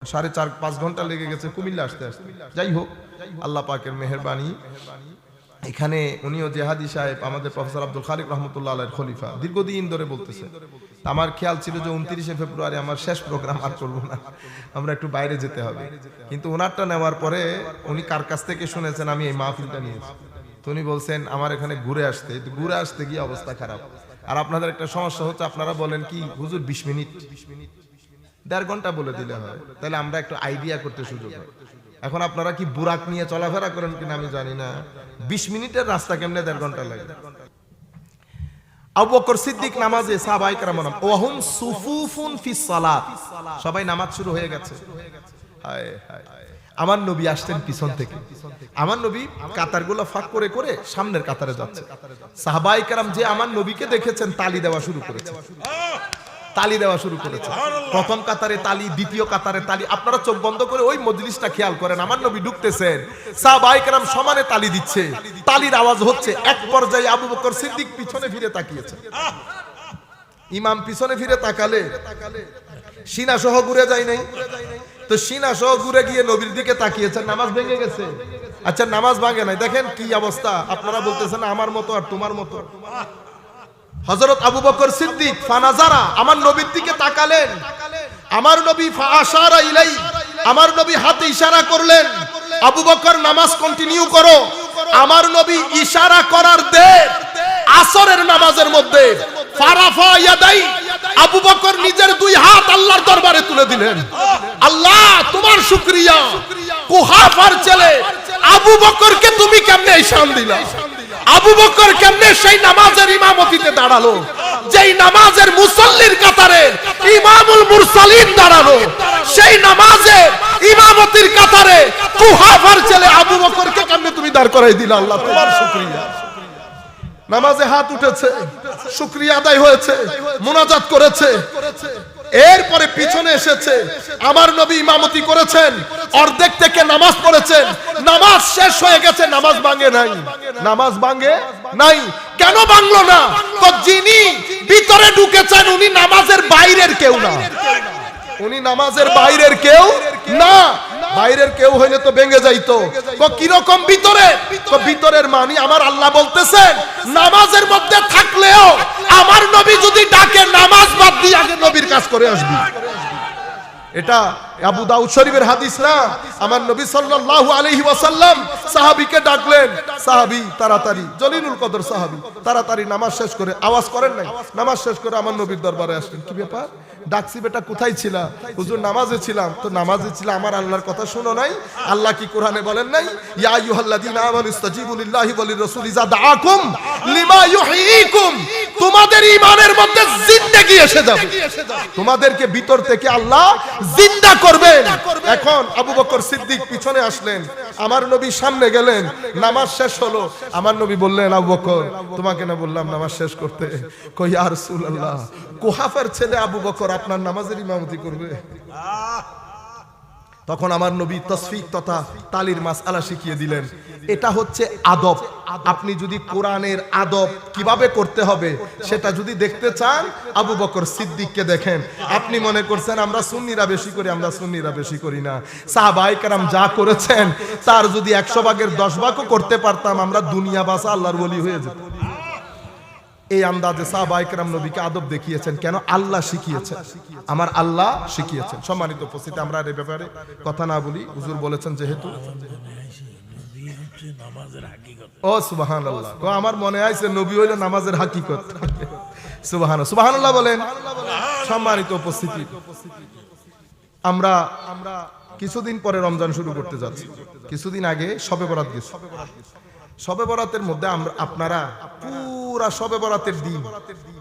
4.5 ঘন্টা লেগে গেছে কুমিল্লা আসতে আসতে। যাই হোক, আল্লাহ পাকের মেহেরবানি। এখানে উনিও জেহাদি সাহেব আমাদের প্রফেসর আব্দুল খালিক রহমতুল্লাহ আলাইহির খলিফা দীর্ঘদিন ধরে বলতেছে। আমার খেয়াল ছিল যে 29শে ফেব্রুয়ারি আমার শেষ প্রোগ্রাম, আর করবো না, আমরা একটু বাইরে যেতে হবে। কিন্তু ওনারটা নেওয়ার পরে উনি কার কাছ থেকে শুনেছেন আমি এই মাহফিলটা নিয়েছি, তো উনি বলছেন আমার এখানে ঘুরে আসতে গিয়ে অবস্থা খারাপ। আর আপনাদের একটা সমস্যা হচ্ছে, আপনারা বলেন কি হুজুর 20 মিনিট 1.5 ঘন্টা বলে দিলে হয়, তাহলে আমরা একটু আইডিয়া করতে সুযোগ হয়। এখন আপনারা কি বুরাক নিয়ে চলাফেরা করেন কিনা আমি জানি না, 20 মিনিটের রাস্তা কেমনে 1.5 ঘন্টা লাগে। আবু বকর সিদ্দিক নামাজে, সাহাবায়ে কেরাম ওয়াহুম সুফুফুন ফিস সালাত, সবাই নামাজ শুরু হয়ে গেছে। হায় হায়, আমার নবী আসতেন পিছন থেকে, আমার নবী কাতারগুলো ফাঁক করে করে সামনের কাতারে যাচ্ছে। সাহাবায়ে কেরাম যে আমার নবীকে দেখেছেন তালি দেওয়া শুরু করেছে, প্রথম কাতারে তালি, দ্বিতীয় কাতারে তালি। আপনারা চোখ বন্ধ করে ওই মজলিসটা খেয়াল করেন, আমার নবী ঢুকতেছেন, সাহাবায়ে কেরাম সমানে তালি দিচ্ছে, তালির আওয়াজ হচ্ছে। এক পর্যায়ে আবু বকর সিদ্দিক পিছনে ফিরে তাকিয়েছে। ইমাম পিছনে ফিরে তাকালে সিনা সহ ঘুরে যায় নাই, তো সিনা সহ ঘুরে গিয়ে নবীর দিকে তাকিয়েছেন, নামাজ ভেঙে গেছে। আচ্ছা, নামাজ ভাঙে নাই, দেখেন কি অবস্থা। আপনারা বলতেছেন আমার মতো আর তোমার মতো। হযরত আবু বকর সিদ্দিক ফানাজারা, আমার নবীর দিকে তাকালেন, আমার নবী ফাআশারা ইলাই, আমার নবী হাতে ইশারা করলেন, আবু বকর নামাজ কন্টিনিউ করো। আমার নবী ইশারা করার দের আসরের নামাজের মধ্যে ফারাফা ইয়াদাই, আবু বকর নিজের 2 হাত আল্লাহর দরবারে তুলে দিলেন। আল্লাহ তোমার শুকরিয়া, কুহাফার ছেলে আবু বকরকে তুমি কেমনে ঈশান দিলা, আবু বকর কেমনে সেই নামাজের ইমামতিতে দাঁড়ালো, যেই নামাজের মুসল্লির কাতারে ইমামুল মুরসালিন দাঁড়ালো, সেই নামাজের ইমামতির কাতারে কুহাফার ছেলে আবু বকরকে কেমনে তুমি দাঁড় করাই দিলা। আল্লাহ তোমার শুকরিয়া। নামাজে হাত উঠেছে, শুকরিয়া আদায় হয়েছে, মুনাজাত করেছে। এরপরে পিছনে এসেছে, আমার নবী ইমামতি করেছেন, অর্ধেক থেকে নামাজ পড়েছেন, নামাজ শেষ হয়ে গেছে, নামাজ ভাঙে নাই, নামাজ ভাঙে নাই। কেন ভাঙলো না? তো যিনি ভিতরে ঢুকেছেন উনি নামাজের বাইরের কেউ না, উনি নামাজের বাইরের কেউ না। বাইরের কেউ হইলে তো ভেঙে যাইতো। কিরকম ভিতরে? ভিতরের মানে আমার আল্লাহ বলতেছেন নামাজের মধ্যে থাকলেও আমার নবী যদি ডাকে নামাজ বাদ দিয়ে আগে নবীর কাজ করে আসবি। এটা আবু দাউদ শরীফের হাদিস না? আমার নবী সাল্লাল্লাহু আলাইহি ওয়াসাল্লাম সাহাবীকে ডাকলেন, সাহাবী তাড়াতাড়ি, জলিলুল কদর সাহাবী তাড়াতাড়ি নামাজ শেষ করে, আওয়াজ করেন নাই, নামাজ শেষ করে আমার নবীর দরবারে আসলেন। কি ব্যাপার? ডাকছি বেটা, কোথায় ছিলা? হুজুর নামাজে ছিলাম। তো নামাজে ছিলা, আমার আল্লাহর কথা শুনো নাই? আল্লাহ কি কোরআনে বলেন নাই, ইয়া আইয়ুহাল্লাযীনা আমানু ইসতাজিবু লিল্লাহি ওয়া লির-রাসূলি ইযা দাআকুম লিমা ইউহয়িকুম, তোমাদের ঈমানের মধ্যে জিন্দেগি এসে যাবে, তোমাদেরকে ভিতর থেকে আল্লাহ জিন্দা করবেন। এখন আবু বকর সিদ্দিক পিছনে আসলেন, আমার নবী সামনে গেলেন, নামাজ শেষ হলো। আমার নবী বললেন, আবু বকর তোমাকে না বললাম নামাজ শেষ করতে? কই ইয়া রাসূলুল্লাহ, কুহাফার ছেলে আবু বকর আপনার নামাজের ইমামতি করবে? তখন আমার নবী তাসফিক তথা তালির মাসআলা শিখিয়ে দিলেন। এটা হচ্ছে আদব। আপনি যদি কোরআনের আদব কিভাবে করতে হবে সেটা যদি দেখতে চান, আবু বকর সিদ্দিককে দেখেন। আপনি মনে করছেন আমরা সুন্নিরা বেশি করি, আমরা সুন্নিরা বেশি করি না। সাহাবায়ে কেরাম যা করেছেন তার যদি 100 ভাগের 10 ভাগও করতে পারতাম, আমরা দুনিয়া বাসা আল্লাহর ওলি হয়ে যেত। এই আন্দাজে সাহাবায়ে কেরাম নবীকে আদব দেখিয়েছেন। কেন? আল্লাহ শিখিয়েছেন, আমার আল্লাহ শিখিয়েছেন। সম্মানিত উপস্থিতি, আমরা এই ব্যাপারে কথা না বলি, হুজুর বলেছেন যেহেতু। ও সুবহানাল্লাহ, আমার মনে আছে নবী হইল নামাজের হাকিকত। সুবহানাল্লাহ, সুবহানাল্লাহ বলেন। সম্মানিত উপস্থিতি, আমরা কিছুদিন পরে রমজান শুরু করতে যাচ্ছি। কিছুদিন আগে শবে বরাত গেছে। শবে বরাতের মধ্যে আপনারা পুরা শবে বরাতের দিন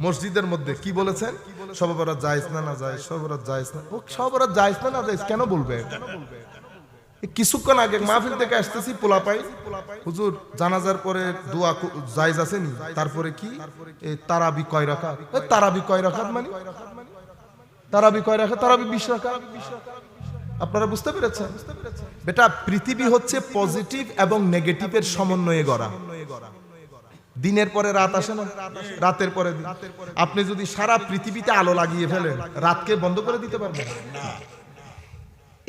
মসজিদের মধ্যে কি বলেছেন? শবে বরাত জায়েজ না, না জায়েজ, শবে বরাত জায়েজ না। ও শবে বরাত জায়েজ না, না জায়েজ কেন বলবেন? কিছুক্ষণ আগে মাহফিল থেকে আসতেছি, পোলা পাই, হুজুর জানাজার পরে দোয়া জায়েজ আছে নি? তারপরে কি এই তারাবি কয় রাকাত? তারাবি কয় রাকাত মানে তারাবি কয় রাকাত? তারাবি 20 রাকাত। আপনারা বুঝতে পেরেছেন? বেটা, পৃথিবী হচ্ছে পজিটিভ এবং নেগেটিভের সমন্বয়ে গড়া। দিনের পরে রাত আসে না, রাতের পরে দিন। আপনি যদি সারা পৃথিবীতে আলো লাগিয়ে ফেলেন, রাতকে বন্ধ করে দিতে পারবেন?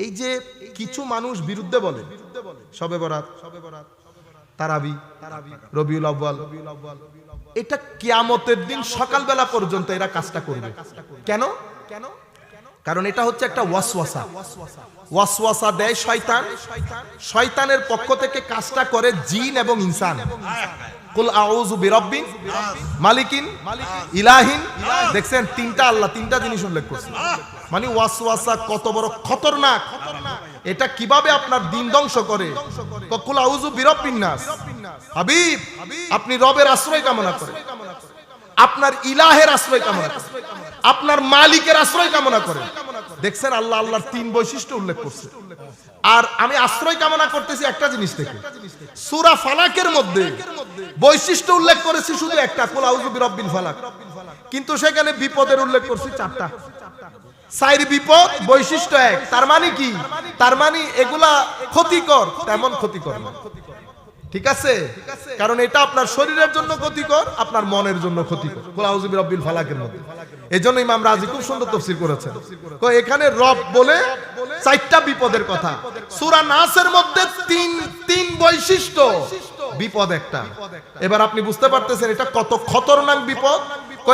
এই যে কিছু মানুষ বিরুদ্ধে বলে শবে বরাত, তারাবি, রবিউল আউয়াল, এটা কিয়ামতের দিন সকালবেলা পর্যন্ত এরা কাজটা করবে। কেন? কারণ এটা হচ্ছে একটা ওয়াসওয়াসা। ওয়াসওয়াসা দেয় শয়তান, শয়তানের পক্ষ থেকে কাজটা করে জিন এবং ইনসান। কুল আউযু বিরাব্বিন মালিকিন ইলাহিন, দেখছেন তিনটা আল্লাহ, তিনটা জিনিস উল্লেখ করছে। মানে ওয়াসওয়াসা কত বড় খতরনাক, এটা কিভাবে আপনার দিন ধ্বংস করে। কুল আউযু বিরাব্বিন নাস, হাবিব আপনি রবের আশ্রয় কামনা করেন, আপনার ইলাহের আশ্রয় কামনা করেন, আপনার মালিকের আশ্রয় কামনা করেন। দেখছেন আল্লাহ আল্লাহর তিন বৈশিষ্ট্য উল্লেখ করছে। আর আমি আশ্রয় কামনা করতেছি একটা জিনিস থেকে, সূরা ফালাকের মধ্যে বৈশিষ্ট্য উল্লেখ করেছি শুধু একটা, কুল আউযু বিরাব্বিল ফালাক, কিন্তু সেখানে বিপদের উল্লেখ করছি চারটা। চার বিপদ, বৈশিষ্ট্য এক। তার মানে কি? তার মানে এগুলা ক্ষতিকর, তেমন ক্ষতিকর না। ঠিক আছে? কারণ এটা আপনার শরীরের জন্য ক্ষতিকর, আপনার মনের জন্য ক্ষতিকর। কুল আউযু বিরাব্বিল ফালাকের মধ্যে এজন্য ইমাম রাজি খুব সুন্দর তাফসীর করেছেন। এখানে রব বলে চারটা বিপদের কথা, সূরা নাসের মধ্যে তিন বৈশিষ্ট্য, বিপদ একটা। এবার আপনি বুঝতে পারতেছেন এটা কত খতরনাক বিপদ।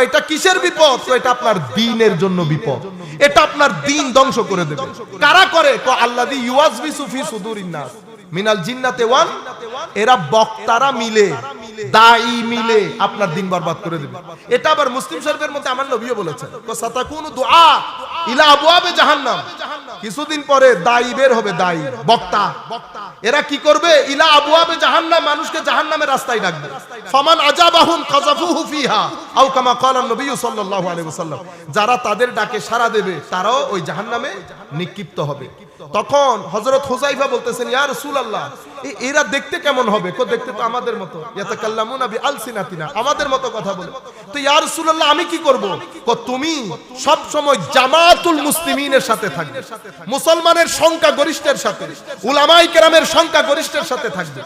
এটা কিসের বিপদ? এটা আপনার দ্বীনের জন্য বিপদ, এটা আপনার দ্বীন ধ্বংস করে দেবে। কারা করে? আল্লাযী ইউয়াসবিসু ফি সুদুরিন নাস মিনাল জিন্নাতি ওয়াল, এরা বক্তারা মিলে, দাঈ মিলে আপনার দিন বরবাদ করে দেবে। এটা আবার মুসলিম শরীফের মধ্যে আমার নবীও বলেছেন, সাতাকুনু দুআ ইলা আবওয়াবে জাহান্নাম, কিছুদিন পরে দাঈ বের হবে, দাঈ বক্তা, এরা কি করবে? ইলা আবওয়াবে জাহান্নাম, মানুষকে জাহান্নামের রাস্তায় ডাকবে। ফামান আজাবাহুম কাযাফুহু ফিহা আও কামা ক্বালা নবী সাল্লাল্লাহু আলাইহি ওয়াসাল্লাম, যারা তাদের ডাকে সাড়া দেবে তারাও ওই জাহান্নামে নিক্ষিপ্ত হবে। তখন হযরত হুযায়ফা বলতেছেন, ইয়া রাসূলুল্লাহ এরা দেখতে কেমন হবে? দেখতে তো আমাদের মতো, ইয়াতাকাল্লামুনা বিআলসিনাতিনা, আমাদের মতো কথা বলে। তো ইয়া রাসূলুল্লাহ আমি কি করব? তুমি সব সময় জামাতুল মুসলিমিনের সাথে থাকবে, মুসলমানের সংখ্যা গরিষ্ঠের সাথে, উলামায়ে কেরামের সংখ্যা গরিষ্ঠের সাথে থাকবে।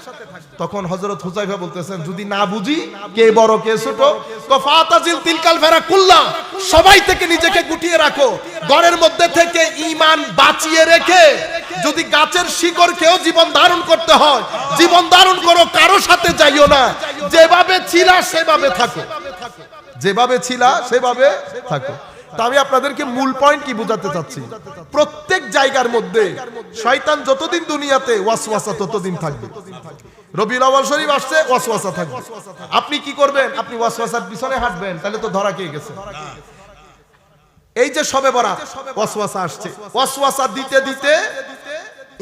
তখন হযরত হুযায়ফা বলতেছেন, যদি না বুঝি কে বড় কে ছোট, ফাতাজিল তিলকাল ফারা কুল্লা, সবাই থেকে নিজেকে গুটিয়ে রাখো, ঘরের মধ্যে থেকে ঈমান বাঁচিয়ে রেখে যদি গাছের শিকড়কেও জীবন ধারণ করতে হয় জীবন ধারণ করো, কারো সাথে যাইও না, যেভাবে ছিলা সেভাবে থাকো, যেভাবে ছিলা সেভাবে থাকো। তা আমি আপনাদেরকে মূল পয়েন্ট কি বোঝাতে চাচ্ছি, প্রত্যেক জায়গার মধ্যে শয়তান যতদিন দুনিয়াতে ওয়াসওয়াসা ততদিন থাকবে। রবিউল আউয়াল শরীফ আসছে, ওয়াসওয়াসা থাকবে। আপনি কি করবেন? আপনি ওয়াসওয়াসার পিছনে হাঁটবেন, তাহলে তো ধরা খেয়ে গেছে। এই যে শবে বরাত, ওয়াসওয়াসা আসছে, ওয়াসওয়াসা দিতে দিতে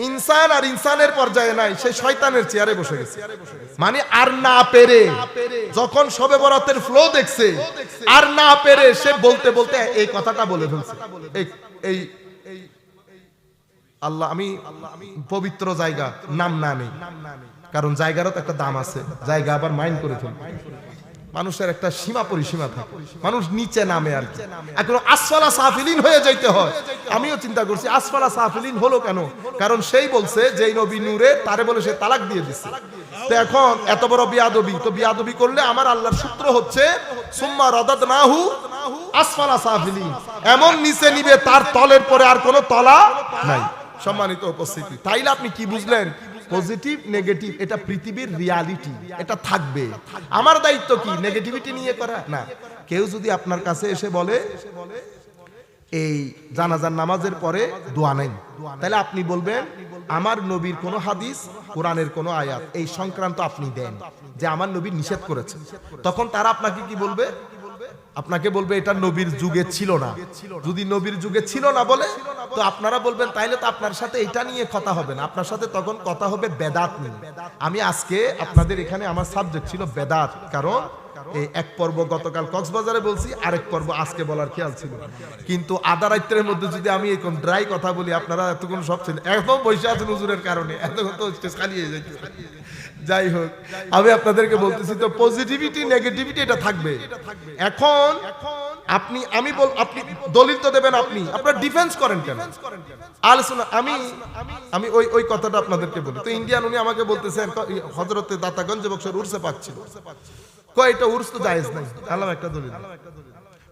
ইনসান আর ইনসানের পর্যায়ে নাই, সে শয়তানের চেয়ারে বসে গেছে। মানে আর না পেরে, যখন শবে বরাতের ফ্লো দেখছে, আর না পেরে সে বলতে বলতে এই কথাটা বলে ফেলছে, এই আল্লাহ আমি পবিত্র জায়গা নাম না নেই, কারণ জায়গারও তো একটা দাম আছে, জায়গা আবার মাইন্ড করে ফেলবে। মানুষের একটা সীমা পরিসীমা থাকে, মানুষ নিচে নামে আর কি, এখন আসফালা সাফিলিন হয়ে যাইতে হয়। আমিও চিন্তা করছি আসফালা সাফিলিন হলো কেন? কারণ সেই বলছে যে নবী নূরে, তারে বলে সে তালাক দিয়ে দিচ্ছে। তো এখন এত বড় বিয়াদবি, তো বিয়াদবি করলে আমার আল্লাহর সূত্র হচ্ছে সুম্মা রাদাদনাহু আসফালা সাফিলিন, এমন নিচে নিবে তার তলের পরে আর কোনো তলা নাই। সম্মানিত উপস্থিতি, তাইলে আপনি কি বুঝলেন? পজিটিভ নেগেটিভ এটা পৃথিবীর রিয়ালিটি, এটা থাকবে। আমার দায়িত্ব কি নেগেটিভিটি নিয়ে করা না। কেউ যদি আপনার কাছে এসে বলে এই জানাজার নামাজের পরে দোয়া নেই, তাহলে আপনি বলবেন আমার নবীর কোন হাদিস, কোরআনের কোন আয়াত এই সংক্রান্ত আপনি দেন যে আমার নবী নিষেধ করেছেন। তখন তারা আপনাকে কি বলবে? আপনাকে বলবে এটা নবীর যুগে ছিল না। যদি নবীর যুগে ছিল না বলে, তো আপনারা বলবেন তাইলে তো আপনার সাথে এটা নিয়ে কথা হবে না, আপনার সাথে তখন কথা হবে বেদাত নিয়ে। আমি আজকে আপনাদের এখানে আমার সাবজেক্ট ছিল বেদাত, কারণ এই এক পর্ব গতকাল কক্সবাজারে বলছি, আরেক পর্ব আজকে বলার খেয়াল ছিল, কিন্তু আধা রাত্রের মধ্যে যদি আমি এরকম ড্রাই কথা বলি, আপনারা এতক্ষণ সব ছিলেন, একদম বসে আছেন হুজুরের কারণে, এতক্ষণ তো স্টেজ খালি হয়ে যাচ্ছে। যাই হোক, আমি আপনাদেরকে বলতেছি তো পজিটিভিটি নেগেটিভিটি এটা থাকবে। এখন আপনি আপনি দলিল তো দেবেন, আপনি আপনার ডিফেন্স করেন কেন? আলোচনা আমি ওই কথাটা আপনাদেরকে বলি। তো ইন্ডিয়ান উনি আমাকে বলতেছেন হযরতে দাতাগঞ্জ বক্সের উরসে পাচ্ছিল, কয় এটা উরস তো জায়েজ নাই, আল্লাহ একটা দলিল।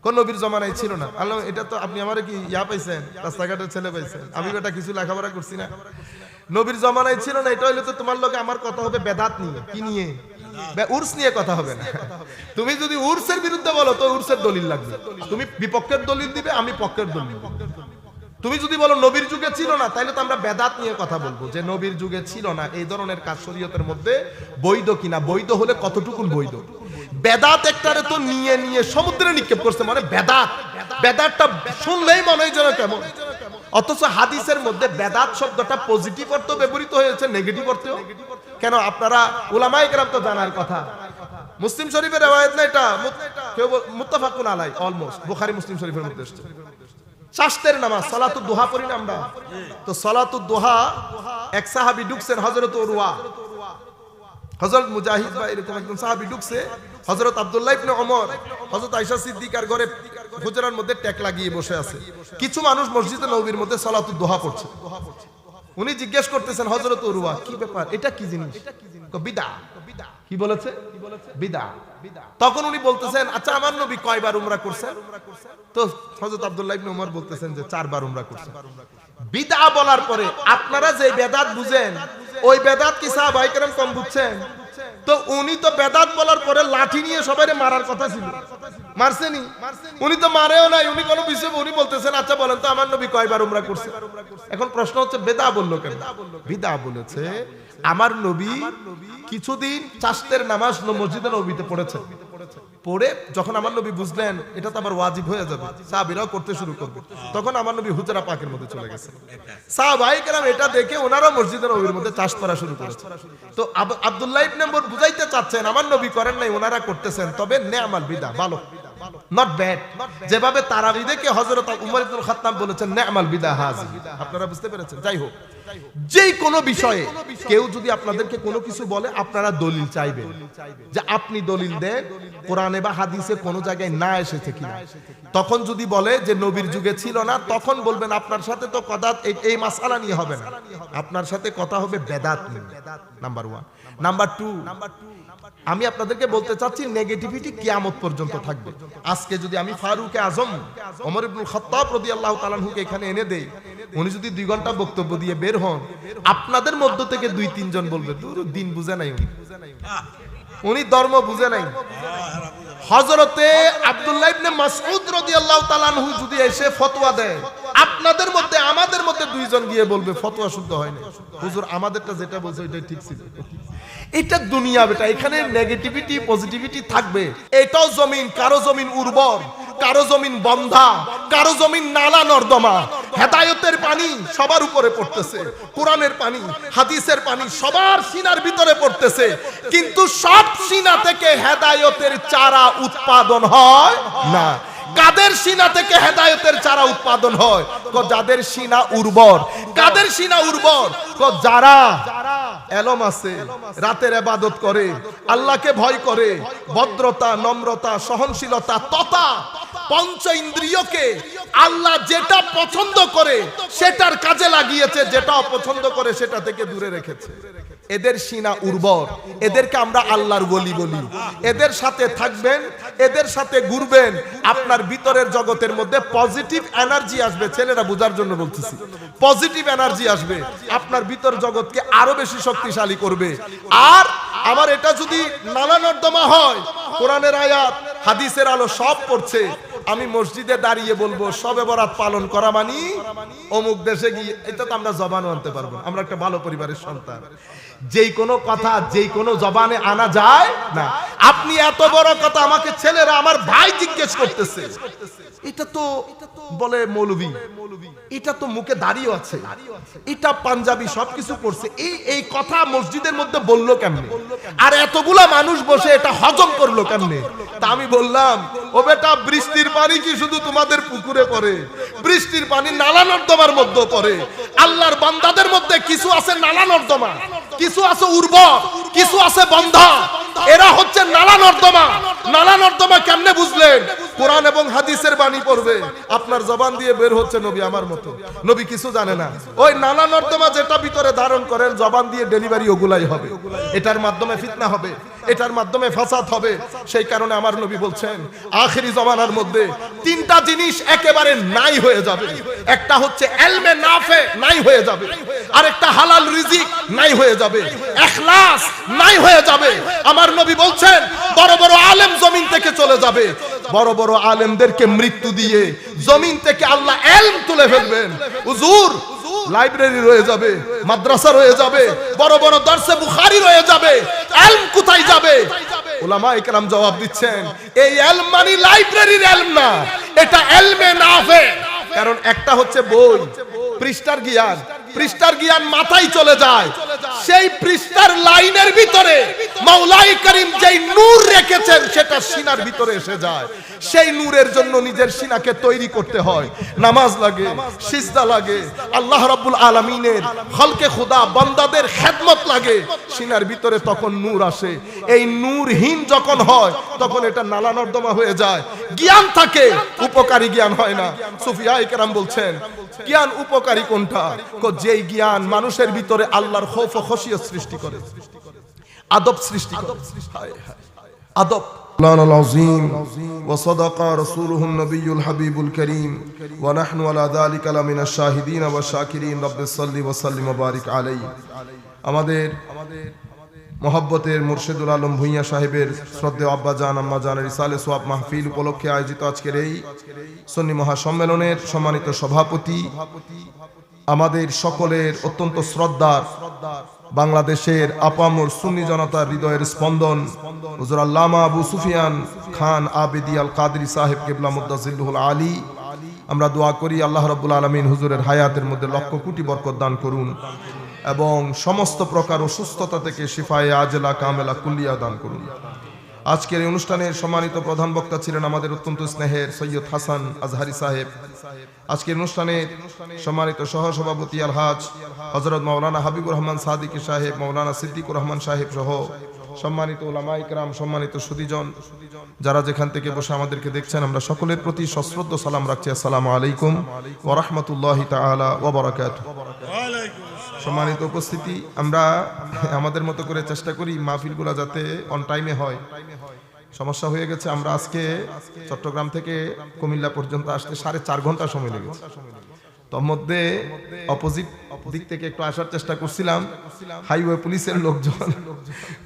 কোন নবীর জমানায় ছিল না। আল্লাহ এটা তো আপনি আমারে কি ইয়া পাইছেন, রাস্তাঘাটের ছেলে পাইছেন, আমি বেটা কিছু লেখাপড়া করছি না। নবীর জমানায় ছিল না, এটা হইলে তো তোমার লগে আমার কথা হবে বেদাত নিয়ে, কি নিয়ে, উর্স নিয়ে কথা হবে না। তুমি যদি উর্সের বিরুদ্ধে বলো তো উর্সের দলিল লাগবে, তুমি বিপক্ষের দলিল দিবে, আমি পক্ষের দলিল দিব। তুমি যদি বলো নবীর যুগে ছিল না, তাহলে তো আমরা বেদাত নিয়ে কথা বলবো, যে নবীর যুগে ছিল না এই ধরনের কাজ শরীয়তের মধ্যে বৈধ কিনা, বৈধ হলে কতটুকু বৈধ। বেদাত একটারে তো নিয়ে নিয়ে সমুদ্রে নিক্ষেপ করছে, মানে বেদাত, বেদাতটা শুনলেই মনে হয় যেন কেমন। অথচ হাদিসের মধ্যে বেদাত শব্দটা পজিটিভ অর্থ ব্যবহৃত হয়েছে, নেগেটিভ অর্থেও। কেন আপনারা উলামায়ে কেরাম তো জানার কথা, মুসলিম শরীফের রিওয়ায়াত না এটা, কেউ মুত্তাফাকুন আলাই, অলমোস্ট বুখারী মুসলিম শরীফের মধ্যে এসেছে। চাষতের নামাজ সালাতুদ দুহা পড়ি না আমরা, তো সালাতুদ দুহা এক সাহাবী ঢুকছেন, হযরত উরওয়া, হযরত মুজাহিদ বা এরকম একজন সাহাবী ঢুকছে, হযরত আব্দুল্লাহ ইবনে ওমর, হযরত আয়েশা সিদ্দিকার ঘরে হুজরার মধ্যে টেক লাগিয়ে বসে আছে। কিছু মানুষ মসজিদে নববীর মধ্যে সালাতুদ দুহা পড়ছে। উনি জিজ্ঞেস করতেছেন হযরত উরওয়া, কি ব্যাপার, এটা কি জিনিস? বিদআ। কি বলেছে? বিদআ। তখন উনি বলতেছেন, আচ্ছা আমার নবী কয়বার উমরা করছেন? তো হযরত আব্দুল্লাহ ইবনে ওমর বলতেছেন যে 4 বার উমরা করছেন। বিদআ বলার পরে আপনারা যে বেদাত বুঝেন, ওই বেদাত কি সাহাবায়ে কেরাম কম বুঝছেন? তো উনি তো বেদাত বলার পরে লাঠি নিয়ে সবাইরে মারার কথা ছিল, মারছেনি? উনি তো মারেও নাই, উনি কোন বিষয়, উনি বলতেছেন আচ্ছা বলেন তো আমার নবী কয়বার উমরা করছে? এখন প্রশ্ন হচ্ছে বেদা বললো কেন? বিদআ বলেছে আমার নবী কিছুদিন চাষতের নামাজ মসজিদে নববীতে পড়েছেন, পড়ে যখন আমার নবী বুঝলেন এটা তো আবার ওয়াজিব হয়ে যাবে, সাহাবীরাও করতে শুরু করবে, তখন আমার নবী হুজরা পাকের মধ্যে চলে গেছে। সাহাবায়ে কেরাম এটা দেখে ওনারা মসজিদে নববীর মধ্যে চাষ করা শুরু করেছে। তো আব্দুল্লাহ ইবনে ওমর বুঝাইতে চাচ্ছেন আমার নবী করেন নাই, ওনারা করতেছেন, তবে নে'মাল বিদআ, ভালো, নট ব্যাড। যেভাবে তারাবি দেখে হযরত উমর ইবনে খাত্তাব বলেছেন নে'মাল বিদআ হাযি, আপনারা বুঝতে পেরেছেন? যাই হোক, যেই কোনো বিষয়ে কেউ যদি আপনাদেরকে কোনো কিছু বলে, আপনারা দলিল চাইবেন, যে আপনি দলিল দেন কোরআনে বা হাদিসে কোনো জায়গায় না এসেছে কিনা। তখন যদি বলে যে নবীর যুগে ছিল না, তখন বলবেন আপনার সাথে তো কথা এই মাসআলা নিয়ে হবে না, আপনার সাথে কথা হবে বেদাত নিয়ে। নাম্বার 1। নাম্বার 2, আমি আপনাদেরকে বলতে চাচ্ছি নেগেটিভিটি কিয়ামত পর্যন্ত থাকবে। আজকে যদি আমি ফারুক আজম ওমর ইবনুল খাত্তাব রাদিয়াল্লাহু তাআলা আনহুকে এখানে এনে দেই, উনি যদি 2 ঘন্টা বক্তব্য দিয়ে বের হন, আপনাদের মধ্য থেকে 2-3 জন বলবে দূর দিন বুঝে নাই, উনি ধর্ম বুঝে নাই। হযরতে আব্দুল্লাহ ইবনে মাসউদ রাদিয়াল্লাহু তাআলা আনহু যদি এসে ফতোয়া দেয়, আপনাদের মধ্যে আমাদের মধ্যে 2 জন গিয়ে বলবে ফতোয়া শুদ্ধ হয়নি, হুজুর আমাদেরটা যেটা বলছে ওইটাই ঠিক ছিল। এটা দুনিয়া বেটা, এখানে নেগেটিভিটি পজিটিভিটি থাকবে। এটাও জমিন, কারো জমিন উর্বর, কারো জমিন বন্ধা, কারো জমিন নালা নর্দমা। হেদায়েতের পানি সবার উপরে পড়তেছে, কোরআনের পানি, হাদিসের পানি সবার সিনার ভিতরে পড়তেছে, কিন্তু সব সিনা থেকে হেদায়েতের চারা উৎপাদন হয় না। কাদের সিনা থেকে হেদায়েতের চারা উৎপাদন হয়? যাদের সিনা উর্বর। কাদের সিনা উর্বর? যারা এলম আছে, রাতের ইবাদত করে, আল্লাহকে ভয় করে, ভদ্রতা, নম্রতা, সহনশীলতা তথা পঞ্চ ইন্দ্রিয়কে আল্লাহ যেটা পছন্দ করে সেটার কাজে লাগিয়েছে, যেটা অপছন্দ করে সেটা থেকে দূরে রেখেছে। এদের সিনা উর্বর, এদেরকে আমরা আল্লাহর ওলি বলি। এদের সাথে থাকবেন, এদের সাথে ঘুরবেন, আপনার ভিতরের জগতের মধ্যে পজিটিভ এনার্জি আসবে। ছেলেরা বোঝার জন্য বলতেছি, পজিটিভ এনার্জি আসবে, আপনার ভিতর জগৎকে আরো বেশি শক্তিশালী করবে। আর আমার এটা যদি নালা নর্দমা হয়, কোরআনের আয়াত হাদিসের আলো সব পড়ছে, আমি মসজিদে দাঁড়িয়ে বলবো শবে বরাত পালন করা মানি অমুক দেশে গিয়ে, এটা তো আমরা জবানও আনতে পারবো। আমরা একটা ভালো পরিবারের সন্তান, যেই কোনো কথা যেই কোনো জবানে আনা যায় না। আপনি এত বড় কথা আমাকে ছেলেরা, আমার ভাই জিজ্ঞেস করতেছে, এটা তো বলে মৌলভী, এটা তো মুখে দাঁড়িয়ে আছে, এটা পাঞ্জাবি সবকিছু পড়ছে, এই কথা মসজিদের মধ্যে বললো কেমনে? আর এতগুলা মানুষ বসে এটা হজম করলো কেমনে? তা আমি বললাম, ও বেটা, বৃষ্টির পানি কি শুধু তোমাদের পুকুরে পড়ে? বৃষ্টির পানি নালা নর্দমার মধ্যে পড়ে। আল্লাহর বান্দাদের মধ্যে কিছু আছে নালা নর্দমা, কিছু আছে উর্বর, কিছু আছে বন্ধা। এরা হচ্ছে নালা নর্দমা। নালা নর্দমা কেমনে বুঝলেন? কোরআন এবং হাদিসের বাণী পড়বে, আপনার জবান দিয়ে বের হচ্ছে নবী আমার মতো। নবী কিছু জানে না, ওই নানা নর্দমা যেটা ভিতরে ধারণ করেন জবান দিয়ে ডেলিভারি ওগুলাই হবে, এটার মাধ্যমে ফিতনা হবে, এটার মাধ্যমে ফাসাদ হবে। সেই কারণে আমার নবী বলছেন আখিরি জমানার মধ্যে তিনটা জিনিস একেবারে নাই হয়ে যাবে। একটা হচ্ছে ইলমে নাফে নাই হয়ে যাবে, আরেকটা হালাল রিজিক নাই হয়ে যাবে, ইখলাস নাই হয়ে যাবে। আমার নবী বলছেন বড় বড় আলেম জমিন থেকে চলে যাবে, বড় বড় আলেমদেরকে মৃত্যু দিয়ে জমিন থেকে আল্লাহ ইলম তুলে ফেলবেন। হুজুর লাইব্রেরি রয়ে যাবে, মাদ্রাসা রয়ে যাবে, বড় বড় দরসে বুখারী রয়ে যাবে, ইলম কোথায় যাবে? উলামায়ে কেরাম জবাব দিচ্ছেন এই ইলম মানে লাইব্রেরির ইলম না, এটা ইলমে নাফে। কারণ একটা হচ্ছে বই, পৃষ্ঠার জ্ঞান, পৃষ্ঠার জ্ঞান মাথায় চলে যায়, সেই পৃষ্ঠার লাইনের ভিতরে মাওলাই করিম যেই নূর রেখেছেন সেটা সিনার ভিতরে এসে যায়। সেই নূরের জন্য নিজের সিনাকে তৈরি করতে হয়, নামাজ লাগে, সিজদা লাগে, আল্লাহ রাব্বুল আলামিনের খালকে খোদা বান্দাদের খেদমত লাগে, সিনার ভিতরে তখন নূর আসে। এই নূরহীন যখন হয় তখন এটা নালা নর্দমা হয়ে যায়, জ্ঞান থাকে উপকারী জ্ঞান হয় না। সুফিয়ায়ে কেরাম বলছেন জ্ঞান উপকারী কোনটা? যেই জ্ঞান মানুষের ভিতরে আল্লাহর খৌফ ও খশিয়ত সৃষ্টি করে, আদব সৃষ্টি করে। আদব مولانا العظيم وصدق رسوله النبي الحبيب الكريم ونحن على ذلك لمن الشاهدين والشاكرين رب صل وسلم وبارك عليه। আমাদের মহব্বতের মুর্শিদুল আলম ভুঁইয়া সাহেবের শ্রদ্ধেয় আব্বা জান আম্মা জানের ইসালে সোয়াব মাহফিল উপলক্ষে আয়োজিত আজকের এই সুন্নি মহাসম্মেলনের সম্মানিত সভাপতি, আমাদের সকলের অত্যন্ত শ্রদ্ধার বাংলাদেশের আপামর সুন্নি জনতার হৃদয়ের স্পন্দন হুজুর আল্লামা আবু সুফিয়ান খান আবেদি আল কাদরি সাহেব কিবলা মুদ্দাজিল্লুহুল আলী, আমরা দোয়া করি আল্লাহ রাব্বুল আলামিন হুজুরের হায়াতের মধ্যে লক্ষ কোটি বরকত দান করুন এবং সমস্ত প্রকার অসুস্থতা থেকে শিফায়ে আজলা কামেলা কুল্লিয়া দান করুন। আজকের এই অনুষ্ঠানের সম্মানিত প্রধান বক্তা ছিলেন আমাদের অত্যন্ত স্নেহের সৈয়দ হাসান আজহারি সাহেব। আজকের অনুষ্ঠানের সম্মানিত সহসভাপতি আলহাজ হযরত মাওলানা হাবিবুর রহমান সাদিকী সাহেব, মাওলানা সিদ্দিকুর রহমান সাহেব সহ সম্মানিত উলামায়ে কেরাম, সম্মানিত সুধীজন, যারা যেখান থেকে বসে আমাদেরকে দেখছেন, আমরা সকলের প্রতি সশ্রদ্ধ সালাম রাখছি। আসসালামু আলাইকুম ওয়া রাহমাতুল্লাহি তাআলা ওয়া বারাকাতুহু। সম্মানিত উপস্থিতি, আমরা আমাদের মতো করে চেষ্টা করি মাহফিলগুলো যাতে অন টাইমে হয়। সমস্যা হয়ে গেছে, আমরা আজকে চট্টগ্রাম থেকে কুমিল্লা পর্যন্ত আসতে 4.5 ঘন্টা সময় লেগেছে। তোর মধ্যে অপোজিট দিক থেকে একটু আসার চেষ্টা করছিলাম, হাইওয়ে পুলিশের লোকজন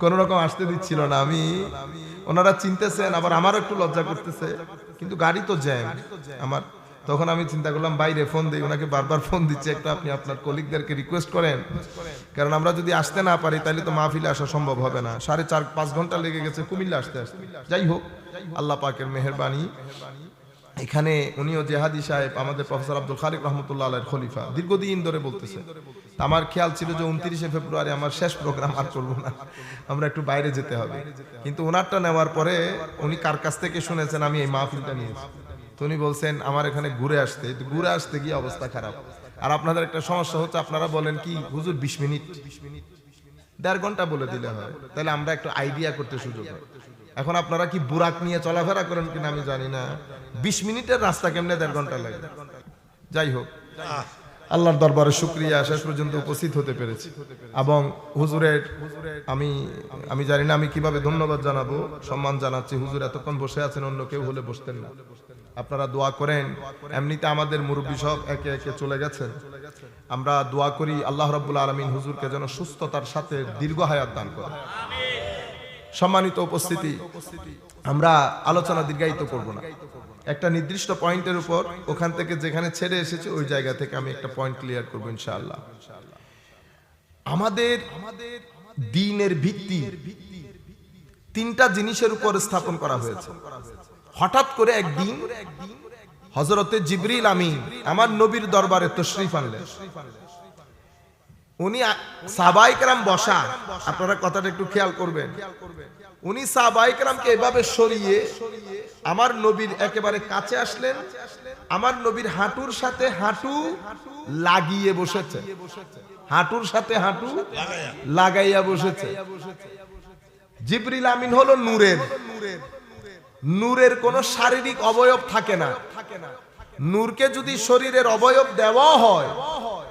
কোন রকম আসতে দিচ্ছিল না। ওনারা চিনতেছেন, আবার আমারও একটু লজ্জা করতেছে, কিন্তু গাড়ি তো জ্যাম আমার। তখন আমি চিন্তা করলাম বাইরে ফোন দিই, ওনাকে বারবার ফোন দিচ্ছে, একটু আপনি আপনার কলিগদেরকে রিকোয়েস্ট করেন, কারণ আমরা যদি আসতে না পারি তাহলে তো মাহফিলে আসা সম্ভব হবে না। 4.5 ঘন্টা লেগে গেছে কুমিল্লা আসতে আসতে। যাই হোক, আল্লাহ পাকের মেহেরবানি। এখানে উনিও জেহাদি সাহেব, আমাদের প্রফেসর আব্দুল খালিক রহমতুল্লাহ আলাইহির খলিফা, দীর্ঘদিন ধরে বলতেছে। আমার খেয়াল ছিল যে 29শে ফেব্রুয়ারি আমার শেষ প্রোগ্রাম, আর করবো না, আমরা একটু বাইরে যেতে হবে। কিন্তু ওনারটা নেওয়ার পরে উনি কার কাছ থেকে শুনেছেন আমি এই মাহফিলটা নিয়েছি, তো উনি বলছেন আমার এখানে ঘুরে আসতে গিয়ে অবস্থা খারাপ। আর আপনাদের একটা সমস্যা হচ্ছে, আপনারা বলেন কি হুজুর 20 মিনিট 1.5 ঘন্টা বলে দিলে হয়, তাহলে আমরা একটু আইডিয়া করতে সুযোগ হয়। এখন আপনারা কি বুরাক নিয়ে চলাফেরা করেন কিনা আমি জানি না, 20 মিনিটের রাস্তা কেমনে 1.5 ঘন্টা লাগে। যাই হোক, আল্লাহর দরবারে শুকরিয়া, শেষ পর্যন্ত উপস্থিত হতে পেরেছি। এবং হুজুরের আমি জানি না আমি কিভাবে ধন্যবাদ জানাবো, সম্মান জানাচ্ছি। হুজুর এতক্ষণ বসে আছেন, অন্য কেউ হলে বসতেন না। আপনারা দোয়া করেন, এমনিতে আমাদের মুরব্বী সব একে একে চলে গেছেন, আমরা দোয়া করি আল্লাহ রাব্বুল আলামিন হুজুরকে যেন সুস্থতার সাথে দীর্ঘ হায়াত দান করেন। সম্মানিত উপস্থিতি, আমরা আলোচনা দীর্ঘায়িত করব না, একটা নির্দিষ্ট পয়েন্টের উপর, ওখান থেকে যেখানে ছেড়ে এসেছে ওই জায়গা থেকে আমি একটা পয়েন্ট ক্লিয়ার করব ইনশাআল্লাহ। আমাদের দ্বীনের ভিত্তি 3টা জিনিসের উপর স্থাপন করা হয়েছে। হঠাৎ করে একদিন হযরতে জিবরিল আমিন আমার নবীর দরবারে তশরিফ আনলেন। উনি সাহাবায়ে কেরাম বসা, আপনারা কথাটা একটু খেয়াল করবেন, উনি সাহাবায়ে কেরামকে এভাবে সরিয়ে আমার নবীর একেবারে কাছে আসলেন, আমার নবীর হাঁটুর সাথে হাঁটু লাগিয়ে বসেছে, হাঁটুর সাথে হাঁটু লাগাইয়া বসেছে। জিবরিল আমিন হলো নূরের, নূরের কোনো শারীরিক অবয়ব থাকে না। নূরকে যদি শরীরের অবয়ব দেওয়া হয়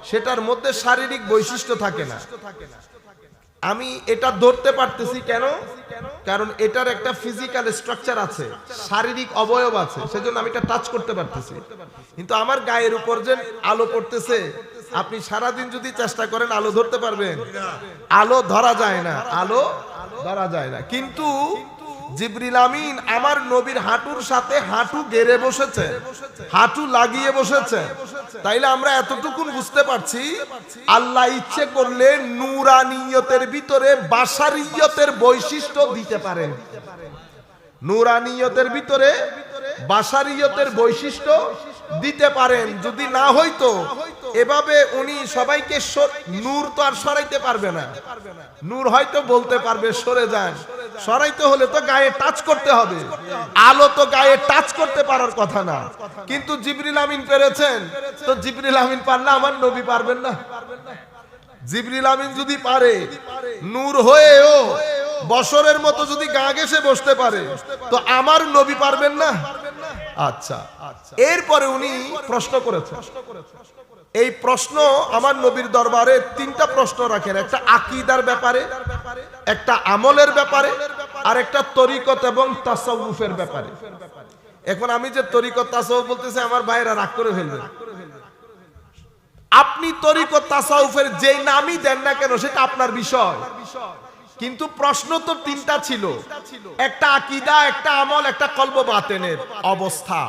সেটার মধ্যে শারীরিক বৈশিষ্ট্য থাকে না। আমি এটা ধরতে পারতেছি কেন? কারণ এটার একটা ফিজিক্যাল স্ট্রাকচার আছে, শারীরিক অবয়ব আছে, সেজন্য আমি এটা টাচ করতে পারতেছি। কিন্তু আমার গায়ের উপর যে আলো পড়তেছে, আপনি সারাদিন যদি চেষ্টা করেন আলো ধরতে পারবেন? আলো ধরা যায় না, আলো ধরা যায় না। কিন্তু জিবরিল আমিন আমার নবীর হাঁটুর সাথে হাঁটু গেড়ে বসেছে, হাঁটু লাগিয়ে বসেছে। তাইলে আমরা এতটুকু বুঝতে পারছি আল্লাহ ইচ্ছে করলে নূরানিয়তের ভিতরে বাশারিয়তের বৈশিষ্ট্য দিতে পারেন। নূরানিয়তের ভিতরে বাশারিয়তের বৈশিষ্ট্য দিতে পারেন। যদি না হইতো এভাবে উনি সবাইকে নূর তো আর সরাইতে পারবে না। নূর হয়তো বলতে পারবে সরে যান, সরাইতে হলে তো গায়ে টাচ করতে হবে। আলো তো গায়ে টাচ করতে পারার কথা না, কিন্তু জিবরিল আমিন পেরেছেন। তো জিবরিল আমিন পারলে আমার নবী পারবেন না? জিবরিল আমিন যদি পারে, নূর হয়েও বছরের মতো যদি গা ঘেঁষে বসতে পারে, তো আমার নবী পারবেন না? আচ্ছা, এরপরে উনি প্রশ্ন করেছেন। এই প্রশ্ন আমার নবীর দরবারে তিনটা প্রশ্ন রাখেন। একটা আকীদার ব্যাপারে, একটা আমলের ব্যাপারে, আর একটা তরিকত এবং তাসাউফের ব্যাপারে। এখন আমি যে তরিকত তাসাউফ বলতেছি আমার ভাইরা রাগ করে ফেলবেন। আপনি তরিকত তাসাউফের যেই নামই দেন না কেন সেটা আপনার বিষয়, কিন্তু প্রশ্ন তো তিনটা ছিল। একটা আকীদা, একটা আমল, একটা কলব বাতেনের অবস্থা।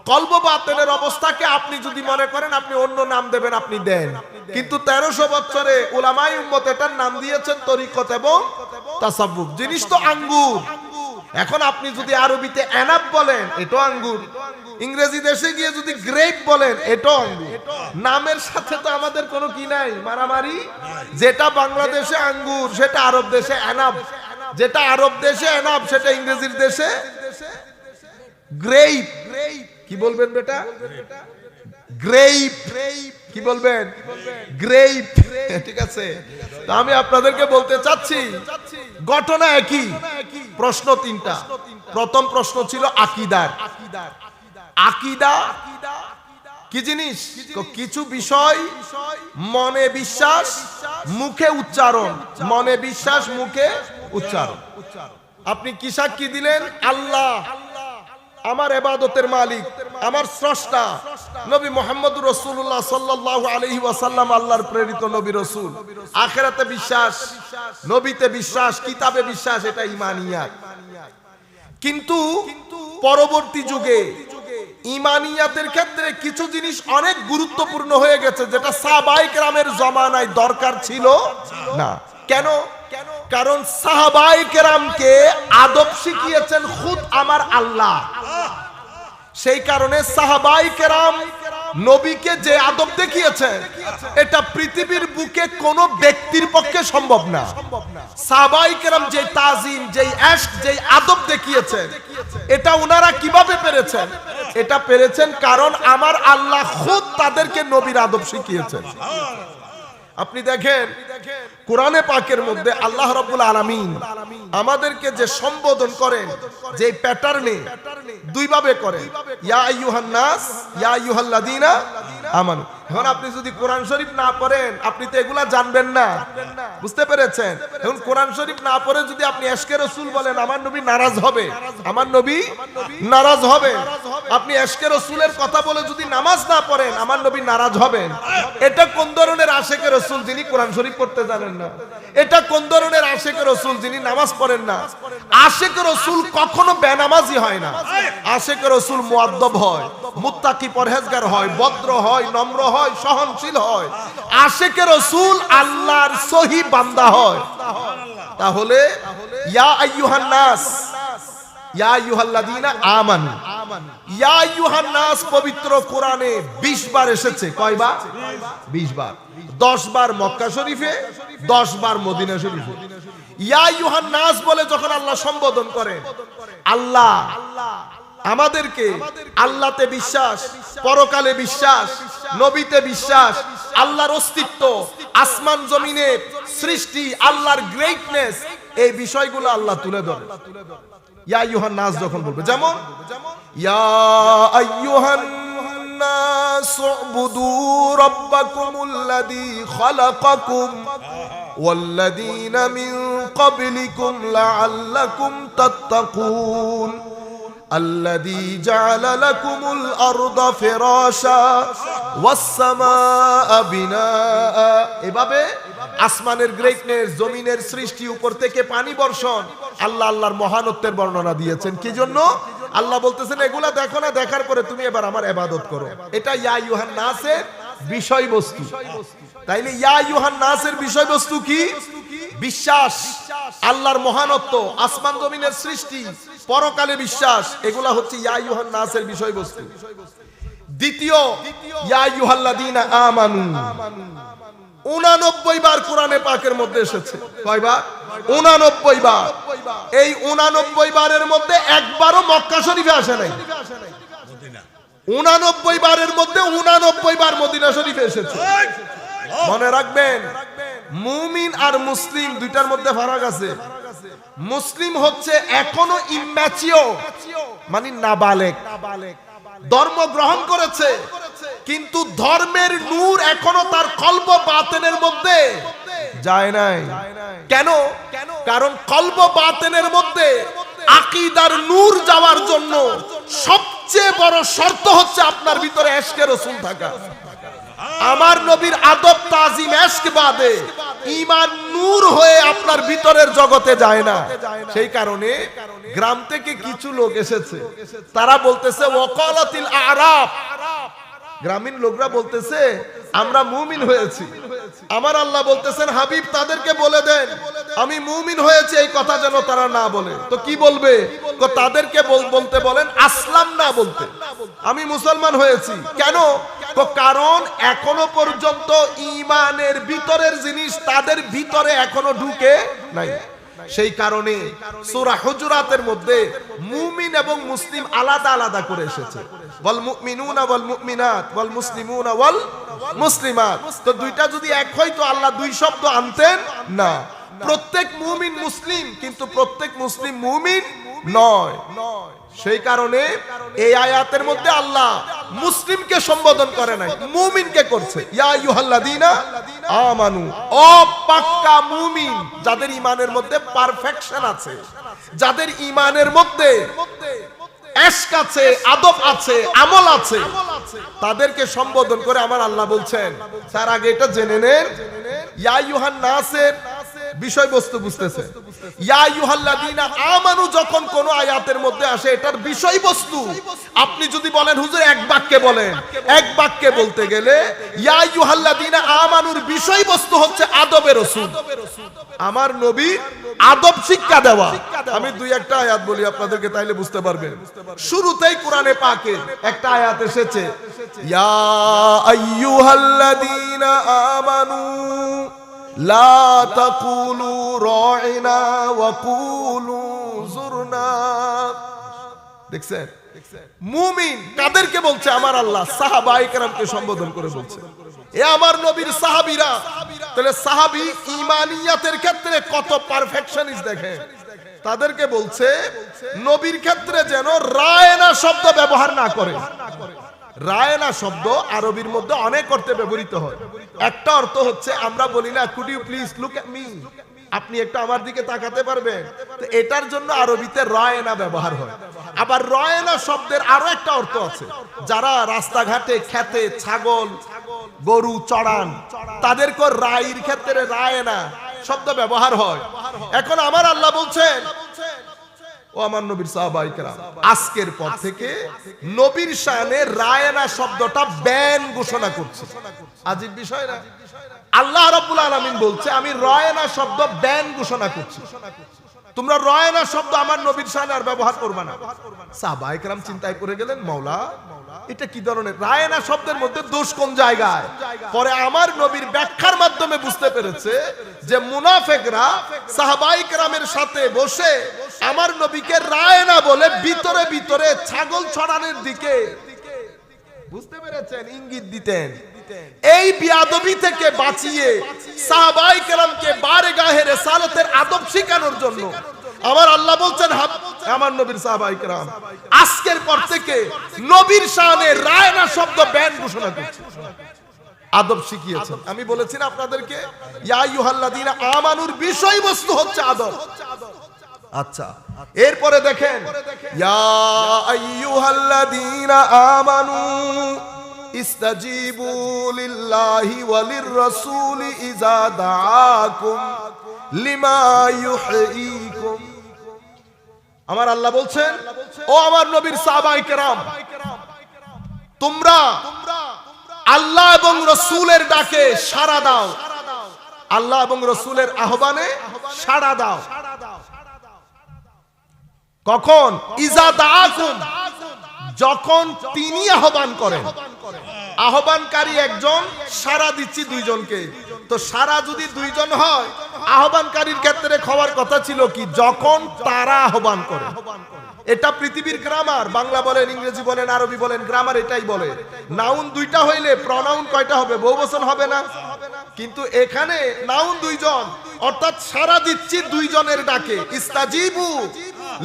কলব বাতেনের অবস্থাকে আপনি যদি মনে করেন আপনি অন্য নাম দেবেন, আপনি দেন। কিন্তু 1300 বছরে উলামায়ে উম্মত এটার নাম দিয়েছেন তরিকত এবং তাসাউফ। জিনিস তো আঙ্গুর। এখন আপনি যদি আরবিতে এনাব বলেন, এটাও আঙ্গুর। ইংরেজি দেশে গিয়ে যদি গ্রেপ বলেন, এটাও আঙ্গুর। নামের সাথে তো আমাদের কোনো কি নাই, মারামারি। যেটা বাংলাদেশে আঙ্গুর সেটা আরব দেশে এনাব, যেটা আরব দেশে এনাব সেটা ইংরেজির দেশে গ্রেপ। কি বলবেন বেটা? গ্রেপ। কি বলবেন? গ্রেপ। ঠিক আছে। তো আমি আপনাদেরকে বলতে চাচ্ছি ঘটনা একই, প্রশ্ন তিনটা। প্রথম প্রশ্ন ছিল আকীদার। আকীদা কি জিনিস? কিছু বিষয় মনে বিশ্বাস, মুখে উচ্চারণ। মনে বিশ্বাস, মুখে উচ্চারণ। আপনি কি সাক্ষী দিলেন? আল্লাহ আমার ইবাদতের মালিক, আমার স্রষ্টা। নবী মুহাম্মদুর রাসূলুল্লাহ সাল্লাল্লাহু আলাইহি ওয়াসাল্লাম আল্লাহর প্রেরিত নবী রাসূল। আখিরাতে বিশ্বাস, নবীতে বিশ্বাস, কিতাবে বিশ্বাস, এটা ঈমানিয়াত। কিন্তু পরবর্তী যুগে ঈমানিয়াতের ক্ষেত্রে কিছু জিনিস অনেক গুরুত্বপূর্ণ হয়ে গেছে, যেটা সাহাবায়ে কেরামের জামানায় দরকার ছিল না। কেন? কারণ সাহাবায়ে কেরামকে আদব শিখিয়েছেন খুদ আমার আল্লাহ। সেই কারণে সাহাবায়ে কেরাম নবীকে যে আদব দেখিয়েছেন, এটা পৃথিবীর বুকে কোনো ব্যক্তির পক্ষে সম্ভব না। সাহাবায়ে কেরাম যে তাজিম, যে ইশক, যে আদব দেখিয়েছেন, এটা ওনারা কিভাবে পেরেছেন? এটা পেরেছেন কারণ আমার আল্লাহ খুদ তাদেরকে নবীর আদব শিখিয়েছেন। আপনি দেখেন কোরআনে পাকের মধ্যে আল্লাহ রাব্বুল আলামিন আমাদেরকে যে সম্বোধন করেন, যে প্যাটার্নে দুই ভাবে করেন, ইয়া আইয়ুহান নাস, ইয়া আইয়ুহাল্লাযীনা আমানু। এখন আপনি যদি কোরআন শরীফ না পড়েন আপনি তো এগুলা জানবেন না। বুঝতে পেরেছেন? এখন কোরআন শরীফ না পড়ে যদি আপনি ইশকে রাসূল বলেন, আমার নবী নারাজ হবে, আমার নবী নারাজ হবে। আপনি ইশকে রাসূলের কথা বলে যদি নামাজ না পড়েন, আমার নবী নারাজ হবেন। এটা কোন ধরনের আশিকে রাসূল যিনি কোরআন শরীফ পড়তে জানেন না? এটা কোন ধরনের আশিকে রাসূল যিনি নামাজ পড়েন না? আশিকে রাসূল কখনো বেনামাজি হয় না। আশিকে রাসূল মুআদ্দব হয়, মুত্তাকি পরহেজগার হয়, ভদ্র হয়, নম্র হয়, সহনশীল হয়। আশিকে রাসূল আল্লাহর সহি বান্দা হয়। তাহলে ইয়া আইয়ুহান নাস, ইয়া আইয়ুহাল্লাযীনা আমানু, ইয়া আইয়ুহান নাস পবিত্র কোরআনে 20 বার এসেছে। কয়বার? 20 বার। 10 বার মক্কা শরীফে, 10 বার মদিনা শরীফে। ইয়া আইয়ুহান নাস বলে যখন আল্লাহ সম্বোধন করেন, আল্লাহ আমাদেরকে আল্লাহতে বিশ্বাস, পরকালে বিশ্বাস, নবীতে বিশ্বাস, আল্লাহর অস্তিত্ব, আসমান জমিনের সৃষ্টি, আল্লাহর গ্রেটনেস, এই বিষয়গুলো আল্লাহ তুলে ধরে। ইয়া আইয়ুহান নাস যখন বলবে, যেমন ইয়া আইয়ুহান নাস উবুদু রাব্বাকুমুল্লাযী খালাকাকুম ওয়াল্লাযীনা মিন ক্বাবলিকুম লাআল্লাকুম তাত্তাকুন الذي جعل لكم الأرض فراشا والسماء بناء। এভাবে আসমানের গ্রেটনেস, জমিনের সৃষ্টি, উপর থেকে পানি বর্ষণ, আল্লাহ আল্লাহর মহানত্বের বর্ণনা দিয়েছেন। কি জন্য? আল্লাহ বলতেছেন এগুলা দেখো না, দেখার পরে তুমি এবার আমার ইবাদত করো। এটা ইয়া আইয়ুহান নাসের বিষয়বস্তু। তাইলে ইয়া আইয়ুহান নাসের বিষয়বস্তু কি? বিশ্বাস, আল্লাহর মহানত্ব, আসমান জমিনের সৃষ্টি, পরকালে বিশ্বাস, এগুলা হচ্ছে ইয়া আইয়ুহান নাসের বিষয়বস্তু। দ্বিতীয়, ইয়া আইয়ুহাল্লাযীনা আমানু 89 বার কোরআনে পাকের মধ্যে এসেছে। কয়বার? 89 বার। এই 89 বারের মধ্যে একবারও মক্কা শরীফে আসে নাই। 89 বারের মধ্যে 89 বার মদিনা শরীফে এসেছে। মনে রাখবেন, মুমিন আর মুসলিম দুইটার মধ্যে ফারাক আছে। মুসলিম হচ্ছে এখনো ইম্যাচিওর, মানে নাবালেগ, ধর্ম গ্রহণ করেছে কিন্তু ধর্মের নূর এখনো তার কলব বাতেনের মধ্যে যায় নাই। কেন? কারণ কলব বাতেনের মধ্যে আকীদার নূর যাওয়ার জন্য সবচেয়ে বড় শর্ত হচ্ছে আপনার ভিতরে ইশকে রাসূল থাকা। আমার নবীর আদব তাজিম ইশক বাদে ঈমান নূর হয়ে আপনার ভিতরের জগতে যায় না। সেই কারণে গ্রাম থেকে কিছু লোক এসেছে, তারা বলতেছে ওয়াকালাতিল আরাব, গ্রামীণ লোকরা বলতেছে আমরা মুমিন হয়েছি। আমার আল্লাহ বলতেছেন হাবিব তাদেরকে বলে দেন আমি মুমিন হয়েছি, এই কথা যেন তারা না বলে। তো কি বলবে? তাদেরকে বলতে বলেন আসলাম না, বলতে আমি মুসলমান হয়েছি। কেন? কারণ এখনো পর্যন্ত ঈমানের ভিতরের জিনিস তাদের ভিতরে এখনো ঢুকে নাই। সেই কারণে সূরা হুজুরাতের মধ্যে মুমিন এবং মুসলিম আলাদা আলাদা করে এসেছে। ওয়াল মুমিনুনা ওয়াল মুমিনাত ওয়াল মুসলিমুনা ওয়াল মুসলিমাত। তো দুইটা যদি এক হয় তো আল্লাহ দুই শব্দ আনতেন না। প্রত্যেক মুমিন মুসলিম, কিন্তু প্রত্যেক মুসলিম মুমিন নয়। সেই কারণে এই আয়াতের মধ্যে আল্লাহ মুসলিমকে সম্বোধন করে নাই, মুমিনকে করছে। ইয়া আইয়ুহাল্লাযীনা আমানু, ও পাক্কা মুমিন, যাদের ঈমানের মধ্যে পারফেকশন আছে, যাদের ঈমানের মধ্যে ইশক আছে, আদব আছে, আমল আছে, তাদেরকে সম্বোধন করে আমার আল্লাহ বলছেন। তার আগে এটা জেনে নেন, ইয়া আইয়ুহান নাসের বিষয়বস্তু বুঝতেছে। ইয়া আইয়ুহাল্লাযীনা আমানু যখন কোন আয়াতের মধ্যে আসে, এটার বিষয়বস্তু আপনি যদি বলেন হুজুর এক বাক্যে বলেন, এক বাক্যে বলতে গেলে ইয়া আইয়ুহাল্লাযীনা আমানুর বিষয়বস্তু হচ্ছে আদবে রাসূল, আমার নবী আদব শিক্ষা দেওয়া। আমি দুই একটা আয়াত বলি আপনাদেরকে, তাইলে বুঝতে পারবেন। শুরুতেই কোরআনে পাকে একটা আয়াত এসেছে, ইয়া আইয়ুহাল্লাযীনা আমানু লা তাকুলু রাইনা ওয়া কুলু যুরনা। দেখছেন মুমিন কাদেরকে বলছে? আমার আল্লাহ সাহাবায়ে কেরামকে সম্বোধন করে বলছে এ আমার নবীর সাহাবীরা। তাহলে সাহাবী ঈমানিয়াতের ক্ষেত্রে কত পারফেকশনিস্ট দেখেন। তাদেরকে বলছে নবীর ক্ষেত্রে যেন রায়না শব্দ ব্যবহার না করে। রায়না শব্দ আরবির মধ্যে অনেক অর্থে ব্যবহৃত হয়। একটা অর্থ হচ্ছে আমরা বলি না could you please look at me, আপনি একটু আমার দিকে তাকাতে পারবেন? তো এটার জন্য আরবিতে রায়না ব্যবহার হয়। আবার রায়না শব্দের আরো একটা অর্থ আছে, যারা রাস্তাঘাটে খেতে ছাগল গরু চড়ান তাদেরকে রাইর ক্ষেত্রে রায়না শব্দ ব্যবহার হয়। এখন আমার আল্লাহ বলছেন ও আমার নবীর সাহাবায়ে কেরাম, আজকের পর থেকে নবীর শানে রায়না শব্দটা ব্যান ঘোষণা করছি। আজীব বিষয় না? আল্লাহ রাব্বুল আলামিন বলছে আমি রায়না শব্দ ব্যান ঘোষণা করছি, তোমরা রায়না শব্দ আমার নবীর শানে আর ব্যবহার করবে না। সাহাবায়ে কেরাম চিন্তায় পড়ে গেলেন, মাওলা এটা কি ধরনের রায়না শব্দের মধ্যে দোষ কোন জায়গায়? পরে আমার নবীর ব্যাখ্যার মাধ্যমে বুঝতে পেরেছে যে মুনাফিকরা সাহাবায়ে কেরামের সাথে বসে আমার নবীকে রায়না বলে ভিতরে ভিতরে ছাগল ছড়ানোর দিকে, বুঝতে পেরেছেন, ইঙ্গিত দিতেন। এই বিয়াদবি থেকে বাঁচিয়ে সাহাবায়ে কেরামকে বারগাহে রিসালাতের আদব শেখানোর জন্য আমার আল্লাহ বলছেন আমার নবীর সাহাবায়ে কেরাম আজকের পর থেকে নবীর শানে রায়না শব্দ ব্যান ঘোষণা করছে, আদব শিখিয়েছেন। আমি বলেছি না আপনাদেরকে ইয়া আইয়ুহাল্লাযীনা আমানুর বিষয়বস্তু হচ্ছে আদব। আচ্ছা, এরপরে দেখেন ইয়া আইয়ুহাল্লাযীনা আমানু ইস্তাজিবু লিল্লাহি ওয়ালির রাসূলি ইযা দাআকুম লিমা ইউহয়িকুম। আমার আল্লাহ বলছেন, ও আমার নবীর সাহাবায়ে কেরাম, তোমরা আল্লাহ এবং রাসূলের ডাকে সাড়া দাও, আল্লাহ এবং রাসূলের আহ্বানে সাড়া দাও। কখন? ইযা দাআকুম, যখন তিনি আহ্বান করেন। আহ্বানকারী একজন, সাড়া দিচ্ছি দুইজনকে। তো সাড়া যদি দুইজন হয়, আহ্বানকারীর ক্ষেত্রে খাওয়ার কথা ছিল কি? যখন তারা আহ্বান করে। এটা পৃথিবীর গ্রামার, বাংলা বলেন, ইংরেজি বলেন, আরবি বলেন, গ্রামার এটাই বলে। নাউন দুইটা হইলে প্রনাউন কয়টা হবে? বহুবচন হবে না? কিন্তু এখানে নাউন দুইজন, অর্থাৎ সাড়া দিচ্ছি দুইজনের ডাকে। ইস্তাজিবু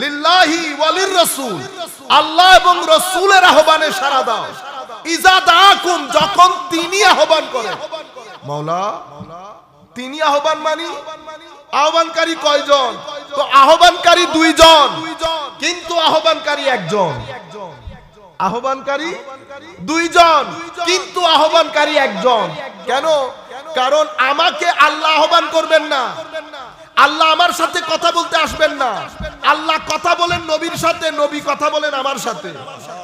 লিল্লাহি ওয়ালির রাসূল, আল্লাহ এবং রাসূলের আহ্বানে সাড়া দাও। ইযা দাআকুম, যখন তিনি আহ্বান করেন। মাওলা তিনি আহ্বান মানি, আহ্বানকারী কয়জন? তো আহ্বানকারী দুইজন, কিন্তু আহ্বানকারী একজন। আহ্বানকারী দুইজন, কিন্তু আহ্বানকারী একজন। কেন? কারণ আমাকে আল্লাহ আহ্বান করবেন না, আল্লাহ আমার সাথে কথা বলতে আসবেন না। আল্লাহ কথা বলেন নবীর সাথে, নবী কথা বলেন আমার সাথে।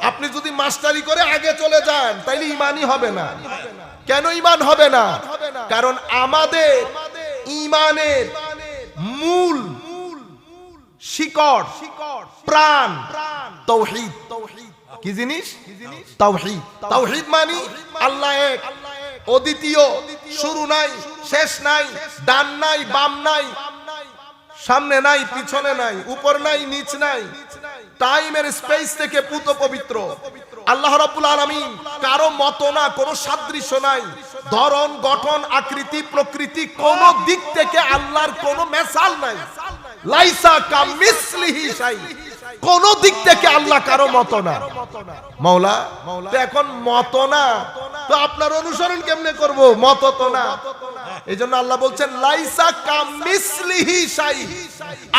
আপনি যদি মাস্টারি করে আগে চলে যান, তাইলে ঈমানই হবে না। কেন ঈমান হবে না? কারণ আমাদের ঈমানের মূল শিকড়, প্রাণ তাওহীদ। কি জিনিস? তাওহীদ। তাওহীদ মানে আল্লাহ এক, অদ্বিতীয়, শুরু নাই, শেষ নাই, ডান নাই, বাম নাই, সামনে নাই, পিছনে নাই, উপর নাই, নিচ নাই, টাইমের স্পেস থেকে পুত পবিত্র। আল্লাহ রাব্বুল আলামিন কারো মতো না, কোনো সাদৃশ্য নাই। ধরন, গঠন, আকৃতি, প্রকৃতি, কোন দিক থেকে আল্লাহর কোনো মেসাল নাই। লাইসা কামিসলিহি শাই, কোন দিক থেকে আল্লাহ কারো মতো না। মাওলা তো এখন মতো না, তো আপনার অনুসরণ কেমনে করব? মতো তো না। এই জন্য আল্লাহ বলছেন লাইসা কামিসলিহি শাই,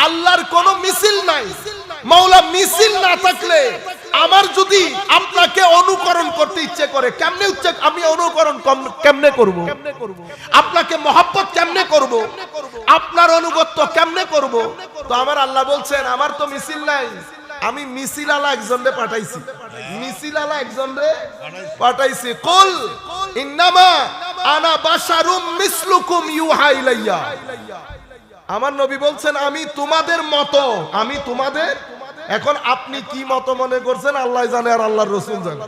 আল্লাহর কোনো মিছিল নাই। মাওলা মিছিল না থাকলে আমার যদি আপনাকে অনুকরণ করতে ইচ্ছে করে, কেমনে ইচ্ছে আমি অনুকরণ কেমনে করব? আপনাকে মহব্বত কেমনে করব? আপনার অনুগত্য কেমনে করব? তো আমার আল্লাহ বলছেন আমার তো মিছিল নাই, আমি মিছিল আলা একজনরে পাঠাইছি। মিছিল আলা একজনরে পাঠাইছি। কুল ইন্নামা আনা বাশারুম মিসলুকুম ইউহা ইলাইয়া। আমার নবী বলছেন আমি তোমাদের মতো, আমি তোমাদের। এখন আপনি কি মত মনে করছেন আল্লাহ জানে আর আল্লাহর রাসূল জানে।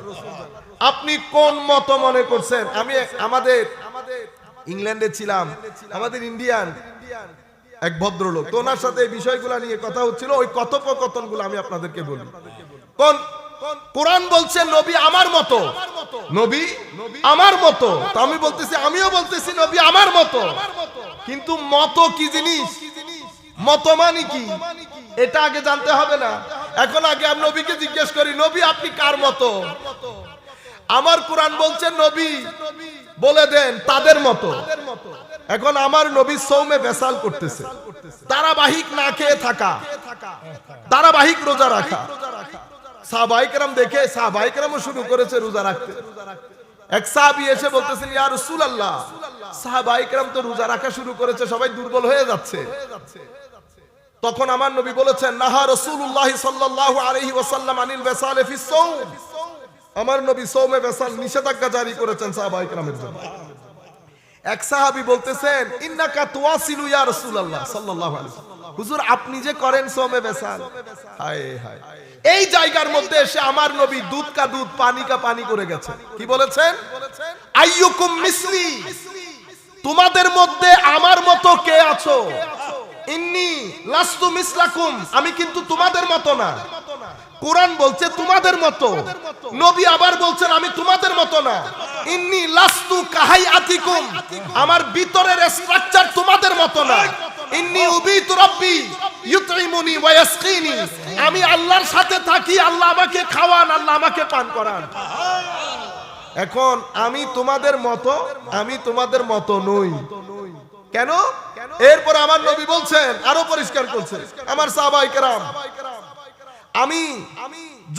আপনি কোন মত মনে করছেন? আমি আমাদের ইংল্যান্ডে ছিলাম, আমাদের ইন্ডিয়ান এক ভদ্রলোক, তো ওনার সাথে এই বিষয়গুলো নিয়ে কথা হচ্ছিল। ওই কথোপকথনগুলো আমি আপনাদেরকে বলি। কোন কোরআন বলছে নবী আমার মতো, নবী আমার মতো। তো আমি বলতেছি, আমিও বলতেছি নবী আমার মতো। কিন্তু মতো কি জিনিস? মতো মানে কি? এটা আগে জানতে হবে না? এখন আগে আমি নবীকে জিজ্ঞেস করি, নবী আপনি কার মতো? আমার কোরআন বলছে নবী বলে দেন তাদের মতো। এখন আমার নবী সৌমে বেসাল করতেছে, ধারাবাহিক না খেয়ে থাকা, ধারাবাহিক রোজা রাখা। সাহাবায়ে কেরাম দেখে সাহাবায়ে কেরামও শুরু করেছে রোজা রাখতে। এক সাহাবী এসে বলতেছেন ইয়া রাসূলুল্লাহ, সাহাবায়ে কেরাম তো রোজা রাখা শুরু করেছে, সবাই দুর্বল হয়ে যাচ্ছে। তখন আমার নবী বলেছেন নাহা রাসূলুল্লাহ সাল্লাল্লাহু আলাইহি ওয়াসাল্লাম আনিল ওয়াসাল ফিস সাওম। আমার নবী সওমে ওয়াসাল নিষেধাজ্ঞা জারি করেছেন সাহাবায়ে কেরামের জন্য। এক সাহাবী বলতেছেন ইন্নাকা তুওয়াসিলু ইয়া রাসূলুল্লাহ সাল্লাল্লাহু আলাইহি ওয়াসাল্লাম, হুজুর আপনি যে করেন সওমে ওয়াসাল। হায় হায়, এই জায়গার মধ্যে এসে আমার নবী দুধ কা দুধ পানি কা পানি করে গেছেন। কি বলেছেন? আইয়ুকুম মিসলি, তোমাদের মধ্যে আমার মতো কে আছো? ইন্নী লাস্তু মিসলাকুম, আমি কিন্তু তোমাদের মতো না। কোরআন বলছে তোমাদের মতো, নবী আবার বলছেন আমি তোমাদের মতো না। ইন্নী লাস্তু কাহাইআতিকুম, আমার ভিতরের স্ট্রাকচার তোমাদের মতো না। ইন্নী উবিতু রাব্বি ইউতঈমুনি ওয়া ইয়াসকিনি, আমি আল্লাহর সাথে থাকি, আল্লাহ আমাকে খাওয়ান, আল্লাহ আমাকে পান করান। এখন আমি তোমাদের মতো নই। কেন? এরপর আমার নবী বলছেন, আরো পরিষ্কার করছেন, আমার সাহাবায়ে কেরাম, আমি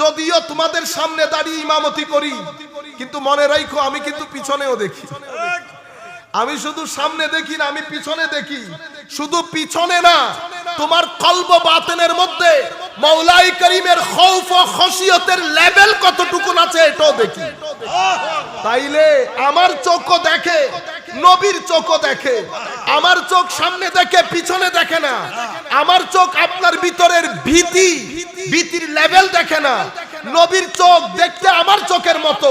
যদিও তোমাদের সামনে দাঁড়িয়ে ইমামতি করি, কিন্তু মনে রাখো আমি কিন্তু পিছনেও দেখি। আমি শুধু সামনে দেখি না, আমি পিছনে দেখি। শুধু পিছনে না, তোমার কলব বাতিনের মধ্যে মওলাই করিমের খৌফ ও খশিয়তের লেভেল কতটুকু আছে এটাও দেখি। তাইলে আমার চোখও দেখে, নবীর চোখও দেখে। আমার চোখ সামনে দেখে, পিছনে দেখে না। আমার চোখ আপনার ভিতরের ভীতির লেভেল দেখে না। নবীর চোখ দেখতে আমার চোখের মতো,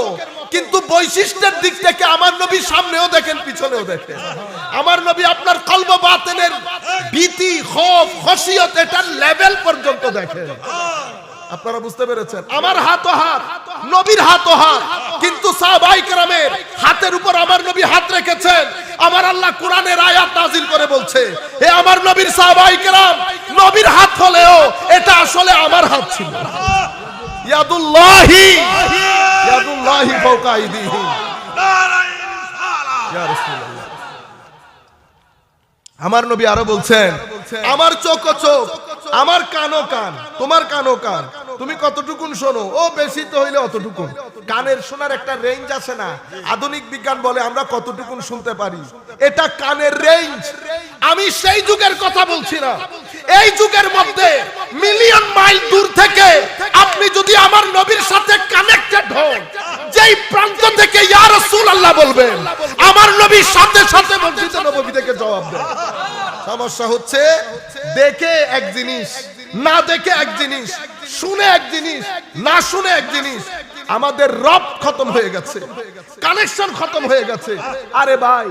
কিন্তু বৈশিষ্ট্যের দিক থেকে আমার নবী সামনেও দেখেন, পিছনেও দেখেন। আমার নবী আপনার কলব বাতিনের ভীতি, খৌফ, খশিয়ত এটার লেভেল পর্যন্ত দেখেন। আপনারা বুঝতে পেরেছেন? আমার হাতও হাত, নবীর হাতও হাত, কিন্তু সাহাবায়ে কেরামের হাতের উপর আমার নবী হাত রেখেছেন। আমার আল্লাহ কোরআনের আয়াত নাযিল করে বলছে, হে আমার নবীর সাহাবায়ে কেরাম, নবীর হাত হলেও এটা আসলে আমার হাত ছিল। ইয়াদুল্লাহি ফাওকা আইদিহিম, ইয়া রাসূলুল্লাহ। আমার নবী আরো বলছেন, আমার চোখ ও চোখ, আমার কানও কান, তোমার কানও কান। তুমি কতটুকুন শোনো, ও বেশি তো হইলে অতটুকুন। কানের শোনার একটা রেঞ্জ আছে না? আধুনিক বিজ্ঞান বলে আমরা কতটুকুন শুনতে পারি, এটা কানের রেঞ্জ। আমি সেই যুগের কথা বলছি না। এই যুগের মধ্যে মিলিয়ন মাইল দূর থেকে আপনি যদি আমার নবীর সাথে কানেক্টেড হন, যেই প্রান্ত থেকে ইয়া রাসূলুল্লাহ বলবেন, আমার নবীর সাথে সাথে মসজিদে নববী থেকে জবাব দেন। সমস্যা হচ্ছে দেখে এক জিনিস, না দেখে এক জিনিস, শুনে এক জিনিস, না শুনে এক জিনিস। আমাদের রব খতম হয়ে গেছে, কানেকশন খতম হয়ে গেছে। আরে ভাই,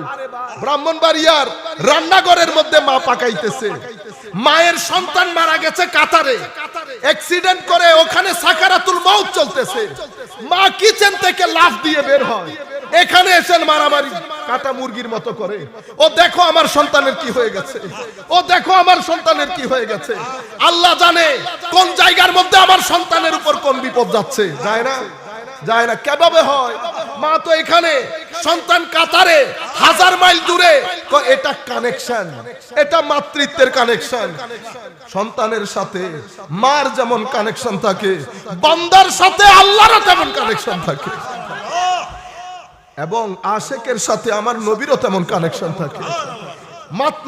ব্রাহ্মণবাড়িয়ার রান্নাঘরের মধ্যে মা পাকাইতেছে, মায়ের সন্তান মারা গেছে কাতারে, অ্যাক্সিডেন্ট করে ওখানে সাকারাতুল মউত চলতেছে, মা কিচেন থেকে লাফ দিয়ে বের হয়, এখানে এসে মারামারি কাটা মুরগির মতো করে। ও দেখো আমার সন্তানের কি হয়ে গেছে, ও দেখো আমার সন্তানের কি হয়ে গেছে। আল্লাহ জানে কোন জায়গার মধ্যে আমার সন্তানের উপর কোন বিপদ যাচ্ছে। যায় না? যায় না। কিভাবে হয়? মা তো এখানে, সন্তান কাতারে, 1000 মাইল দূরে। এটা কানেকশন, এটা মাতৃত্বের কানেকশন। সন্তানের সাথে মার যেমন কানেকশন থাকে, বান্দার সাথে আল্লাহরও তেমন কানেকশন থাকে, এবং আশেকের সাথে আমার নবীরও তেমন কানেকশন থাকে।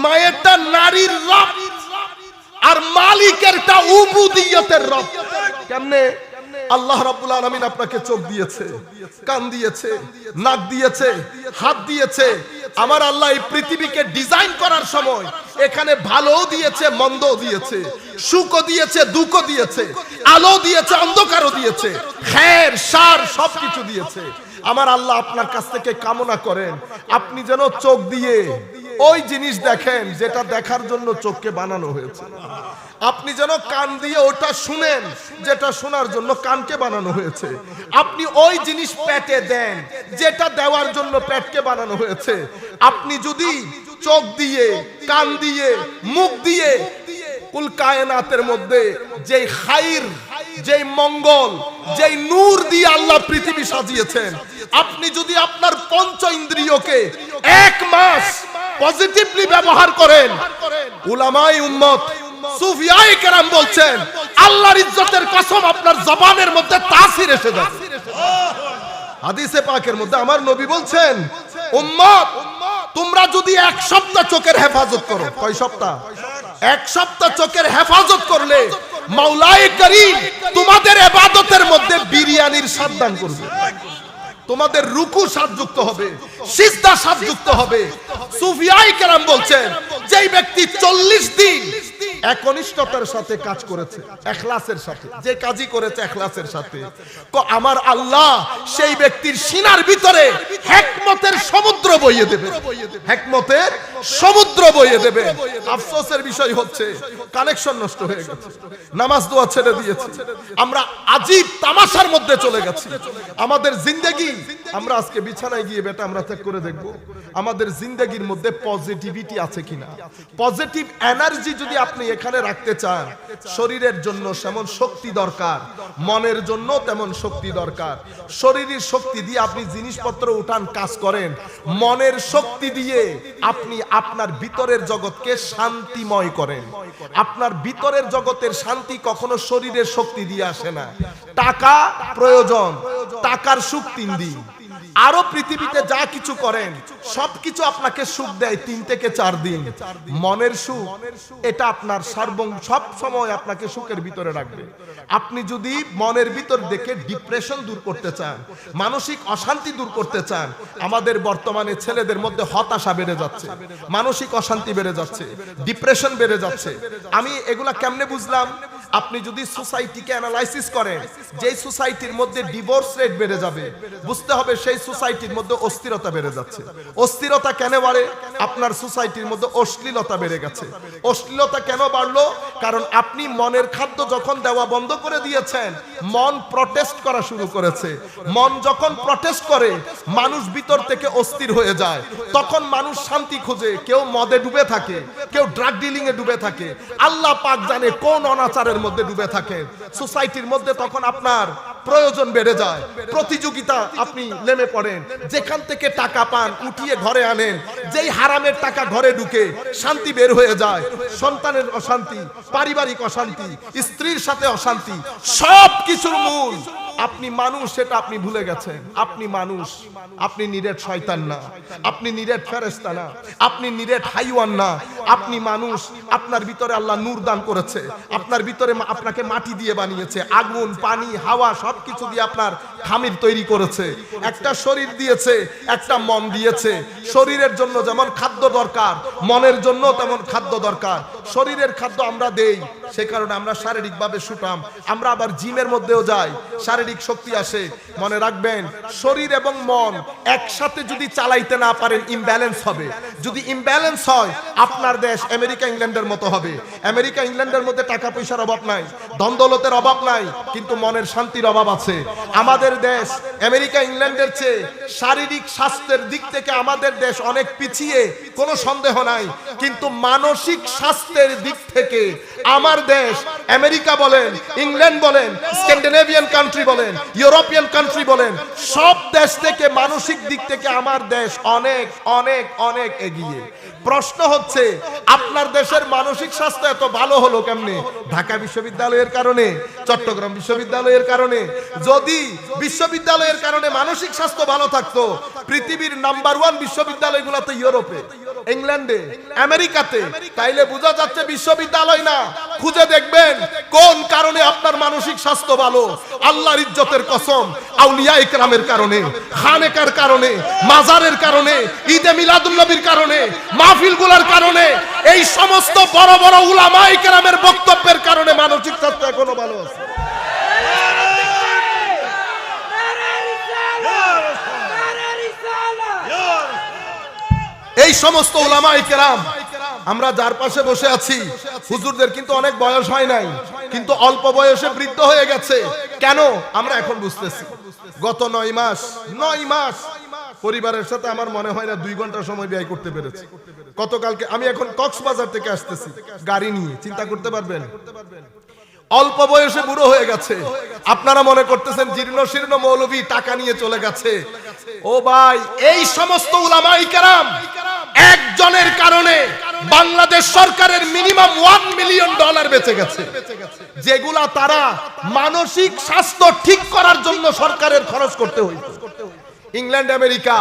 মায়েরটা নারীর রব, আর মালিকেরটা উবুদিয়তের রব। কেমনে? আল্লাহ রাব্বুল আলামিন আপনাকে চোখ দিয়েছে, কান দিয়েছে, নাক দিয়েছে, হাত দিয়েছে। আমার আল্লাহ এই পৃথিবীকে ডিজাইন করার সময় এখানে ভালোও দিয়েছে, মন্দও দিয়েছে, সুখও দিয়েছে, দুঃখও দিয়েছে, আলো দিয়েছে, অন্ধকারও দিয়েছে, খের সার সবকিছু দিয়েছে। আমার আল্লাহ আপনার কাছ থেকে কামনা করেন আপনি যেন চোখ দিয়ে ওই জিনিস দেখেন যেটা দেখার জন্য চোখকে বানানো হয়েছে। আপনি যেন কান দিয়ে ওটা শুনেন যেটা শোনার জন্য কানকে বানানো হয়েছে। আপনি ওই জিনিস পেটে দেন যেটা দেওয়ার জন্য পেটকে বানানো হয়েছে। আপনি যদি চোখ দিয়ে, কান দিয়ে, মুখ দিয়ে কুল কায়নাতের মধ্যে যেই খাইর, যেই মঙ্গল, যেই নূর দিয়ে আল্লাহ পৃথিবী সাজিয়েছেন, আপনি যদি আপনার পঞ্চ ইন্দ্রিয়কে 1 মাস পজিটিভলি ব্যবহার করেন, উলামায়ে উম্মত, সুফিয়ায়ে কেরাম বলছেন আল্লাহর ইজ্জতের কসম আপনার জবানের মধ্যে তাসির এসে যাবে। হাদিসে পাকের মধ্যে আমার নবী বলছেন, উম্মত তোমরা যদি 1 সপ্তাহ চোখের হেফাজত করো, কয় সপ্তাহ? 1 সপ্তাহ চোখের হেফাজত করলে মাওলায়ে করিম তোমাদের ইবাদতের মধ্যে বিরিয়ানির স্বাদ দান করবে, তোমাদের রুকু স্বাদযুক্ত হবে, সিজদা স্বাদযুক্ত হবে। সুফিয়ায়ে কেরাম বলছেন যেই ব্যক্তি 40 দিন একনিষ্ঠতার সাথে কাজ করেছে, ইখলাসের সাথে, যে কাজই করেছে ইখলাসের সাথে, তো আমার আল্লাহ সেই ব্যক্তির সিনার ভিতরে হিকমতের সমুদ্র বইয়ে দেবে, হিকমতের সমুদ্র বইয়ে দেবে। আফসোসের বিষয় হচ্ছে কানেকশন নষ্ট হয়ে গেছে, নামাজ দোয়া ছেড়ে দিয়েছি, আমরা আজীব তামাশার মধ্যে চলে গেছি। আমাদের জিন্দেগি, আমরা আজকে বিছানায় গিয়ে বেটা আমরা চেক করে দেখব আমাদের জিন্দেগির মধ্যে পজিটিভিটি আছে কিনা। পজিটিভ এনার্জি যদি আপনি এখানে রাখতে চান, শরীরের জন্য যেমন শক্তি দরকার, মনের জন্য তেমন শক্তি দরকার। শরীরের শক্তি দিয়ে আপনি জিনিসপত্র উঠান, কাজ করেন, মনের শক্তি দিয়ে আপনি আপনার ভিতরের জগৎকে শান্তিময় করেন। আপনার ভিতরের জগতের শান্তি কখনো শরীরের শক্তি দিয়ে আসে না। টাকা প্রয়োজন, টাকার সুখ 3 দিন, আরো পৃথিবীতে যা কিছু করেন সবকিছু আপনাকে সুখ দেয় 3 থেকে 4 দিন। মনের সুখ এটা আপনার সব সময় আপনাকে সুখের ভিতরে রাখবে। আপনি যদি মনের ভিতর দেখে ডিপ্রেশন দূর করতে চান, মানসিক অশান্তি দূর করতে চান, আমাদের বর্তমানে ছেলেদের মধ্যে হতাশা বেড়ে যাচ্ছে, মানসিক অশান্তি বেড়ে যাচ্ছে, ডিপ্রেশন বেড়ে যাচ্ছে। আমি এগুলা কেমনে বুঝলাম? আপনি যদি সোসাইটিকে অ্যানালাইসিস করেন, যেই সোসাইটির মধ্যে ডিভোর্স রেট বেড়ে যাবে, বুঝতে হবে সেই সোসাইটির মধ্যে অস্থিরতা বেড়ে যাচ্ছে। অস্থিরতা কেন বাড়ে? আপনার সোসাইটির মধ্যে অশ্লীলতা বেড়ে গেছে। অশ্লীলতা কেন বাড়লো? কারণ আপনি মনের খাদ্য যখন দেওয়া বন্ধ করে দিয়েছেন, মন প্রটেস্ট করা শুরু করেছে। মন যখন প্রটেস্ট করে, মানুষ ভিতর থেকে অস্থির হয়ে যায়, তখন মানুষ শান্তি খোঁজে। কেউ মদে ডুবে থাকে, কেউ ড্রাগ ডিলিং এ ডুবে থাকে, আল্লাহ পাক জানে কোন অনাচারের মধ্যে ডুবে থাকে। সোসাইটির মধ্যে তখন আপনার প্রয়োজন বেড়ে যায়, প্রতিযোগিতা আপনি নেমে পড়েন, যেখান থেকে টাকা পান উঠিয়ে ঘরে আনেন, যেই হারামের টাকা ঘরে ঢুকে শান্তি বের হয়ে যায়। সন্তানের অশান্তি, পারিবারিক অশান্তি, স্ত্রীর সাথে অশান্তি, সব কিছুর মূল আপনি মানুষ, সেটা আপনি ভুলে গেছেন। আপনি মানুষ, আপনি নিরেট শয়তান না, আপনি নিরেট ফেরেশতা না, আপনি নিরেট হাইওয়ান না, আপনি মানুষ। আপনার ভিতরে আল্লাহ নূর দান করেছে, আপনার ভিতরে আপনাকে মাটি দিয়ে বানিয়েছে, আগুন, পানি, হাওয়া সবকিছু দিয়ে আপনার খামির তৈরি করেছে, একটা শরীর দিয়েছে, একটা মন দিয়েছে। শরীরের জন্য যেমন খাদ্য দরকার, মনের জন্য তেমন খাদ্য দরকার। শরীরের খাদ্য আমরা দেই, সে কারণে আমরা শারীরিকভাবে সুঠাম। আমরা আবার জিমের মধ্যেও যাই, শারীরিক শক্তি আসে। মনে রাখবেন, শরীর এবং মন একসাথে যদি চালাইতে না পারেন, ইমব্যালেন্স হবে। যদি ইমব্যালেন্স হয়, আপনার দেশ আমেরিকা ইংল্যান্ডের মতো হবে। আমেরিকা ইংল্যান্ডের মধ্যে টাকা পয়সার অভাব নাই, ধন দৌলতের অভাব নাই, কিন্তু মনের শান্তির অভাব আছে। আমাদের দেশ আমেরিকা ইংল্যান্ডের চেয়ে শারীরিক স্বাস্থ্যের দিক থেকে আমাদের দেশ অনেক পিছিয়ে, কোনো সন্দেহ নাই, কিন্তু মানসিক স্বাস্থ্যের দিক থেকে আমার দেশ, আমেরিকা বলেন, ইংল্যান্ড বলেন, স্ক্যান্ডিনেভিয়ান কান্ট্রি বলেন, ইউরোপিয়ান কান্ট্রি বলেন, সব দেশ থেকে মানসিক দিক থেকে আমার দেশ অনেক অনেক অনেক এগিয়ে। প্রশ্ন হচ্ছে, আপনার দেশের মানসিক স্বাস্থ্য এত ভালো হলো কেমনে? ঢাকা বিশ্ববিদ্যালয়ের কারণে, চট্টগ্রাম বিশ্ববিদ্যালয়ের কারণে। যদি বিশ্ববিদ্যালয়ের কারণে মানসিক স্বাস্থ্য ভালো থাকতো, পৃথিবীর নাম্বার 1 বিশ্ববিদ্যালয়গুলো তো ইউরোপে, ইংল্যান্ডে, আমেরিকাতে। তাইলে বোঝা যাচ্ছে বিশ্ববিদ্যালয় না, খুঁজে দেখবেন কোন কারণে আপনার মানসিক স্বাস্থ্য ভালো। আল্লাহর ইজ্জতের কসম, আউলিয়া ইকরামের কারণে, খানেকার কারণে, মাজারের কারণে, ঈদে মিলাদুন নবীর কারণে, মাহফিলগুলোর কারণে, এই সমস্ত বড় বড় উলামা ইকরামের বক্তব্যের কারণে মানসিক স্বাস্থ্য এখনো ভালো আছে। এই সমস্ত উলামা ইকরাম, আমরা যার পাশে বসে আছি, হুজুরদের কিন্তু অনেক বয়স হয় নাই, কিন্তু অল্প বয়সে বৃদ্ধ হয়ে গেছে। কেন? আমরা এখন বুঝতেছি। গত 9 মাস পরিবারের সাথে আমার মনে হয় না 2 ঘন্টা সময় ব্যয় করতে পেরেছি। গতকালকে আমি এখন কক্সবাজার থেকে আসতেছি গাড়ি নিয়ে, চিন্তা করতে পারবেন, অল্প বয়সে বুড়ো হয়ে গেছে। আপনারা মনে করতেছেন জীর্ণ শীর্ণ মৌলভী টাকা নিয়ে চলে গেছে। ও ভাই, এই সমস্ত উলামায়ে কেরাম একজনের কারণে বাংলাদেশ সরকারের মিনিমাম $1 মিলিয়ন বেঁচে গেছে, যেগুলা তারা মানসিক স্বাস্থ্য ঠিক করার জন্য সরকারের খরচ করতে হইতো। England, America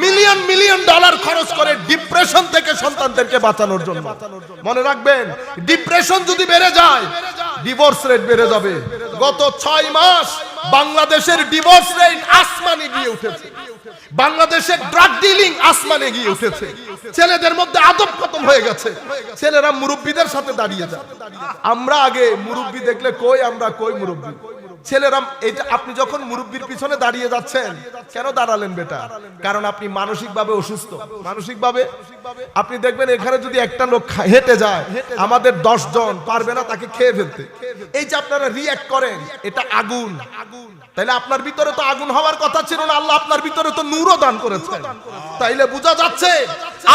million million dollar খরচ করে ডিপ্রেশন থেকে সন্তানদেরকে বাঁচানোর জন্য। মনে রাখবেন, ডিপ্রেশন যদি বেড়ে যায়, ডিভোর্স রেট বেড়ে যাবে। গত 6 মাস বাংলাদেশের ডিভোর্স রেট আসমানে গিয়ে উঠেছে। বাংলাদেশে ড্রাগ ডিলিং আসমানে গিয়ে উঠেছে, ছেলেদের মধ্যে আদব খতম হয়ে গেছে, ছেলেরা মুরব্বীদের সাথে দাঁড়িয়ে যায়। আমরা আগে মুরব্বী দেখলে কই আমরা কই মুরব্বী, ছেলেরা এটা আপনি যখন মুরব্বীর পিছনে দাঁড়িয়ে যাচ্ছেন, কেন দাঁড়ালেন বেটা? কারণ আপনি মানসিকভাবে অসুস্থ। মানসিকভাবে আপনি দেখবেন এখানে যদি একটা লোক হেঁটে যায়, আমাদের 10 জন পারবে না তাকে খেয়ে ফেলতে। এই যে আপনারা রিঅ্যাক্ট করেন, এটা আগুন। তাইলে আপনার ভিতরে তো আগুন হওয়ার কথা ছিল না, আল্লাহ আপনার ভিতরে তো নূরও দান করেছেন। তাইলে বোঝা যাচ্ছে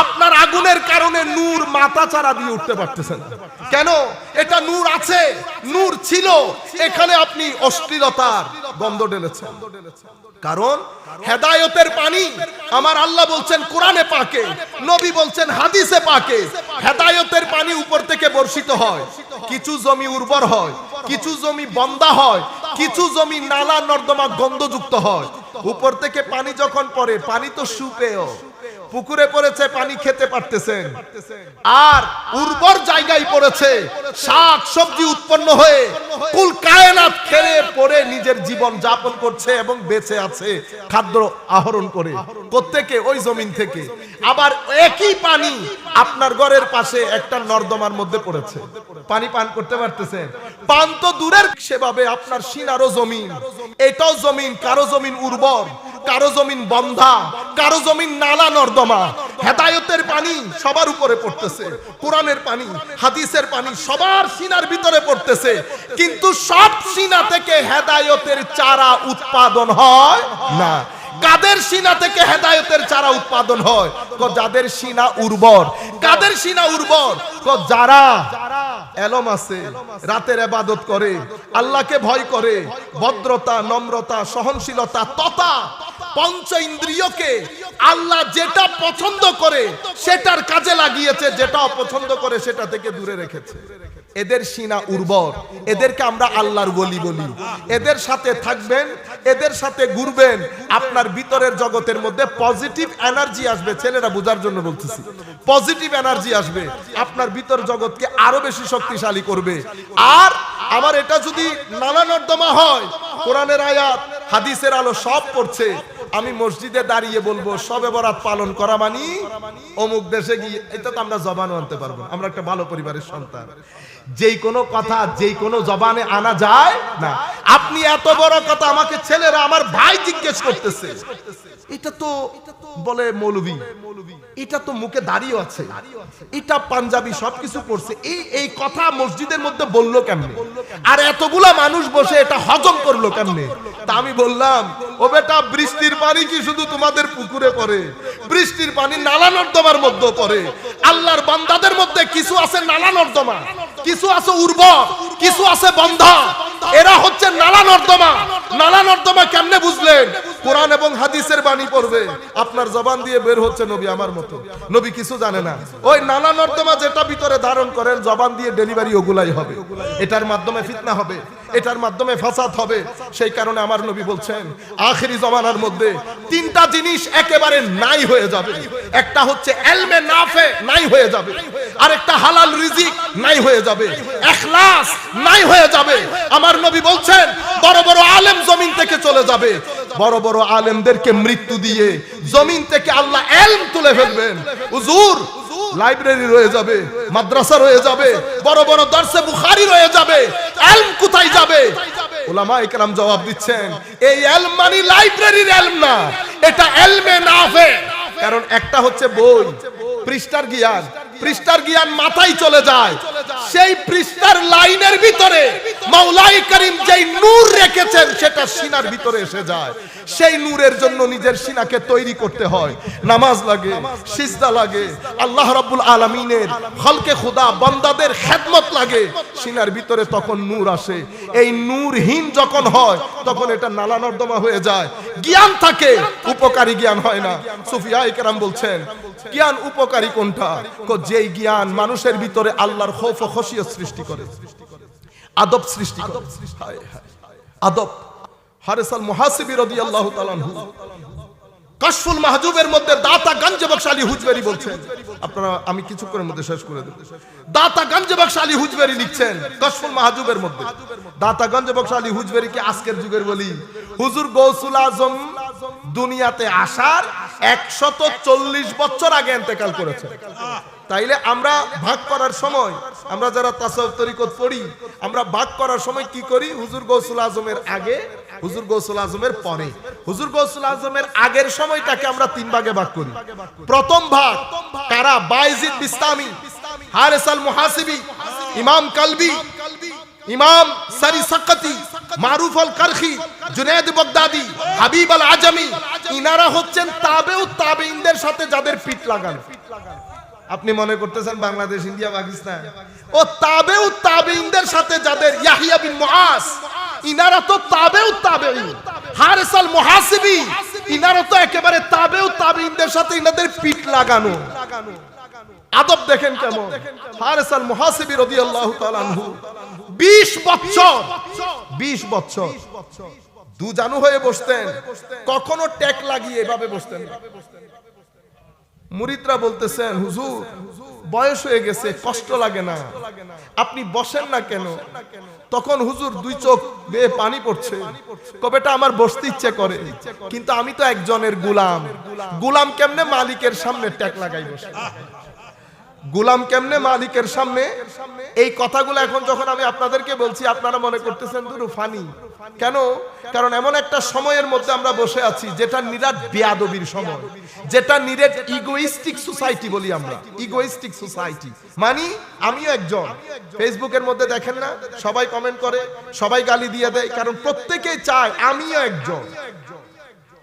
আপনার আগুনের কারণে নূর মাথা চারা দিয়ে উঠতে পারতেছেন। কেন? এটা নূর আছে, নূর ছিল, এখানে আপনি অশ্লীলতার গন্ধ ঢেলেছেন। কারণ হেদায়েতের পানি আমার আল্লাহ বলছেন কোরআনে পাকে, নবী বলছেন হাদিসে পাকে, হেদায়েতের পানি উপর থেকে বর্ষিত হয়। কিছু জমি উর্বর হয়, কিছু জমি বন্দা হয়, কিছু জমি নালা নর্দমা গন্ধযুক্ত হয়। উপর থেকে পানি যখন পড়ে, পানি তো সুপেয়, পুকুরে পড়েছে, পানি খেতে পারতেছেন, আর উর্বর জায়গায় পড়েছে, শাক সবজি উৎপন্ন হয়ে কুল কায়নাত খেয়ে পড়ে নিজের জীবন যাপন করছে এবং বেঁচে আছে খাদ্য আহরণ করে। কোত্থেকে? ওই জমিন থেকে। আবার একই পানি আপনার ঘরের পাশে একটা নর্দমার মধ্যে পড়েছে, পানি পান করতে পারতেছেন? পান তো দূরের, সেভাবে আপনার সিনারও জমিন, এটাও জমিন, কারো জমিন উর্বর, কারো জমিন বন্ধা, কারো জমিন নালা নর্দমা। হেদায়েতের পানি সবার উপরে পড়তেছে, কোরআনের পানি, হাদিসের পানি সবার সিনার ভিতরে পড়তেছে, কিন্তু সব সিনা থেকে হেদায়েতের চারা উৎপাদন হয় না। কাদের সিনা থেকে হেদায়েতের চারা উৎপাদন হয়? যাদের সিনা উর্বর। কাদের সিনা উর্বর? যারা এলম আছে, রাতের ইবাদত করে, আল্লাহকে ভয় করে, ভদ্রতা, নম্রতা, সহনশীলতা তথা পঞ্চ ইন্দ্রিয়কে আল্লাহ যেটা পছন্দ করে সেটার কাজে লাগিয়েছে, যেটা অপছন্দ করে সেটা থেকে দূরে রেখেছে। এদের সিনা উর্বর, এদেরকে আমরা আল্লাহর ওলি বলি। এদের সাথে থাকবেন, এদের সাথে ঘুরবেন, আপনার ভিতরের জগতের মধ্যে পজিটিভ এনার্জি আসবে। ছেলেরা বোঝার জন্য বলতেছি, পজিটিভ এনার্জি আসবে, আপনার ভিতর জগৎকে আরো বেশি শক্তিশালী করবে। আর আমার এটা যদি নালা নর্দমা হয়, কোরআনের আয়াত হাদিসের আলো সব পড়ছে, আমি মসজিদে দাঁড়িয়ে বলবো শবে বরাত পালন করা মানি অমুক দেশে গিয়ে, এটা তো আমরা জবানও আনতে পারবো। আমরা একটা ভালো পরিবারের সন্তান, যেই কোনো কথা যেই কোনো জবানে আনা যায় না। আপনি এত বড় কথা আমাকে ছেলেরা, আমার ভাই জিজ্ঞেস করতেছে, এটা তো বলে মৌলভী, এটা তো মুখে দাঁড়িয়ে আছে, এটা পাঞ্জাবি সবকিছু পড়ছে, এই কথা মসজিদের মধ্যে বললো কেমনে? আর এতগুলা মানুষ বসে এটা হজম করলো কেমনে? তা আমি বললাম, ও বেটা, বৃষ্টির পানি কি শুধু তোমাদের পুকুরে পড়ে? বৃষ্টির পানি নালা নর্দমার মধ্যে পড়ে। আল্লাহর বান্দাদের মধ্যে কিছু আছে নালা নর্দমা, কিছু আছে উর্বর, কিছু আছে বন্ধা। এরা হচ্ছে নালা নর্দমা। নালা নর্দমা কেমনে বুঝলেন? কোরআন এবং হাদিসের বাণী পড়বে, আপনার জবান দিয়ে বের হচ্ছে নবী আমার মতো। নবী কিছু জানে না, ওই নালা নর্দমা যেটা ভিতরে ধারণ করেন, জবান দিয়ে ডেলিভারি ওগুলাই হবে। এটার মাধ্যমে ফিতনা হবে, এটার মাধ্যমে ফাসাদ হবে। সেই কারণে আমার নবী বলছেন, আখিরি জমানার মধ্যে 3টা জিনিস একেবারে নাই হয়ে যাবে। একটা হচ্ছে ইলমে নাফে নাই হয়ে যাবে, আর একটা হালাল রিজিক নাই হয়ে যাবে, ইখলাস নাই হয়ে যাবে। আমার নবী বলছেন, বড় বড় আলেম জমিন থেকে চলে যাবে, বড় বড় আলেমদেরকে মৃত্যু দিয়ে জমিন থেকে আল্লাহ ইলম তুলে ফেলবেন। হুজুর, লাইব্রেরি রয়ে যাবে, মাদ্রাসা রয়ে যাবে, বড় বড় দরসে বুখারী রয়ে যাবে, ইলম কোথায় যাবে? উলামায়ে কেরাম জবাব দিচ্ছেন, এই ইলম মানে লাইব্রেরির ইলম না, এটা ইলমে নাফে। কারণ একটা হচ্ছে বই, পৃষ্ঠার জ্ঞান, পৃষ্ঠার জ্ঞান মাথায় চলে যায়, সেই পৃষ্ঠার লাইনের ভিতরে মাওলাই করিম যেই নূর রেখেছেন সেটা সিনার ভিতরে এসে যায়। সেই নূরের জন্য নিজের সিনাকে তৈরি করতে হয়, নামাজ লাগে, সিজদা লাগে, আল্লাহ রাব্বুল আলামিনের খালকে খোদা বান্দাদের খেদমত লাগে, সিনার ভিতরে তখন নূর আসে। এই নূরহীন যখন হয় তখন এটা নালা নর্দমা হয়ে যায়, জ্ঞান থাকে, উপকারী জ্ঞান হয় না। সুফিয়ায়ে কেরাম বলছেন, জ্ঞান উপকারী কোনটা? যেই জ্ঞান মানুষের ভিতরে আল্লাহর খৌফ ও খশিয়ত সৃষ্টি করে, আদব সৃষ্টি করে। আদব। হারিস আল মুহাসিবি রাদিয়াল্লাহু তাআলা আনহু কাশফুল মাহজুবের মধ্যে দাতা গঞ্জ বখশ আলী হুজবেরি বলছেন, আপনারা আমি কিছুক্ষণের মধ্যে শেষ করে দেব। দাতা গঞ্জ বখশ আলী হুজবেরি লিখছেন কাশফুল মাহজুবের মধ্যে, দাতা গঞ্জ বখশ আলী হুজবেরি কি আজকের যুগের বলি? হুজুর গৌসুল আজম দুনিয়াতে আসার 140 বছর আগে ইন্তেকাল করেছে। তাইলে আমরা ভাগ করার সময়, আমরা যারা তাসাউফ তরিকত পড়ি, আমরা ভাগ করার সময় কি করি? হুজুর গৌসুল আজমের আগে, হুজুর গৌসুল আজমের পরে। হুজুর গৌসুল আজমের আগের সময়টাকে আমরা 3 ভাগে ভাগ করি। প্রথম ভাগ কারা? বায়জিদ বিস্তামি, হারিস আল মুহাসিবি, ইমাম কালবি, ইমাম সারি সাকাতি, মারুফ আল কারখি, জুনায়েদ বাগদাদি, হাবিব আল আজমি। ইনারা হচ্ছেন তাবেউ তাবেঈনদের সাথে যাদের পিঠ লাগানো। আপনি মনে করতেছেন বাংলাদেশ, ইন্ডিয়া, পাকিস্তান? ও তাবেউ তাবেঈনদের সাথে যাদের, ইয়াহইয়া বিন মুআজ, ইনারা তো তাবেউ তাবেঈন। হারিস আল মুহাসিবি, ইনারা তো একেবারে তাবেউ তাবেঈনদের সাথে ইনাদের পিঠ লাগানো। আদব দেখেন কেমন। হারিস আল মুহাসিবি রাদিয়াল্লাহু তাআলা আনহু 20 বছর দুজানু হয়ে বসতেন, কখনো ট্যাক লাগিয়ে এভাবে বসতেন না। মুরিদরা বলতেছেন, হুজুর বয়স হয়ে গেছে, কষ্ট লাগে না, আপনি বসেন না কেন? তখন হুজুর 2 চোখ বেয়ে পানি পড়ছে, কবেটা আমার বসতে ইচ্ছে করে, কিন্তু আমি তো একজনের গোলাম। গোলাম কেমনে মালিকের সামনে ট্যাক লাগাই বসে? গোলাম কেমনে মালিকের সামনে? এই কথাগুলো এখন যখন আমি আপনাদেরকে বলছি, আপনারা মনে করতেছেন দুরু ফানি। কেন? কারণ এমন একটা সময়ের মধ্যে আমরা বসে আছি যেটা নিরাট বেয়াদবির সময়, যেটা নিরেট ইগোইস্টিক সোসাইটি বলি আমরা। ইগোইস্টিক সোসাইটি মানে আমিও একজন। ফেসবুকের মধ্যে দেখেন না, সবাই কমেন্ট করে, সবাই গালি দিয়ে দেয়, কারণ প্রত্যেকেই চায় আমিও একজন।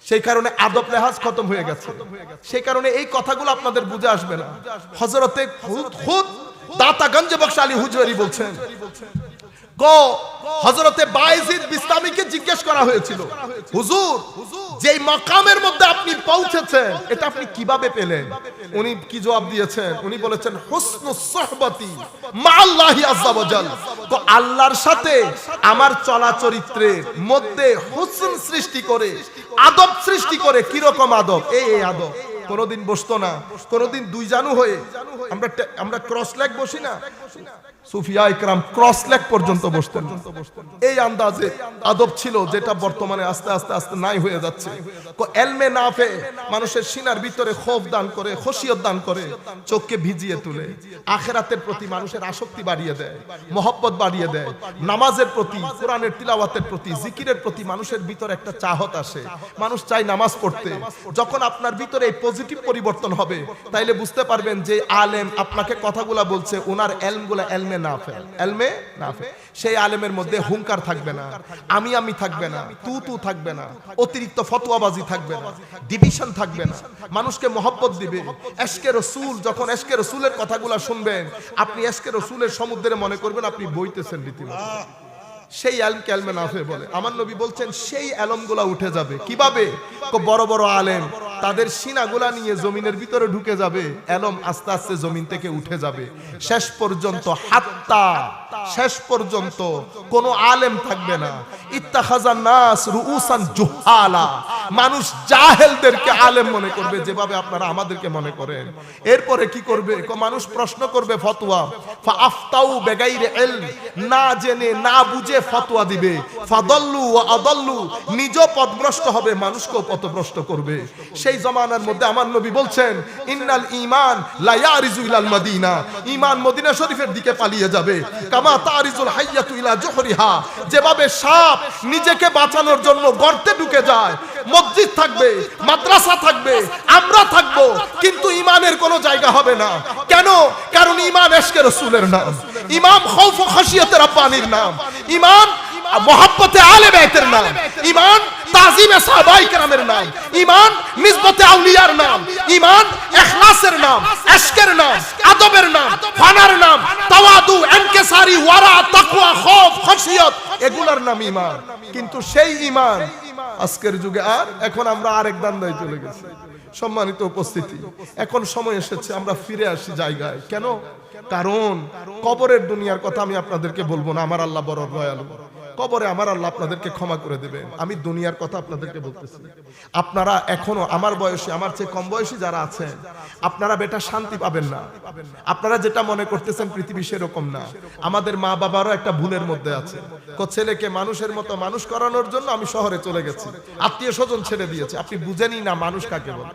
সেই কারণে আদব লেহাজ খতম হয়ে গেছে। সেই কারণে এই কথাগুলো আপনাদের বুঝে আসবে না। হযরতে খুদ দাতা গঞ্জ বখশ আলী হুজুরি বলছেন, হযরতে বায়জিদ বিস্তামিকে জিজ্ঞেস করা হয়েছিল, হুজুর যেই মাকামের মধ্যে আপনি পৌঁছেছেন এটা আপনি কিভাবে পেলেন? উনি কি জবাব দিয়েছেন? উনি বলেছেন, হুসনুস সুহবতি মা আল্লাহি আযজা ওয়া জাল। তো আল্লাহর সাথে আমার চলা চরিত্রের মধ্যে হুসন সৃষ্টি করে, আদব সৃষ্টি করে। কি রকম আদব? এই আদব। কোনদিন বসতো না, কোনদিন 2 জানু হয়ে আমরা ক্রস লেগ বসি না, সুফিয়া ইকরাম ক্রস লেগ পর্যন্ত বসতেন। এই আন্দাজে আদব ছিল, যেটা বর্তমানে আস্তে আস্তে আস্তে নাই হয়ে যাচ্ছে। এলমে নাফে মানুষের সিনার ভিতরে খৌফ দান করে, খশিয়ত দান করে, চোখকে ভিজিয়ে তুলে, আখিরাতের প্রতি মানুষের আসক্তি বাড়িয়ে দেয়, মহব্বত বাড়িয়ে দেয়, নামাজের প্রতি, কোরআনের তিলাওয়াতের প্রতি, জিকিরের প্রতি মানুষের ভিতরে একটা চাহত আসে। মানুষ চায় নামাজ পড়তে। যখন আপনার ভিতরে এই পজিটিভ পরিবর্তন হবে, তাইলে বুঝতে পারবেন যে আলেম আপনাকে কথাগুলা বলছে, ওনার এলমগুলা এলমে নাফে, এলমে নাফে। সেই আলেমের মধ্যে হুঙ্কার থাকবে না, আমি থাকবে না, তু থাকবে না, অতিরিক্ত ফতোয়াবাজি থাকবে না, ডিভিশন থাকবে না, মানুষকে মহব্বত দিবে। এশকে রাসূল, যখন এশকে রাসূলের কথাগুলা শুনবেন, আপনি এশকে রাসূলের সমুদ্রে মনে করবেন আপনি বইতেছেন রীতিমতো। সেই এলমকে এলমে নাফে বলে। আমার নবী বলছেন সেই এলমগুলা উঠে যাবে। কিভাবে? বড় বড় আলেম তাদের সিনাগুলা নিয়ে জমিনের ভিতরে ঢুকে যাবে, এলম আস্তে আস্তে জমিন থেকে উঠে যাবে। শেষ পর্যন্ত শেষ পর্যন্ত কোন আলেম থাকবে না। ইত্তাখাযান নাস রুউসান জুহালা, মানুষ জাহেলদেরকে আলেম মনে করবে, যেভাবে আপনারা আমাদেরকে মনে করেন। এরপরে কি করবে? মানুষ প্রশ্ন করবে, ফতোয়া, ফাআফতাউ বিগাইরি ইলম, না জেনে না বুঝে ফতোয়া দিবে। ফাদাল্লু ওয়া আদাল্লু, নিজে পথভ্রষ্ট হবে, মানুষকেও পথভ্রষ্ট করবে। সেই জমানার মধ্যে আমার নবী বলছেন, ইন্নাল ঈমান লা ইয়ারিজু ইলাল মাদিনা, ঈমান মদিনা শরীফের দিকে পালিয়ে যাবে। কামা তারিজুল হাইয়াতু ইলা জুহরিহা, যেভাবে সাপ নিজেকে বাঁচানোর জন্য গর্তে ঢুকে যায়। মসজিদ থাকবে, মাদ্রাসা থাকবে, আমরা থাকবো, কিন্তু ঈমানের কোনো জায়গা হবে না। কেন? কারণ ঈমান এশকে রাসূলের নাম, ঈমান খৌফ ও খাশিয়াতে রাব্বানির নাম, ঈমান মোহাব্বতে আলে বাইতের নাম, ঈমান তাজিমে সাহাবায়ে কেরামের নাম, ঈমান নিসবতে আউলিয়ার নাম, ঈমান ইখলাসের নাম, ইশকের নাম, আদবের নাম, ফানার নাম, তাওয়াদু, ইনকিসারি, ওয়ারা, তাকওয়া, খৌফ, খাশিয়ত, এগুলার নাম ঈমান। কিন্তু সেই ঈমান আজকের যুগে আর এখন আমরা আরেক দান্দায় চলে গেছি। সম্মানিত উপস্থিতি, এখন সময় এসেছে আমরা ফিরে আসি জায়গায়। কেন? কারণ কবরের দুনিয়ার কথা আমি আপনাদেরকে বলবো না, আমার আল্লাহ বড় দয়ালু। কবরে আমার আল্লাহ আপনাদেরকে ক্ষমা করে দেবেন। আমি দুনিয়ার কথা আপনাদেরকে বলতেছি, আপনারা এখনো আমার বয়সী, আমার চেয়ে কম বয়সী যারা আছেন, আপনারা বেটা শান্তি পাবেন না। আপনারা যেটা মনে করতেছেন পৃথিবী সেরকম না। আমাদের মা বাবারও একটা ভুলের মধ্যে আছে। ছেলেকে মানুষের মতো মানুষ করানোর জন্য আমি শহরে চলে গেছি, আত্মীয় স্বজন ছেড়ে দিয়েছে। আপনি বুঝেনই না মানুষ কাকে বলে।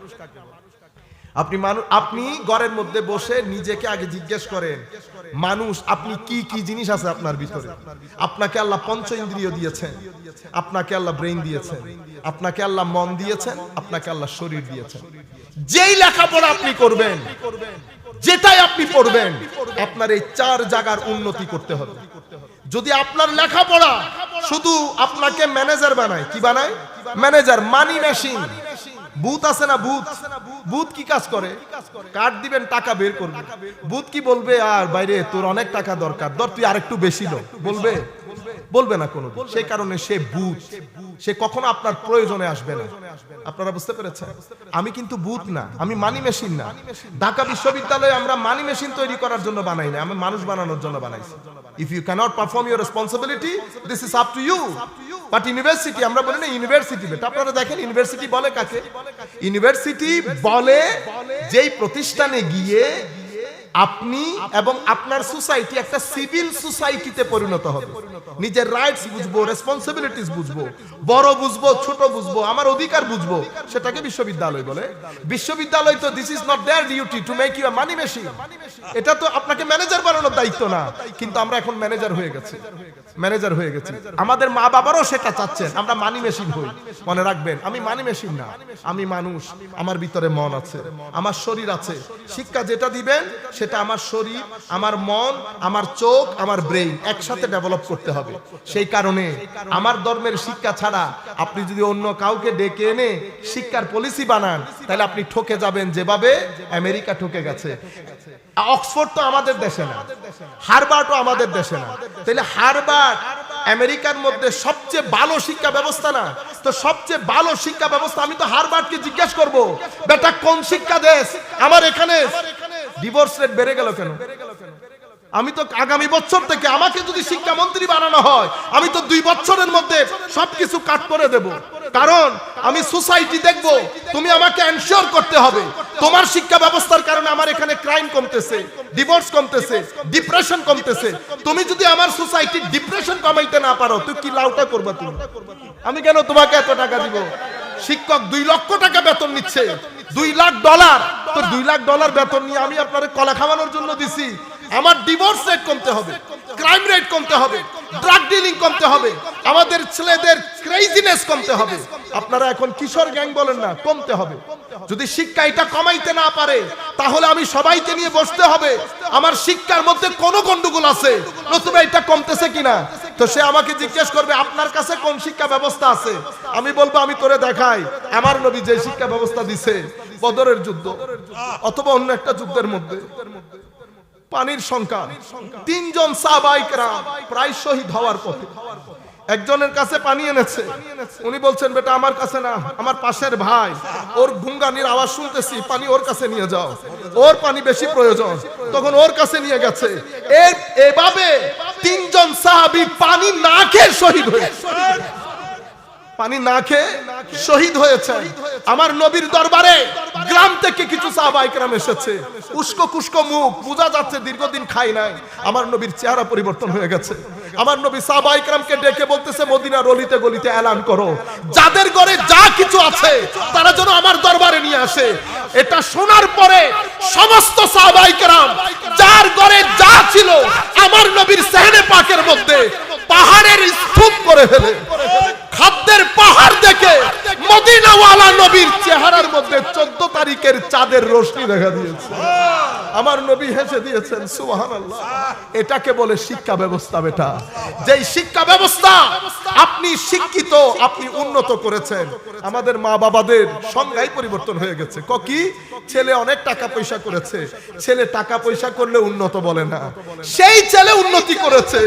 আপনি ঘরের মধ্যে বসে নিজেকে আগে জিজ্ঞেস করেন, মানুষ আপনি কি কি জিনিস আছে আপনার ভিতরে? আপনাকে আল্লাহ পঞ্চ ইন্দ্রিয় দিয়েছেন, আপনাকে আল্লাহ ব্রেইন দিয়েছেন, আপনাকে আল্লাহ মন দিয়েছেন, আপনাকে আল্লাহ শরীর দিয়েছেন। যেই লেখাপড়া আপনি করবেন, যেটাই আপনি পড়বেন, আপনার এই চার জায়গার উন্নতি করতে হবে। যদি আপনার লেখাপড়া শুধু আপনাকে ম্যানেজার বানায়, কি বানায়? ম্যানেজার, মানি মেশিন। বুথ আছে না, বুথ, বুথ কি কাজ করে? কার্ড দিবেন, টাকা বের করবে। বুথ কি বলবে, আর বাইরে তোর অনেক টাকা দরকার, ধর তুই আরেকটু বেশি লো, বলবে? বলবে না কোনো। সেই কারণে সে বুথ, সে কখনো আপনার প্রয়োজনে আসবে না। আপনারা বুঝতে পেরেছেন? আমি কিন্তু বুথ না, আমি মানি মেশিন না। ঢাকা বিশ্ববিদ্যালয়ে আমরা মানি মেশিন তৈরি করার জন্য বানাই না, আমি মানুষ বানানোর জন্য বানাইছি। If you cannot perform your responsibility, this is up to you. But university, আমরা বলি না ইউনিভার্সিটি, বেটা আপনারা দেখেন ইউনিভার্সিটি বলে কাকে? ইউনিভার্সিটি বলে যেই প্রতিষ্ঠানে গিয়ে আপনি এবং আপনার সোসাইটি একটা সিভিল সোসাইটিতে পরিণত হবে। নিজের রাইটস বুঝবো, রেসপন্সিবিলিটিস বুঝবো, বড় বুঝবো, ছোট বুঝবো, আমার অধিকার বুঝবো, সেটাকে বিশ্ববিদ্যালয় বলে। বিশ্ববিদ্যালয় তো this is not their duty to make you a money machine. এটা তো আপনাকে ম্যানেজার বানানোর দায়িত্ব না। কিন্তু আমরা এখন ম্যানেজার হয়ে গেছি, ম্যানেজার হয়ে গেছি। আমাদের মা বাবারও সেটা চাচ্ছেন আমরা মানি মেশিন হই। মনে রাখবেন, আমি মানি মেশিন না, আমি মানুষ। আমার ভিতরে মন আছে, আমার শরীর আছে। শিক্ষা যেটা দিবেন সেটা আমার শরীর, আমার মন, আমার চোখ, আমার ব্রেইন একসাথে ডেভেলপ করতে হবে। সেই কারণে আমার ধর্মের শিক্ষা ছাড়া আপনি যদি অন্য কাউকে ডেকে এনে শিক্ষার পলিসি বানান, তাহলে আপনি ঠকে যাবেন যেভাবে আমেরিকা ঠকে গেছে। অক্সফোর্ড তো আমাদের দেশে না, হার্ভার্ডও আমাদের দেশে না। তাহলে হার্ভার্ড আমেরিকার মধ্যে সবচেয়ে ভালো শিক্ষা ব্যবস্থা না? তো সবচেয়ে ভালো শিক্ষা ব্যবস্থা, আমি তো হার্ভার্ডকে জিজ্ঞেস করব, বেটা কোন শিক্ষা দেশ? আমার এখানে ডিভোর্স রেট বেড়ে গেল কেন? আমি তো আগামী বছর থেকে আমাকে যদি শিক্ষামন্ত্রী বানানো হয়, আমি তো 2 বছরের মধ্যে সবকিছু কাট করে দেব। কারণ আমি সোসাইটি দেখব, তুমি আমাকে এনশিওর করতে হবে তোমার শিক্ষা ব্যবস্থার কারণে আমার এখানে ক্রাইম কমতেছে, ডিভোর্স কমতেছে, ডিপ্রেশন কমতেছে। তুমি যদি আমার সোসাইটি ডিপ্রেশন কমাইতে না পারো, তুই কি লাউটা করবা? তুমি, আমি কেন তোমাকে এত টাকা দিব? শিক্ষক 2 লক্ষ টাকা বেতন নিচ্ছে, $2 লাখ। তো $2 লাখ বেতন নিয়ে আমি আপনারে কলা খাওয়ানোর জন্য দিছি। আমার ডিভোর্স রেট কমতে হবে, ক্রাইম রেট কমতে হবে, ড্রাগ ডিলিং কমতে হবে, আমাদের ছেলেদের ক্রেজিনেস কমতে হবে। আপনারা এখন কিশোর গ্যাং বলেন না, কমতে হবে। যদি শিক্ষা এটা কমাইতে না পারে, তাহলে আমি সবাইকে নিয়ে বসতে হবে, আমার শিক্ষার মধ্যে কোনো গন্ডগোল আছে, নতুবা এটা কমতেছে কিনা। তো সে আমাকে জিজ্ঞেস করবে আপনার কাছে কোন শিক্ষা ব্যবস্থা আছে? আমি বলবো আমি তোরে দেখাই আমার নবী যে শিক্ষা ব্যবস্থা দিছে বদরের যুদ্ধ অথবা অন্য একটা যুদ্ধের মধ্যে। পানির সংখ্যা 3 জন সাহাবায়ে কেরাম প্রায় শহীদ হওয়ার পথে। একজনের কাছে পানি এনেছে, উনি বলছেন বেটা আমার কাছে না, আমার পাশের ভাই, ওর গুঙ্গানির আওয়াজ শুনতেছি, পানি ওর কাছে নিয়ে যাও, ওর পানি বেশি প্রয়োজন। তখন ওর কাছে নিয়ে গেছে। এভাবে 3 জন সাহাবী পানি না খেয়ে শহীদ হয়েছে, পানি না খেয়ে শহীদ হয়েছে। আমার নবীর দরবারে গ্রাম থেকে কিছু সাহাবায়ে কেরাম এসেছে, উস্কো কুস্কো মুখ, বোঝা যাচ্ছে দীর্ঘদিন খাই নাই। আমার নবীর চেহারা পরিবর্তন হয়ে গেছে। আমার নবী সাহাবায়ে কেরামকে ডেকে বলতেছে মদিনার অলিতে গলিতে এলান করো, যাদের ঘরে যা কিছু আছে তারা যেন আমার দরবারে নিয়ে আসে। এটা শোনার পরে সমস্ত সাহাবায়ে কেরাম যার ঘরে যা ছিল আমার নবীর সেহনে পাকের মধ্যে পাহাড়ের স্তূপ করে ফেলে, খাদ্যের পাহাড় দেখে মদিনাওয়ালা নবীর চেহারার মধ্যে 14 তারিখের চাঁদের রোশনি দেখা দিয়েছে। আমার নবী হেসে দিয়েছেন, সুবহানাল্লাহ। এটাকে বলে শিক্ষা ব্যবস্থা। বেটা, যেই শিক্ষা ব্যবস্থা আপনি শিক্ষিত, আপনি উন্নত করেছেন, আমাদের মা বাবাদের সংজ্ঞাই পরিবর্তন হয়ে গেছে। কি ছেলে অনেক টাকা পয়সা করেছে, ছেলে টাকা পয়সা করলে উন্নত বলে না, সেই ছেলে উন্নতি করেছে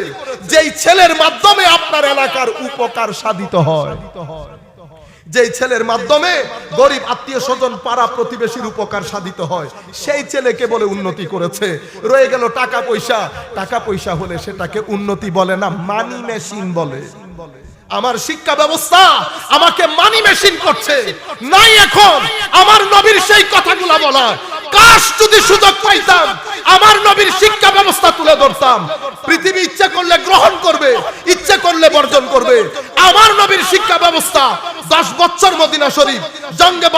যেই ছেলের মাধ্যমে আপনার এলাকার উপকার সাধিত হয়, যেই ছেলের মাধ্যমে গরিব আত্মীয় স্বজন পাড়া প্রতিবেশীর উপকার সাধিত হয়, সেই ছেলেকে বলে উন্নতি করেছে। রয়ে গেল টাকা পয়সা, টাকা পয়সা হলে সেটাকে উন্নতি বলে না, মানি মেশিন বলে। আমার শিক্ষা ব্যবস্থা আমাকে মানি মেশিন করছে। নাই এখন আমার নবীর সেই কথাগুলো বলা। কাশ যদি সুযোগ পাইতাম আমার নবীর শিক্ষা ব্যবস্থা তুলে ধরতাম। পৃথিবী ইচ্ছে করলে গ্রহণ করবে, ইচ্ছে করলে বর্জন করবে। আমার নবীর শিক্ষা ব্যবস্থা 10 বছর মদিনা শরীফ, জঙ্গে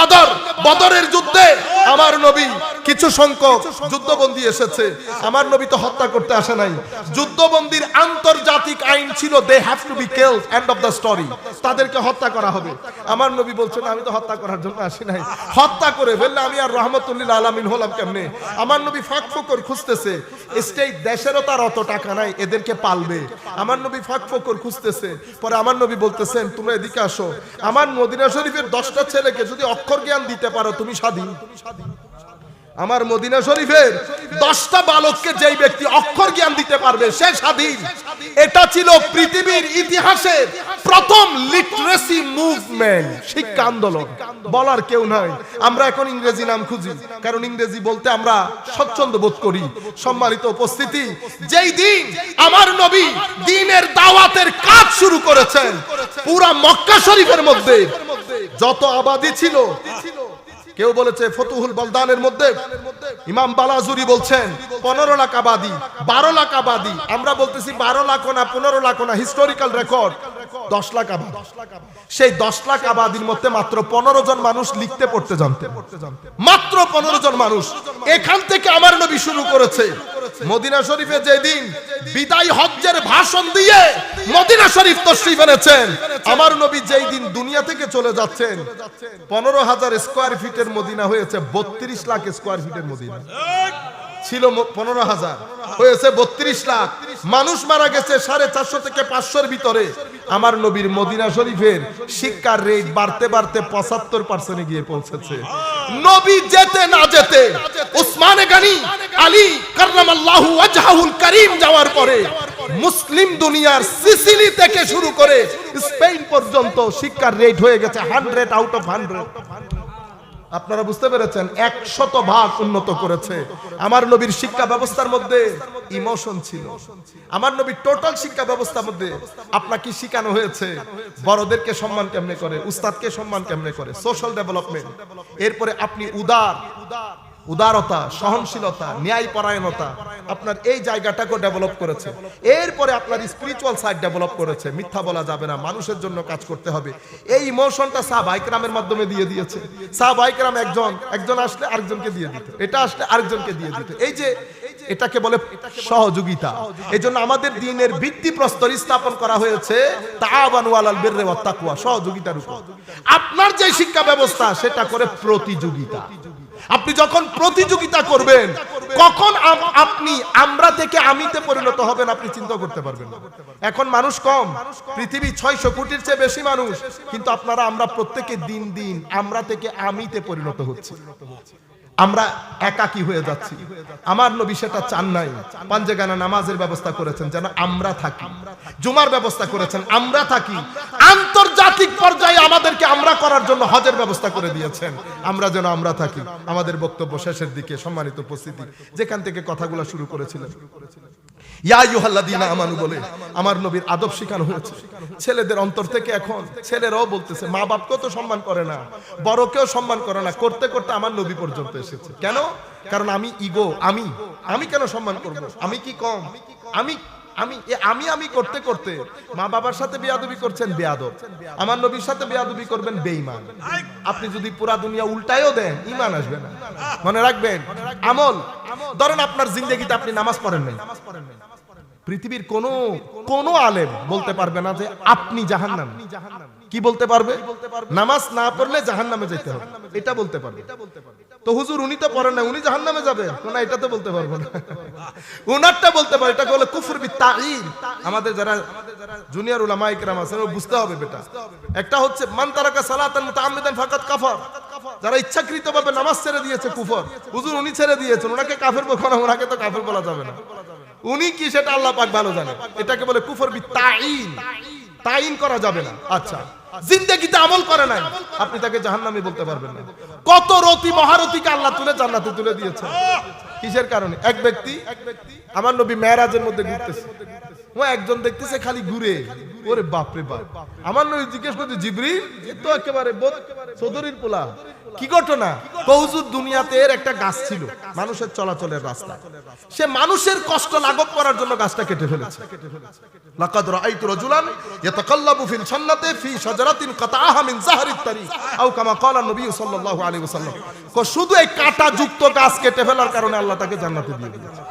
বদরের যুদ্ধে আমার নবী কিছু সংখ্যক যুদ্ধবন্দী এসেছে। আমার নবী তো হত্যা করতে আসে নাই। যুদ্ধবন্দীর আন্তর্জাতিক আইন ছিল they have to be killed, end of the story. তাদেরকে হত্যা করা হবে। আমার নবী বলছেন আমি তো হত্যা করার জন্য আসি নাই। হত্যা করে ফেললে আমি আর রহমতুল্লিল আলামিন হলাম কেমনে? আমার নবী ফাঁক ফোকর খুঁজতেছে। স্টেট দেশেরও তার অত টাকা নাই এদেরকে পালবে। আমার নবী ফাঁক ফোকর খুঁজতেছে। পরে আমার নবী বলতেছেন তোমরা এদিকে আসো। আমার মদিনা শরীফের 10টা ছেলেকে যদি অক্ষর জ্ঞান দিতে পারো তুমি স্বাধীন। আমার মদিনা শরীফের 10টা বালককে যেই ব্যক্তি অক্ষর জ্ঞান দিতে পারবে সে স্বাধীন। এটা ছিল পৃথিবীর ইতিহাসের প্রথম লিটারেসি মুভমেন্ট, শিক্ষা আন্দোলন। বলার কেউ নাই। আমরা এখন ইংরেজি নাম খুঁজি, কারণ ইংরেজি বলতে আমরা স্বচ্ছন্দ বোধ করি। সম্মানিত উপস্থিতি, যেই দিন আমার নবী দ্বীনের দাওয়াতের কাজ শুরু করেছেন, পুরা মক্কা শরীফের মধ্যে যত আবাদি ছিল, কেউ বলেছে ফতুহুল বলদানের মধ্যে ইমাম বালাজুরি বলছেন 15 লাখ আবাদি, 12 লাখ আবাদি। আমরা বলতেছি 12 লাখ না 15 লাখ না, হিস্টোরিক্যাল রেকর্ড 10 লাখ আবাদি। সেই 10 লাখ আবাদির মধ্যে মাত্র 15 জন মানুষ লিখতে পড়তে জানতেন। মাত্র 15 জন মানুষ। এখান থেকে আমার নবী শুরু করেছে। মদিনা শরীফে যেদিন বিদায় হজ্জের ভাষণ দিয়ে মদিনা শরীফ তশরিফ এনেছেন, আমার নবী যেই দিন দুনিয়া থেকে চলে যাচ্ছেন 15,000 স্কয়ার ফিটের মদিনা হয়েছে 32 লাখ স্কয়ার ফিটের মদিনা। ছিল 15,000, হয়েছে 32 লাখ। মানুষ মারা গেছে 450 থেকে 500-এর ভিতরে। আমার নবীর মদিনা শরীফের শিক্ষার রেট বাড়তে বাড়তে 75% গিয়ে পৌঁছেছে। নবী যেতে না যেতে উসমানে গনি আলী কাররামাল্লাহু ওয়াজহাহুল কারীম যাওয়ার পরে মুসলিম দুনিয়ার সিসিলি থেকে শুরু করে স্পেন পর্যন্ত শিক্ষার রেট হয়ে গেছে 100 আউট অফ 100। আপনারা বুঝতে পেরেছেন? 100% উন্নত করেছে। আমার নবীর শিক্ষা ব্যবস্থার মধ্যে ইমোশন ছিল। আমার নবীর টোটাল শিক্ষা ব্যবস্থার মধ্যে আপনাকে শেখানো হয়েছে বড়দেরকে সম্মান কেমনে করে, উস্তাদকে সম্মান কেমনে করে, সোশ্যাল ডেভেলপমেন্ট। এরপরে আপনি উদারতা, সহনশীলতা, ন্যায়পরায়ণতা, আপনার এই জায়গাটাকে ডেভেলপ করেছে। এরপরে আপনার স্পিরিচুয়াল সাইড ডেভেলপ করেছে। মিথ্যা বলা যাবে না, মানুষের জন্য কাজ করতে হবে। এই ইমোশনটা সাহাবায়ে কেরামের মাধ্যমে দিয়ে দিয়েছে। সাহাবায়ে কেরাম একজন আসলে আরেকজনকে দিয়ে দিত, এটা আসলে আরেকজনকে দিয়ে দিত। এই যে এটাকে বলে সহযোগিতা। এজন্য আমাদের দ্বীনের ভিত্তিপ্রস্তর স্থাপন করা হয়েছে তাআওয়ানু আলাল বিররি ওয়াত তাকওয়া, সহযোগিতার উপর। আপনার যে শিক্ষা ব্যবস্থা সেটা করে প্রতিযোগিতা। আপনি যখন প্রতিযোগিতা করবেন, কখন আপনি আমরা থেকে আমিতে পরিণত হবেন আপনি চিন্তা করতে পারবেন না। এখন মানুষ কম, পৃথিবী 600 কোটির চেয়ে বেশি মানুষ, কিন্তু আমরা প্রত্যেকে দিন দিন আমরা থেকে আমিতে পরিণত হচ্ছি। আমরা একাকী হয়ে যাচ্ছি। আমার নবী সেটা চান নাই। পাঞ্জেগানা নামাজের ব্যবস্থা করেছেন যেন আমরা থাকি, জুমার ব্যবস্থা করেছেন আমরা থাকি, আন্তর্জাতিক পর্যায়ে আমাদেরকে আমরা করার জন্য হজের ব্যবস্থা করে দিয়েছেন আমরা যেন আমরা থাকি। আমাদের বক্তব্য শেষের দিকে, সম্মানিত উপস্থিতি, যেখান থেকে কথাগুলো শুরু করেছিলেন ইয়া আইয়ুহাল্লাযীনা আমানু বলে আমার নবীর আদব শেখানো হয়েছে। ছেলেদের অন্তর থেকে এখন ছেলেরাও বলতেছে মা বাপকেও তো সম্মান করে না, বড়কেও সম্মান করে না, করতে করতে আমার নবী পর্যন্ত এসেছে। কেন? কারণ আমি ইগো, আমি কেন সম্মান করব? আমি কি কম? আমি করতে করতে মা বাবার সাথে বেয়াদবি করছেন বেয়াদব, আমার নবীর সাথে বেয়াদবি করবেন বেঈমান। আপনি যদি পুরা দুনিয়া উল্টায়ও দেন ঈমান আসবে না। মনে রাখবেন, আমল। ধরেন আপনার জিন্দেগিতে আপনি নামাজ পড়েন নাই, পৃথিবীর কোন আলেম বলতে পারবে না যে আপনি জাহান্নামী। কি বলতে পারবে? নামাজ না পড়লে জাহান্নামে যেতে হবে, এটা বলতে পারবে। তো হুজুর উনি তো পড়েন না, উনি জাহান্নামে যাবে না, এটা তো বলতে পারবো না। উনারটা বলতে পারে, এটাকে বলে কুফর বিত্তাঈন। আমাদের যারা জুনিয়র উলামায়ে কেরাম আছেন বুঝতে হবে বেটা। একটা হচ্ছে মান তারাকা সালাতান মুতাআম্মিদান ফাকাত কাফার, যারা ইচ্ছাকৃতভাবে নামাজ ছেড়ে দিয়েছে কুফর। হুজুর উনি ছেড়ে দিয়েছেন, ওনাকে কাফের বলা না, ওনাকে তো কাফের বলা যাবে না। উনি কি সেটা আল্লাহ পাক ভালো জানেন। এটাকে বলে কুফর বিত্তাঈন, তাইন করা যাবে না। আচ্ছা, জিন্দেগিতে আমল করে নাই, আপনি তাকে জাহান্নামী বলতে পারবেন না। কত রতি মহারতিকে আল্লাহ তুলে জান্নাতে তুলে দিয়েছে। কিসের কারণে? এক ব্যক্তি আমার নবী মেরাজের মধ্যে ঘুরতেছে, ও একজন দেখতেছে খালি ঘুরে, ওরে বাপ রে বাপ। আমার নবী জিজ্ঞেস করছে, জিবরিল এ তো একেবারে চৌধুরীর পোলা, কি ঘটনা? হুজুর দুনিয়াতে এর একটা গাছ ছিল মানুষের চলাচলের রাস্তা, সে মানুষের কষ্ট লাঘব করার জন্য গাছটা কেটে ফেলেছে। লাকাদ রাআইতু রাজুলান ইয়াতাকাল্লাবু ফিল জান্নাতি ফি শাজারাতিন কাতাআহা মিন যাহরিত তারিক আও কামা ক্বালা নবী সাল্লাল্লাহু আলাইহি ওয়াসাল্লাম। শুধু এই কাঁটা যুক্ত গাছ কেটে ফেলার কারণে আল্লাহ তাকে জান্নাতে দিয়ে দিয়েছে।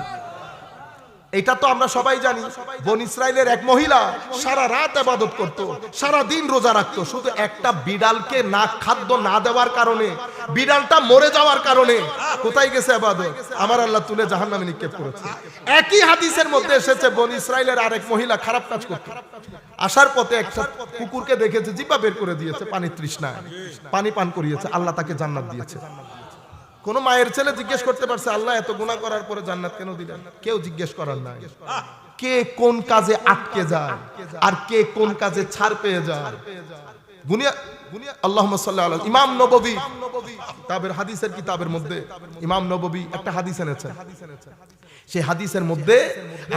এটা তো আমরা সবাই জানি। বনি ইসরাইলের এক মহিলা সারা রাত ইবাদত করত, সারা দিন রোজা রাখতো, শুধু একটা বিড়ালকে না খাদ্য না দেওয়ার কারণে, বিড়ালটা মরে যাওয়ার কারণে কোথায় গেছে ইবাদত? আমার আল্লাহ তুলে জাহান্নামে নিক্ষেপ করেছে। একই হাদিসের মধ্যে এসেছে বনি ইসরাইলের আরেক মহিলা খারাপ কাজ করত, আসার পথে একটা কুকুরকে দেখেছে, জিহ্বা বের করে দিয়েছে, পানি তৃষ্ণায় পানি পান করিয়েছে, আল্লাহ তাকে জান্নাত দিয়েছে। কোন মায়ের ছেলে জিজ্ঞেস করতে পারছে আল্লাহ এত গুনাহ করার পরে জান্নাত কেন দিলেন? কেউ জিজ্ঞেস করার নাই। কে কোন কাজে আটকে যায় আর কে কোন কাজে ছাড় পেয়ে যায়, আল্লাহুম্মা সাল্লি আলা ইমাম নববী তাবের হাদিসের কিতাবের মধ্যে ইমাম নববী একটা হাদিস এনেছেন। সেই হাদিসের মধ্যে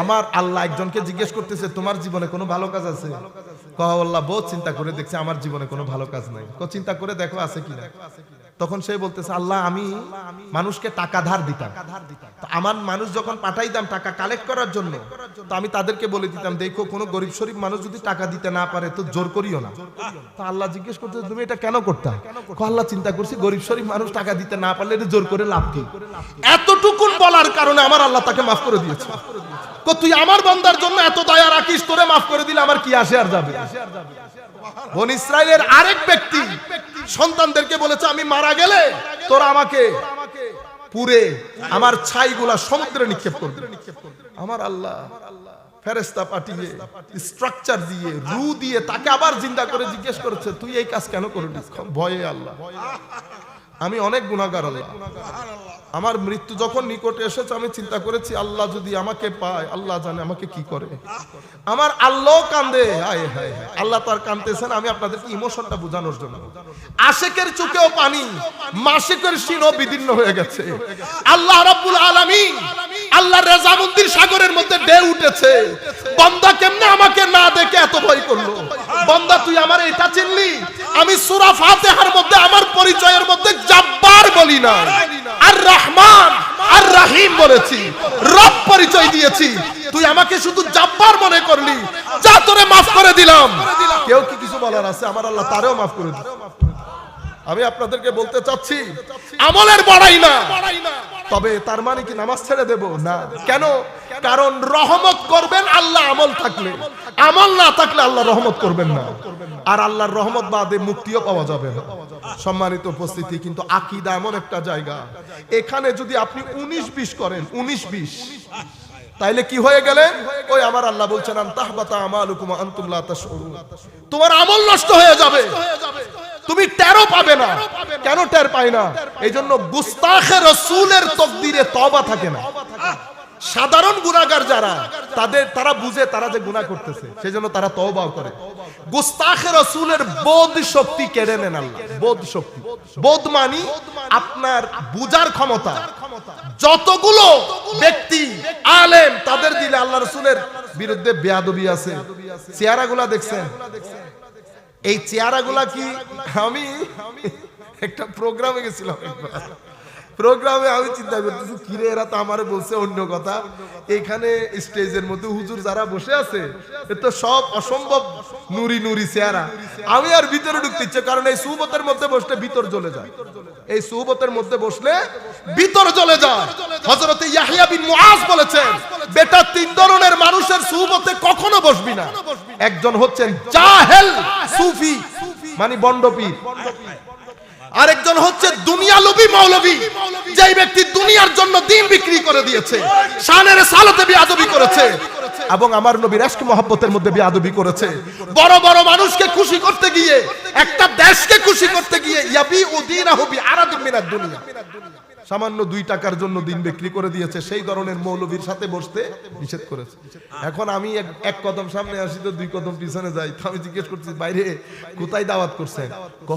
আমার আল্লাহ একজনকে জিজ্ঞেস করতেছে তোমার জীবনে কোনো ভালো কাজ আছে? কয় আল্লাহ বহুত চিন্তা করে দেখছি আমার জীবনে কোনো ভালো কাজ নাই। চিন্তা করে দেখো আছে কিনা। তখন সে বলতেছে আল্লাহ আমি মানুষকে টাকা ধার দিতাম, আমার মানুষ যখন পাঠাইতাম টাকা কালেক্ট করার জন্য, তো আমি তাদেরকে বলে দিতাম দেখো কোনো গরিব শরীফ মানুষ যদি টাকা দিতে না পারে তো জোর করিও না। তো আল্লাহ জিজ্ঞেস করতে তুমি এটা কেন করতা? আল্লাহ চিন্তা করছি গরিব শরীফ মানুষ টাকা দিতে না পারলে এটা জোর করে লাভ কি? এতটুকুন বলার কারণে আমার আল্লাহ তাকে মাফ করে দিয়েছে। তুই আমার বান্দার জন্য এত দয়া রাখিস, তোরে মাফ করে দিলে আমার কি আসে আর যাবে? বনি ইসরাইলের আরেক ব্যক্তি সন্তানদেরকে বলেছে আমি মারা গেলে তোরা আমাকে পুরে আমার ছাইগুলা সমুদ্রে নিক্ষেপ করবে। আমার আল্লাহ ফেরেশতা পাঠিয়ে স্ট্রাকচার দিয়ে রু দিয়ে তাকে আবার জিন্দা করে জিজ্ঞেস করেছে তুই এই কাজ কেন করলি? ভয়ে আল্লাহ আমি অনেক গুনাহগার, আল্লাহ আমার মৃত্যু যখন নিকটে এসেছে আমি চিন্তা করেছি আল্লাহ যদি আমাকে পায় আল্লাহ জানে আমাকে কি করে। আমার আল্লাহ কান্দে, হায় হায় আল্লাহ তার কাঁদতেছেন। আমি আপনাদেরকে ইমোশনটা বোঝানোর জন্য, আশিকের চোখেও পানি, মাশিকের শিরও বিদীর্ণ হয়ে গেছে। আল্লাহ রাব্বুল আলামিন আল্লাহর রেজামন্দির সাগরের মধ্যে ঢেউ উঠেছে। বান্দা কেমনে আমাকে না দেখে এত ভয় করলো? বান্দা তুই আমার এটা চিনলি? আমি সূরা ফাতিহার মধ্যে আমার পরিচয়ের মধ্যে জাব্বার বলি না, আর রহমান আর রহিম বলেছি, রব পরিচয় দিয়েছি। তুই আমাকে শুধু জাব্বার মনে করলি, যা তোরে মাফ করে দিলাম। কেউ কি কিছু বলার আছে? আমার আল্লাহ তারেও মাফ করে দিল। আমি আপনাদেরকে বলতে চাচ্ছি আমলের বড়াই না, তবে তার মানে কি নামাজ ছেড়ে দেব না? কেন? কারণ রহমত করবেন আল্লাহ আমল থাকলে, আমল না থাকলে আল্লাহ রহমত করবেন না। আর আল্লাহর রহমত বাদে মুক্তিও পাওয়া যাবে না। সম্মানিত উপস্থিতি, কিন্তু আকীদা এমন একটা জায়গা, এখানে যদি আপনি 19-20 করেন, 19-20, তাইলে কি হয়ে গেলেন? ওই আমার আল্লাহ বলছেন তাহবাতা আমালুকুম আনতুম লা তাশউরুন, তোমার আমল নষ্ট হয়ে যাবে, তুমি টেরও পাবে না। কেন টের পায় না? এই জন্য গুস্তাখে রাসূলের তাকদীরে তওবা থাকে না। সাধারণ গুনাহগার যারা, তারা বুঝে তারা যে গুনাহ করতেছে, সেজন্য তারা তওবা করে। গুস্তাখে রাসূলের বোধ শক্তি কেড়ে নেন আল্লাহ। বোধ শক্তি, বোধ মানি আপনার বুঝার ক্ষমতা। যতগুলো ব্যক্তি আলেম তাদের দিলে আল্লাহ রাসূলের বিরুদ্ধে বেয়াদবি আছে, চেহারাগুলা দেখছেন? এই চেহারাগুলা কি? আমি একটা প্রোগ্রামে গেছিলাম, প্রোগ্রামে আমি চিন্তা করতেছি কিরে এরা তো আমারে বলছে অন্য কথা, এখানে স্টেজের মধ্যে হুজুর যারা বসে আছে এ তো সব অসম্ভব নুরি নুরি চেহারা। আমি আর ভিতরে ঢুকতে ইচ্ছে, কারণ এই সুহবতের মধ্যে বসলে ভিতর জ্বলে যায়, এই সুহবতের মধ্যে বসলে ভিতর জ্বলে যায়। হযরত ইয়াহইয়া বিন মুআজ বলেছেন বেটা 3 ধরনের মানুষের সুহবতে কখনো বসবি না। একজন হচ্ছেন জাহেল সুফি, মানে বন্ডপীর। আরেকজন হচ্ছে দুনিয়া লোভী মৌলবী, যেই ব্যক্তি দুনিয়ার জন্য দিন বিক্রি করে দিয়েছে, শানের সালাতে বিয়াদবি করেছে এবং আমার নবীর ইশক মহব্বতের মধ্যে বিয়াদবি করেছে। বড় বড় মানুষকে খুশি করতে গিয়ে, একটা দেশকে খুশি করতে গিয়ে ইয়াবিউ দীনাহু বিআরাদিন মিনাদ দুনিয়া, সামান্য 2 টাকার জন্য দিন বিক্রি করে দিয়েছে। সেই ধরনের মৌলবীর সাথে বসতে নিষেধ করেছে। এখন আমি এক কদম সামনে আসি তো 2 কদম পিছনে যাই। তো আমি জিজ্ঞেস করছি বাইরে কোথায় দাওয়াত করছেন?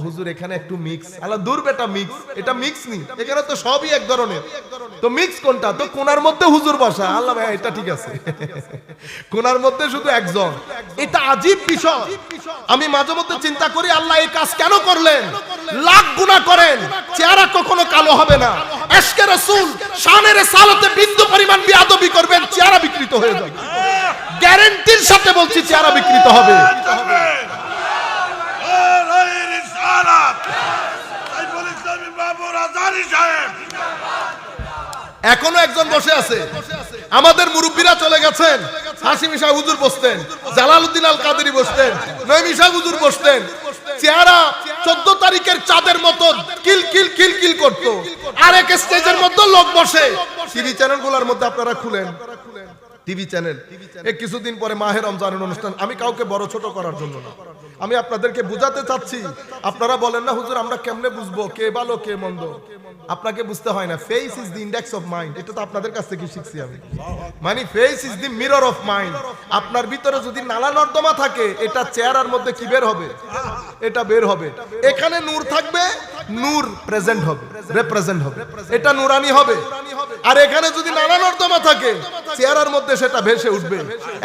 হুজুর এখানে একটু মিক্স। আল্লাহ দূর বেটা, মিক্স এটা মিক্স নি, এখানে তো সবই এক ধরনের। তো মিক্স কোনটা? তো কোনার মধ্যে হুজুর বসা। আল্লাহ ভাই এটা ঠিক আছে, কোনার মধ্যে শুধু একজন। এটা আজীব বিষয়। আমি মাঝে মধ্যে চিন্তা করি আল্লাহ এই কাজ কেন করলেন? লাখ গুনাহ করেন, চেহারা কখনো কালো হবে না। ইশকে রাসূল শানে রিসালাতে বিন্দু পরিমাণ বিয়াদবি করবেন, চেহারা বিকৃত হয়ে যাবে। গ্যারান্টির সাথে বলছি চেহারা বিকৃত হবে। এখনো একজন বসে আছে। আমাদের মুরব্বীরা চলে গেছেন। হাশিমি শাহ হুজুর বসতেন, জালালউদ্দিন আল কাদেরী বসতেন, নঈমী শাহ হুজুর বসতেন। চেহারা 14 তারিখের চাঁদের মতো কিল কিল কিল কিল করতো। আর এক স্টেজের মধ্যে লোক বসে। টিভি চ্যানেলগুলোর মধ্যে আপনারা খুলেন, টিভি চ্যানেল এই কিছুদিন পরে মাহে রমজানের অনুষ্ঠান। আমি কাউকে বড় ছোট করার জন্য না, আমি আপনাদেরকে বুঝাতে চাচ্ছি। আপনারা বলেন না হুজুর আমরা কেমনে বুঝবো কে ভালো কে মন্দ? আপনাকে বুঝতে হয় না। Face is the index of mind. এটা তো আপনাদের কাছ থেকে শিখছি আমি। মানে face is the mirror of mind. আপনার ভিতরে যদি নালা নর্দমা থাকে, এটা চেহারার মধ্যে কি বের হবে? এটা বের হবে। এখানে নূর থাকবে, নূর প্রেজেন্ট হবে, রিপ্রেজেন্ট হবে, এটা নুরানি হবে। আর এখানে যদি নালা নর্দমা থাকে, চেহারার মধ্যে সেটা ভেসে উঠবে।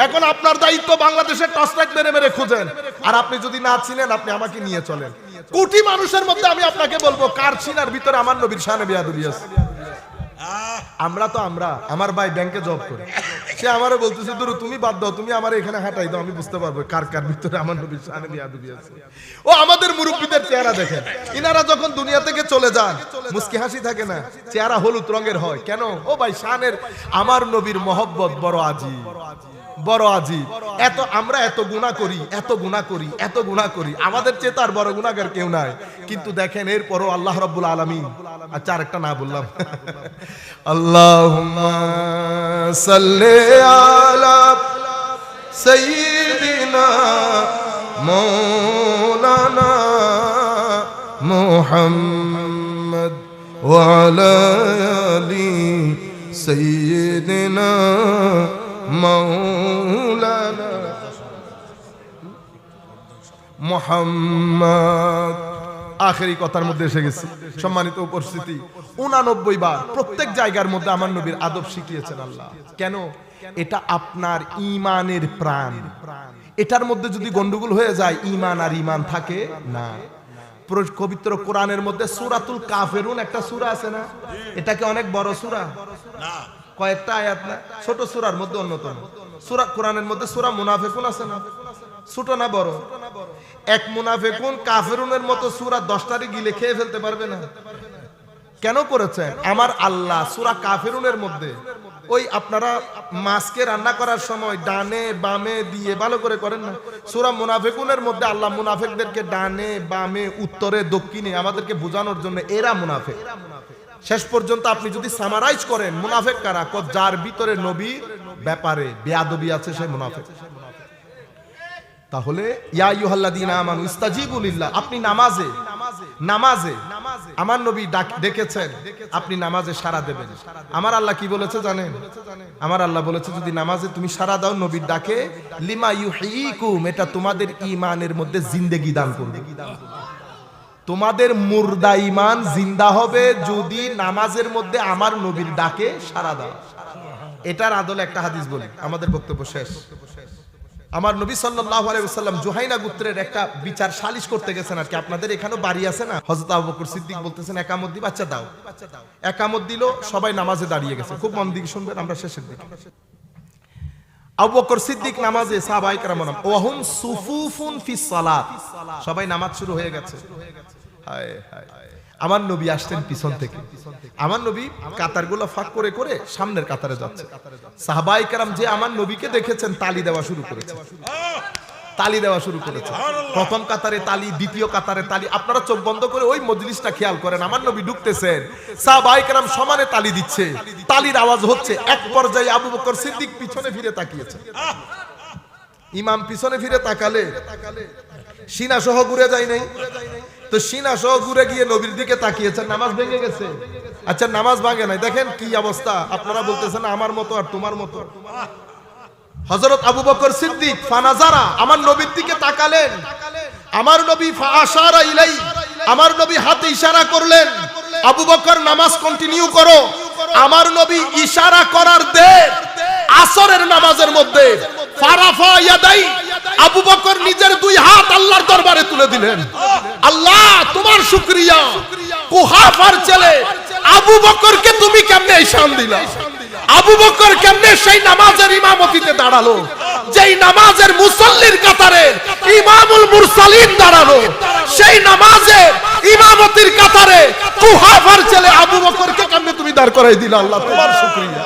এখন আপনার দায়িত্ব বাংলাদেশের টসটাক মেরে মেরে খুঁজেন। আর আপনি যদি না চিনেন, আপনি আমাকে নিয়ে চলেন। কোটি মানুষের মধ্যে আমি আপনাকে বলবো কার চিনার ভিতরে আমার নবীর শানে বেয়াদবি আছে। আমরা তো আমরা, আমার ভাই ব্যাংকে জব করে, সে আমারও বলতেছে দুরু তুমি বাদ দাও, তুমি আমার এখানে হাঁটাই দাও, আমি বুঝতে পারবো কার কার ভিতরে আমার নবীর শানে বেয়াদবি আছে। ও আমাদের মুরব্বীদের চেহারা দেখেন, ইনারা যখন দুনিয়া থেকে চলে যান মুস্কি হাসি থাকে না, চেহারা হলুদ রঙের হয় কেন? ও ভাই শানের আমার নবীর মহব্বত বড় আজীব, বড় আজীব। এত আমরা এত গুনাহ করি, এত গুনাহ করি, এত গুনাহ করি, আমাদের চেয়ে তার বড় গুনাহগার কেউ নাই। কিন্তু দেখেন এরপরও আল্লাহ রাব্বুল আলামিন, আচ্ছা আরেকটা না বললাম, আল্লাহুম্মা সাল্লি আলা সাইয়্যিদিনা মাওলানা মুহাম্মদ ওয়া আলা আলি সাইয়্যিদিনা মাওলানা মুহাম্মদ। আখেরি কথার মধ্যে এসে গেছি। সম্মানিত উপস্থিতি, 89 বার প্রত্যেক জায়গার মধ্যে আমার নবীর আদব শিখিয়েছেন আল্লাহ। কেন? এটা আপনার ঈমানের প্রাণ। এটার মধ্যে যদি গন্ডগোল হয়ে যায়, ঈমান আর ঈমান থাকে না। পবিত্র কোরআনের মধ্যে সূরাতুল কাফিরুন একটা সূরা আছে না? এটা কি অনেক বড় সূরা? না, কয়েকটা আয়াত না, ছোট সূরার মধ্যে অন্যতম। সূরা কোরআনের মধ্যে সূরা মুনাফিকুন আছে না? ছোট না বড়? এক মুনাফিকুন কাফিরুনের মতো সূরা 10টারই গিলে খেয়ে ফেলতে পারবে না। কেন করেছেন? আমার আল্লাহ সূরা কাফিরুনের মধ্যে ওই আপনারা মাছকে রান্না করার সময় ডানে বামে দিয়ে ভালো করে করেন না? সূরা মুনাফিকুনের মধ্যে আল্লাহ মুনাফিকদেরকে ডানে বামে উত্তরে দক্ষিণে আমাদেরকে বোঝানোর জন্য এরা মুনাফিক। শেষ পর্যন্ত আপনি যদি সামারাইজ করেন মুনাফিক কারা, যার ভিতরে নবীর ব্যাপারে বেয়াদবি আছে সে মুনাফিক। তাহলে ইয়া আইয়ুহাল্লাযীনা আমানু ইস্তাজিবু লিল্লাহ, আপনি নামাজে আমার নবী ডেকেছেন, আপনি নামাজে সাড়া দেবেন। আমার আল্লাহ কি বলেছে জানেন? আমার আল্লাহ বলেছে যদি নামাজে তুমি সাড়া দাও নবীর ডাকে, লিমা ইউহয়িকুম, এটা তোমাদের ঈমানের মধ্যে জিন্দেগি দান করবে। তোমাদের মুর্দা ঈমান জিন্দা হবে যদি নামাজের মধ্যে আমার নবীর ডাকে সাড়া দাও। এটার আদলে একটা হাদিস বলি, আমাদের বক্তব্য শেষ। আমার নবী সাল্লাল্লাহু আলাইহি ওয়াসাল্লাম জুহাইনা গোত্রের একটা বিচার সালিশ করতে গেছেন আর কি। আপনাদের এখানেও বাড়ি আছে না? হযরত আবু বকর সিদ্দিক বলতেছেন একামত দিবা, আচ্ছা দাও। একামত দিল, সবাই নামাজে দাঁড়িয়ে গেছে। খুব মন দিয়ে শুনবেন, আমরা শেষের দিকে। আবু বকর সিদ্দিক নামাজে, সাহাবায়ে কেরাম ওয়াহুম সুফুফুন ফিস সালাত, সবাই নামাজ শুরু হয়ে গেছে। হায় হায়, আমার নবী আসছেন পিছন থেকে। আমার নবী কাতারগুলো ফাঁক করে করে সামনের কাতারে যাচ্ছে। সাহাবায়ে কেরাম যে আমার নবীকে দেখেছেন তালি দেওয়া শুরু করেছে, তালি দেওয়া শুরু করেছে। প্রথম কাতারে তালি, দ্বিতীয় কাতারে তালি। আপনারা চোখ বন্ধ করে ওই মজলিসটা খেয়াল করেন। আমার নবী ঢুকতেছেন, সাহাবায়ে কেরাম সমানে তালি দিচ্ছে, তালির আওয়াজ হচ্ছে। এক পর্যায়ে আবু বকর সিদ্দিক পিছনে ফিরে তাকিয়েছেন। ইমাম পিছনে ফিরে তাকালে সিনা সহ ঘুরে যায় নাই তো, সিনা সহ ঘুরে গিয়ে নবীর দিকে তাকিয়েছেন। নামাজ ভেঙে গেছে? আচ্ছা নামাজ ভাঙে নাই, দেখেন কি অবস্থা। আপনারা বলতেছেন আমার মতো আর তোমার মতো। হযরত আবু বকর সিদ্দিক ফানাজারা, আমার নবীর দিকে তাকালেন। আমার নবী ফাআশারা ইলাই, আমার নবী হাতে ইশারা করলেন, আবু বকর নামাজ কন্টিনিউ করো। আমার নবী ইশারা করার দে আসরের নামাজের মধ্যে ফারাফা ইয়াদাই আবু বকর নিজের দুই হাত আল্লাহর দরবারে তুলে দিলেন। আল্লাহ তোমার শুকরিয়া, কুহাফার ছেলে আবু বকরকে তুমি কেমনে ঈশান দিলা? আবু বকর কেমনে সেই নামাজের ইমামতিতে দাঁড়ালো যেই নামাজের মুসল্লির কাতারে ইমামুল মুরসালিন দাঁড়ালো? সেই নামাজের ইমামতির কাতারে কুহাফার ছেলে আবু বকরকে কেমনে তুমি দাঁড় করাই দিলা? আল্লাহ তোমার শুকরিয়া।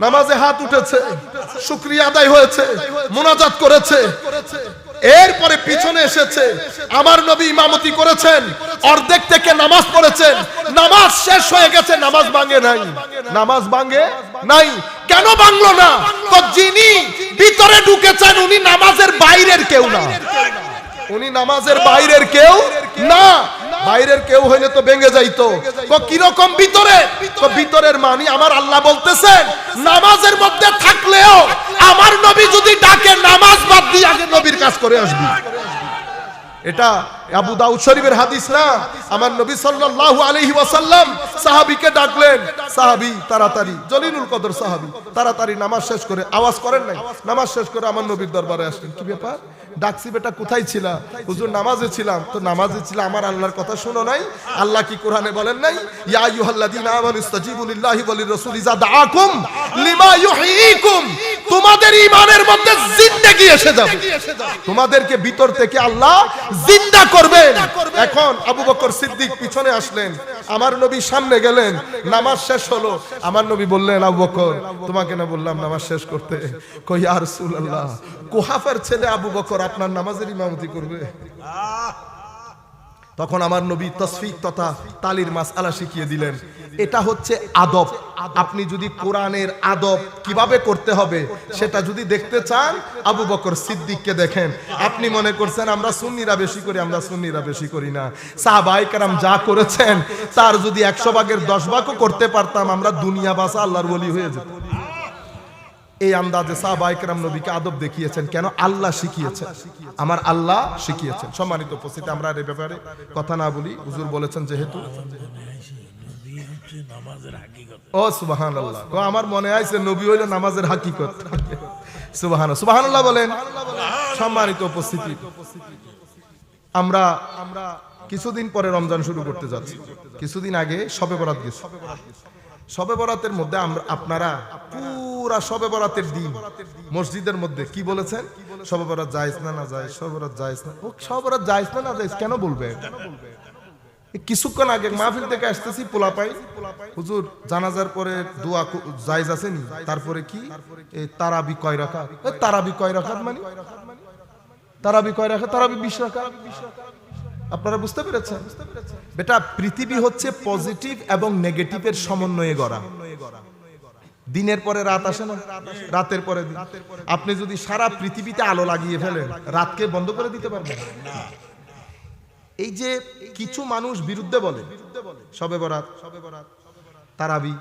নামাজে হাত উঠেছে, শুকরিয়া আদায় হয়েছে, মুনাজাত করেছে। এরপরে পিছনে এসেছে, আমার নবী ইমামতি করেছেন, অর্ধেক থেকে নামাজ পড়েছেন, নামাজ শেষ হয়ে গেছে, নামাজ ভাঙে নাই। নামাজ ভাঙে নাই কেন ভাঙলো না? তো যিনি ভিতরে ঢুকেছেন উনি নামাজের বাইরের কেউ না, উনি নামাজের বাইরের কেউ না। বাইরের কেউ হইলে তো ভেঙে যাইতো। কিরকম ভিতরে? ভিতরের মানে আমার আল্লাহ বলতেছেন নামাজের মধ্যে থাকলেও আমার নবী যদি ডাকে নামাজ বাদ দিয়ে আগে নবীর কাজ করে আসবি। এটা আবু দাউদ শরীফের হাদিস না? আমার নবী সাল্লাল্লাহু আলাইহি ওয়াসাল্লাম সাহাবীকে ডাকলেন, সাহাবী তাড়াতাড়ি, জলিলুল কদর সাহাবী তাড়াতাড়ি নামাজ শেষ করে, আওয়াজ করেন নাই, নামাজ শেষ করে আমার নবীর দরবারে আসলেন। কি ব্যাপার? ডাকছি বেটা কোথায় ছিলা? হুজুর নামাজে ছিলাম। তো নামাজে ছিলা, আমার আল্লাহর কথা শুনো নাই? আল্লাহ কি কোরআনে বলেন নাই ইয়া আইয়ুহাল্লাযীনা আমানু ইসতাজিবু লিল্লাহি ওয়া লির-রাসূল ইযা দাআকুম লিমা ইউহয়িকুম? তোমাদের ঈমানের মধ্যে জিন্দেগি এসে যাবে, তোমাদেরকে ভিতর থেকে আল্লাহ জিন্দা করবেন। এখন আবু বকর সিদ্দিক পিছনে আসলেন, আমার নবী সামনে গেলেন, নামাজ শেষ হলো। আমার নবী বললেন আবু বকর তোমাকে না বললাম নামাজ শেষ করতে? কই ইয়া রাসূলুল্লাহ কুহাফার ছেলে আবু বকর আপনার নামাজের ইমামতি করবে? তখন আমার নবী তাসফিক তথা তালির মাসআলা শিখিয়ে দিলেন। এটা হচ্ছে আদব। আপনি যদি কোরআনের আদব কিভাবে করতে হবে সেটা যদি দেখতে চান আবু বকর সিদ্দিককে দেখেন। আপনি মনে করছেন আমরা সুন্নিরা বেশি করি, আমরা সুন্নিরা বেশি করি না। সাহাবায়ে কেরাম যা করেছেন তার যদি 100 ভাগের 10 ভাগও করতে পারতাম আমরা দুনিয়া বাসা আল্লাহর ওলি হয়ে যেত। এই আন্দাজে সাহাবায়ে কেরাম নবীকে আদব দেখিয়েছেন। কেন? আল্লাহ শিখিয়েছেন, আমার আল্লাহ শিখিয়েছেন। সম্মানিত উপস্থিতি, আমরা এই ব্যাপারে কথা না বলি, হুজুর বলেছেন যেহেতু। ও সুবহানাল্লাহ, আমার মনে আইছে নবী হইলো নামাজের হাকিকত। সুবহানাল্লাহ, সুবহানাল্লাহ বলেন। সম্মানিত উপস্থিতি, আমরা কিছুদিন পরে রমজান শুরু করতে যাচ্ছি। কিছুদিন আগে শবে বরাত গেছে। শবে বরাতের মধ্যে আপনারা পুরা শবে বরাতের দিন মসজিদের মধ্যে কি বলেছেন? শবে বরাত জায়েজ না না জায়েজ, শবে বরাত জায়েজ না। ও শবে বরাত জায়েজ না না জায়েজ কেন বলবে? কিছুক্ষণ আগে মাহফিল থেকে আসতেছি, পোলা পাই হুজুর জানাজার পরে দোয়া জায়েজ আছে নি? তারপরে কি তারাবি কয় রাকাত? তারাবি কয় রাকাত মানে তারাবি কয় রাকাত? তারাবি 20 রাকাত। আপনারা বুঝতে পেরেছেন? বেটা পৃথিবী হচ্ছে পজিটিভ এবং নেগেটিভের সমন্বয়ে গড়া। দিনের পরে রাত আসে না, রাতের পরে দিন। আপনি যদি সারা পৃথিবীতে আলো লাগিয়ে ফেলেন, রাতকে বন্ধ করে দিতে পারবেন না। এই যে কিছু মানুষ বিরুদ্ধে বলে শবে বরাত, তারাবি,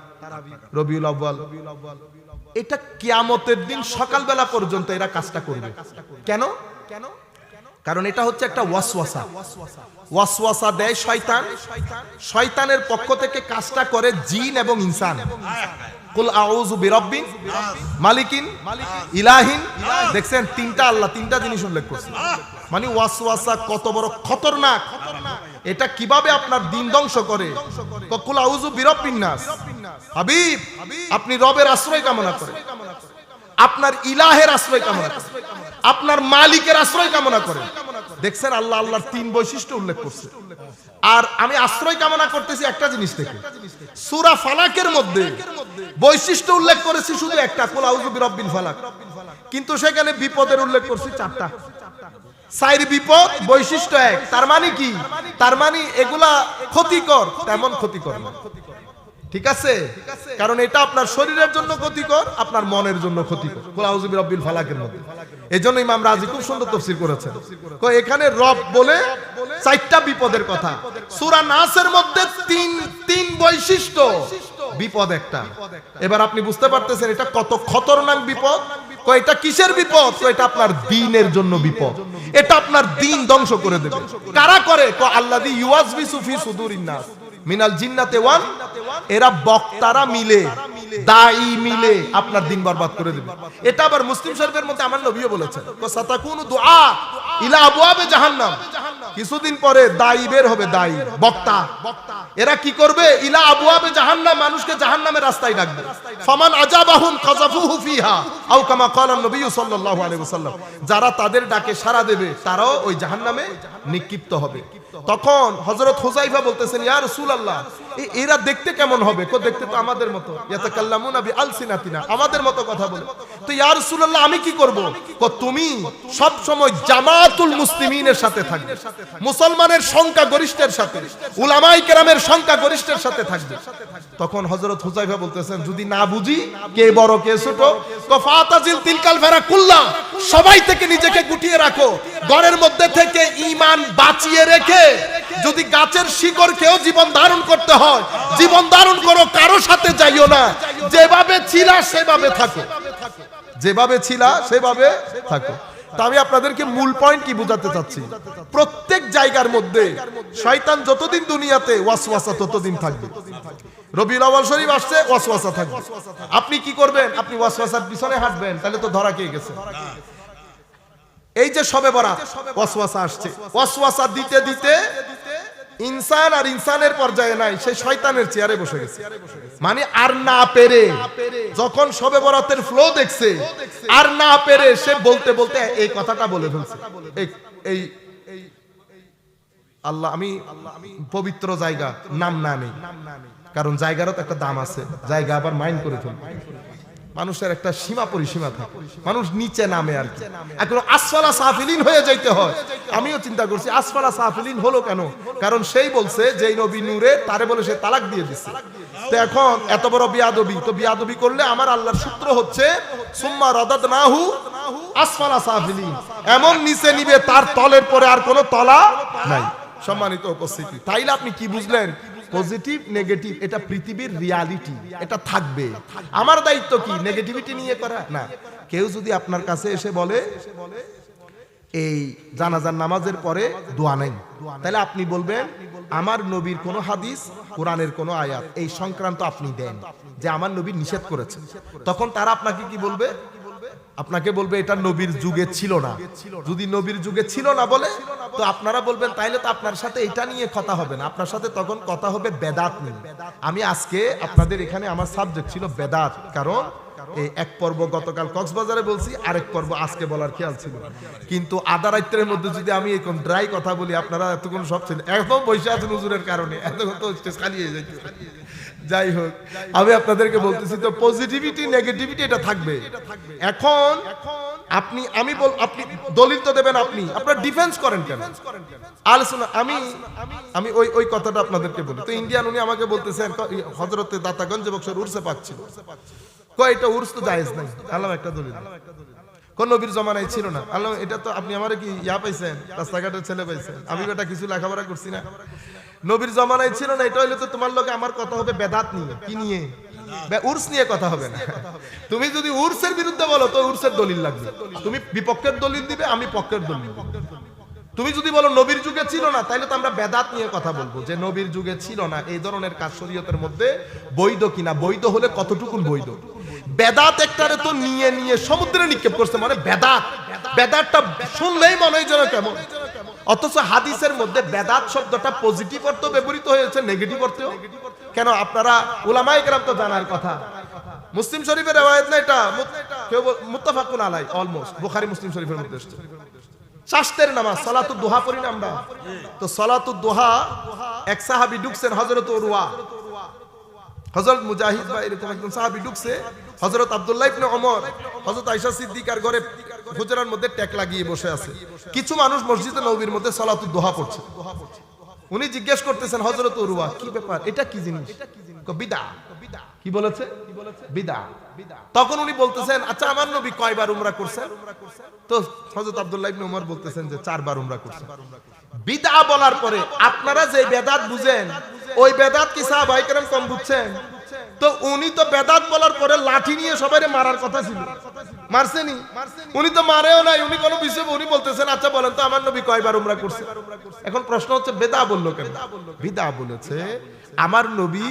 রবিউল আউয়াল, এটা কিয়ামতের দিন সকালবেলা পর্যন্ত এরা কাজটা করবে। কেন? কারণ এটা হচ্ছে একটা ওয়াসওয়াসা। ওয়াসওয়াসা দেয় শয়তান, শয়তানের পক্ষ থেকে কাজটা করে জিন এবং ইনসান। কুল আউযু বিরাব্বিন মালিকিন ইলাহিন। দেখছেন তিনটা আল্লাহ, তিনটা জিনিস উল্লেখ করছে। মানে ওয়াসওয়াসা কত বড় খতরনাক, এটা কিভাবে আপনার দিন ধ্বংস করে। কুল আউযু বিরাব্বিন নাস। হাবিব আপনি রবের আশ্রয় কামনা করেন, আপনার ইলাহের আশ্রয় কামনা করেন, আপনার মালিকের আশ্রয় কামনা করেন। দেখছেন আল্লাহ আল্লাহর 3 বৈশিষ্ট্য উল্লেখ করছে। আর আমি আশ্রয় কামনা করতেছি একটা জিনিস থেকে। সূরা ফালাকের মধ্যে বৈশিষ্ট্য উল্লেখ করেছি শুধু একটা, কুল আউযু বিরাব্বিল ফালাক, কিন্তু সেখানে বিপদের উল্লেখ করছি 4টা। 4 বিপদ, বৈশিষ্ট্য 1। তার মানে কি? তার মানে এগুলা ক্ষতিকর, তেমন ক্ষতিকর না। ঠিক আছে? কারণ এটা আপনার শরীরের জন্য ক্ষতিকর, আপনার মনের জন্য ক্ষতিকর। কুল আউযু বিরাব্বিল ফালাকের মধ্যে এজন্য ইমাম রাজি খুব সুন্দর তাফসীর করেছেন। এখানে রব বলে 4টা বিপদের কথা। সূরা নাসের মধ্যে 3 বৈশিষ্ট্য, বিপদ একটা। এবার আপনি বুঝতে পারতেছেন এটা কত খতরনাক বিপদ। এটা কিসের বিপদ? এটা আপনার দ্বীনের জন্য বিপদ। এটা আপনার দ্বীন ধ্বংস করে দেবে। কারা করে? আল্লাযী ইউওয়াসবিসু ফি সুদুরিন নাস মিনাল জিন্নাতি ওয়াল এরা বক্তারা মিলে দায়ী মিলে আপনার দিন বরবাদ করে দেবে। এটা আবার মুসলিম শরীফের মধ্যে আমার নবীও বলেছেন, সাতাকুনু দুআ ইলা আবওয়াবে জাহান্নাম, কিছুদিন পরে দায়ী বের হবে, দায়ী বক্তা। এরা কি করবে? ইলা আবওয়াবে জাহান্নাম, মানুষকে জাহান্নামের রাস্তায় ডাকবে। ফামান আজাবাহুম কাযাফুহু ফিহা আও কামা ক্বালা নবী সাল্লাল্লাহু আলাইহি ওয়াসাল্লাম, যারা তাদের ডাকে সাড়া দেবে তারাও ওই জাহান্নামে নিক্ষিপ্ত হবে। তখন হযরত হুযায়ফা বলতেছেন, ইয়া রাসূলুল্লাহ, এরা দেখতে কেমন হবে? কো দেখতে তো আমাদের মতো, ইয়াতাকাল্লামুনা বিআলসিনাতিনা, আমাদের মতো কথা বলে। তো ইয়া রাসূলুল্লাহ আমি কি করব? কো তুমি সব সময় জামাতুল মুসলিমিনের সাথে থাকবে, মুসলমানের সংখ্যা গরিষ্ঠের সাথে, উলামায়ে কেরামের সংখ্যা গরিষ্ঠের সাথে থাকবে। তখন হযরত হুযায়ফা বলতেছেন, যদি না বুঝি কে বড় কে ছোট, কো ফাতাজিল তিলকাল ফারা কুল্লা, সবাই থেকে নিজেকে গুটিয়ে রাখো, ঘরের মধ্যে থেকে ঈমান বাঁচিয়ে রেখে যদি গাছের শিকড়কেও জীবন ধারণ করতে হয় জীবন ধারণ করো, কারো সাথে যাইও না, যেভাবে ছিলা সেভাবে থাকো, যেভাবে ছিলা সেভাবে থাকো। তা আমি আপনাদেরকে মূল পয়েন্ট কি বোঝাতে চাচ্ছি, প্রত্যেক জায়গার মধ্যে শয়তান যতদিন দুনিয়াতে ওয়াসওয়াসা ততদিন থাকবে। রবিউল আউয়াল শরীফ আসছে, ওয়াসওয়াসা থাকবে। আপনি কি করবেন? আপনি ওয়াসওয়াসার পিছনে হাঁটবেন, তাহলে তো ধরা খেয়ে গেছে। এই যে শবে বরাত, ওয়াসওয়াসা আসছে, ওয়াসওয়াসা দিতে দিতে ইনসান আর ইনসানের পর্যায়ে নাই, সেই শয়তানের চেয়ারে বসে গেছে। মানে আর না পেরে যখন শবে বরাতের ফ্লো দেখছে, আর না পেরে সে বলতে বলতে এই কথাটা বলে ফেলছে, এই আল্লাহ, আমি পবিত্র জায়গা নাম না নেই, কারণ জায়গারও তো একটা দাম আছে, জায়গা আবার মাইন্ড করে ফেলবে। মানুষের একটা সীমা পরিসীমা থাকে, মানুষ নিচে নামে আর কি, এখন আসফালা সাফিলিন হয়ে যাইতে হয়। আমিও চিন্তা করছি আসফালা সাফিলিন হলো কেন, কারণ সেই বলছে যে নবী নূরে, তারে বলে সে তালাক দিয়ে দিচ্ছে। তো এখন এত বড় বিয়াদবি, তো বিয়াদবি করলে আমার আল্লাহর সূত্র হচ্ছে সুম্মা রাদাদনাহু আসফালা সাফিলিন, এমন নিচে নিবে তার তলের পরে আর কোনো তলা নাই। সম্মানিত উপস্থিতি, তাইলে আপনি কি বুঝলেন? পজিটিভ নেগেটিভ এটা পৃথিবীর রিয়ালিটি, এটা থাকবে। আমার দায়িত্ব কি নেগেটিভিটি নিয়ে করা না। কেউ যদি আপনার কাছে এসে বলে এই জানাজার নামাজের পরে দোয়া নেই, তাহলে আপনি বলবেন আমার নবীর কোন হাদিস, কোরআনের কোন আয়াত এই সংক্রান্ত আপনি দেন যে আমার নবী নিষেধ করেছেন। তখন তারা আপনাকে কি বলবে? আপনাকে বলবে এটা নবীর যুগে ছিল না। যদি নবীর যুগে ছিল না বলে, তো আপনারা বলবেন তাইলে তো আপনার সাথে এটা নিয়ে কথা হবে না, আপনার সাথে তখন কথা হবে বেদাত নিয়ে। আমি আজকে আপনাদের এখানে আমার সাবজেক্ট ছিল বেদাত, কারণ এই এক পর্ব গতকাল কক্সবাজারে বলছি, আরেক পর্ব আজকে বলার খেয়াল ছিল, কিন্তু আধা রাত্রের মধ্যে যদি আমি এরকম ড্রাই কথা বলি, আপনারা এতক্ষণ সব ছিলেন, একদম বসে আছেন হুজুরের কারণে, এতক্ষণ তো স্টেজ খালি হয়ে যাচ্ছে। যাই হোক, আমি আপনাদেরকে বলতেছি তো পজিটিভিটি নেগেটিভিটি এটা থাকবে। এখন আপনি আপনি দলিল তো দেবেন, আপনি আপনার ডিফেন্স করেন কেন? আলোচনা আমি ওই কথাটা আপনাদেরকে বলি। তো ইন্ডিয়ান উনি আমাকে বলতেছেন হযরতে দাতাগঞ্জ বক্সের উরসে পাক ছিল, কয় এটা উরস তো জায়েজ নাই। আল্লাহ একটা দলিল, কোন নবীর জমানায় ছিল না। আল্লাহ এটা তো আপনি আমারে কি ইয়া পাইছেন, রাস্তাঘাটের ছেলে পাইছেন? আমি বেটা কিছু লেখাপড়া করছি না, নবীর জমানায় ছিল না। এটা হইলে তো তোমার লগে আমার কথা হবে বেদাত নিয়ে, কি নিয়ে? উরস নিয়ে কথা হবে না। তুমি যদি উরসের বিরুদ্ধে বলো তো উরসের দলিল লাগবে, তুমি বিপক্ষের দলিল দিবে, আমি পক্ষের দলিল দিব। তুমি যদি বলো নবীর যুগে ছিল না, তাহলে তো আমরা বেদাত নিয়ে কথা বলবো, যে নবীর যুগে ছিল না এই ধরনের কাজ শরীয়তের মধ্যে বৈধ কিনা, বৈধ হলে কতটুকুন বৈধ। বেদাত একটারে তো নিয়ে নিয়ে সমুদ্রে নিক্ষেপ করছে, মানে বেদাতটা শুনলেই মনে হয় যেন কেমন। অথচ হাদিসের মধ্যে বেদাত শব্দটা পজিটিভ অর্থ ব্যবহৃত হয়েছে, নেগেটিভ অর্থেও। কেন? আপনারা উলামায়ে কেরাম তো জানার কথা, মুসলিম শরীফের রিওয়ায়াত না, এটা কেউ মুত্তাফাকুন আলাই, অলমোস্ট বুখারী মুসলিম শরীফের মধ্যে এসেছে। শাস্তের নামাজ সালাতুদ দুহা পড়ি না আমরা, তো সালাতুদ দুহা এক সাহাবী ঢুকছেন, হযরত উরওয়া, হযরত মুজাহিদ বা এরকম একজন সাহাবী ঢুকছে, হযরত আব্দুল্লাহ ইবনে ওমর, হযরত আয়েশা সিদ্দিকার ঘরে হুজরার মধ্যে ট্যাক লাগিয়ে বসে আছে। কিছু মানুষ মসজিদে নববীর মধ্যে সালাতুদ দুহা পড়ছে। উনি জিজ্ঞেস করতেছেন হযরত উরওয়া, কি ব্যাপার, এটা কি জিনিস? বিদআ। কি বলেছে? বিদআ। তখন উনি বলতেছেন, আচ্ছা আমার নবী কয়বার উমরা করছেন? তো হযরত আব্দুল্লাহ ইবনে ওমর বলতেছেন যে 4 বার উমরা করছেন। বিদআ বলার পরে আপনারা যে বেদাত বুঝেন, ওই বেদাত কি সাহাবায়ে কেরাম কম বুঝছেন? তো উনি তো বেদাত বলার পরে লাঠি নিয়ে সবাইকে মারার কথা ছিল, মারছেনি? উনি তো মারেও নাই, উনি কোনো বিষয় উনি বলতেছেন আচ্ছা বলেন তো আমার নবী কয়বার উমরা করছে। এখন প্রশ্ন হচ্ছে বেদা বললো কেন? বিদা বলেছে আমার নবী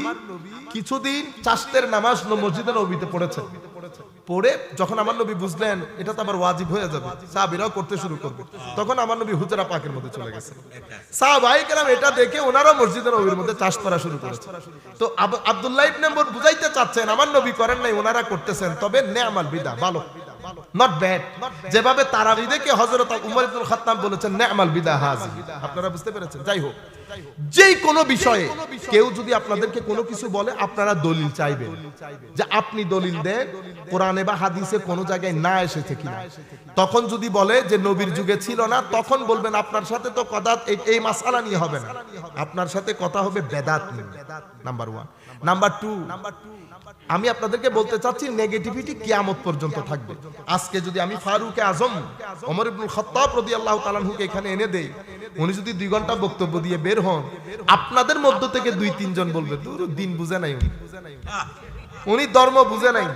কিছুদিন চাষতের নামাজ মসজিদে নবীতে পড়েছেন। পড়ে যখন আমার নবী বুঝলেন এটা তো আবার ওয়াজিব হয়ে যাবে, সাহাবীরাও করতে শুরু করবে, তখন আমার নবী হুজরা পাকের মধ্যে চলে গেছে। সাহাবায়ে কেরাম এটা দেখে ওনারা মসজিদে নবীর মধ্যে চাষ করা শুরু করেছে। তো আব্দুল্লাহ ইবনে উমর বুঝাইতে চাচ্ছেন আমার নবী করেন নাই, ওনারা করতেছেন, তবে নে'মাল বিদা, ভালো, নট ব্যাড। যেভাবে তারাবি দেখে হযরত উমর ইবনুল খাত্তাব বলেছেন নে'মাল বিদা হাযি, আপনারা বুঝতে পেরেছেন? যাই হোক, যেই কোনো বিষয়ে কেউ যদি আপনাদেরকে কোনো কিছু বলে, আপনারা দলিল চাইবেন যে আপনি দলিল দেন কোরআনে বা হাদিসে কোনো জায়গায় না এসেছে কিনা। তখন যদি বলে যে নবীর যুগে ছিল না, তখন বলবেন আপনার সাথে তো কথা এই মাসআলা নিয়ে হবে না, আপনার সাথে কথা হবে বেদাত নিয়ে। নাম্বার 1। নাম্বার 2, আমি আপনাদেরকে বলতে চাচ্ছি নেগেটিভিটি কিয়ামত পর্যন্ত থাকবে। আজকে যদি আমি ফারুক আজম ওমর ইবনুল খাত্তাব রাদিয়াল্লাহু তাআলা আনহুকে এখানে এনে দেই, উনি যদি 2 ঘন্টা বক্তব্য দিয়ে বের হন, আপনাদের মধ্য থেকে 2-3 জন বলবে দূর দিন বুঝে নাই, উনি ধর্ম বুঝে নাই।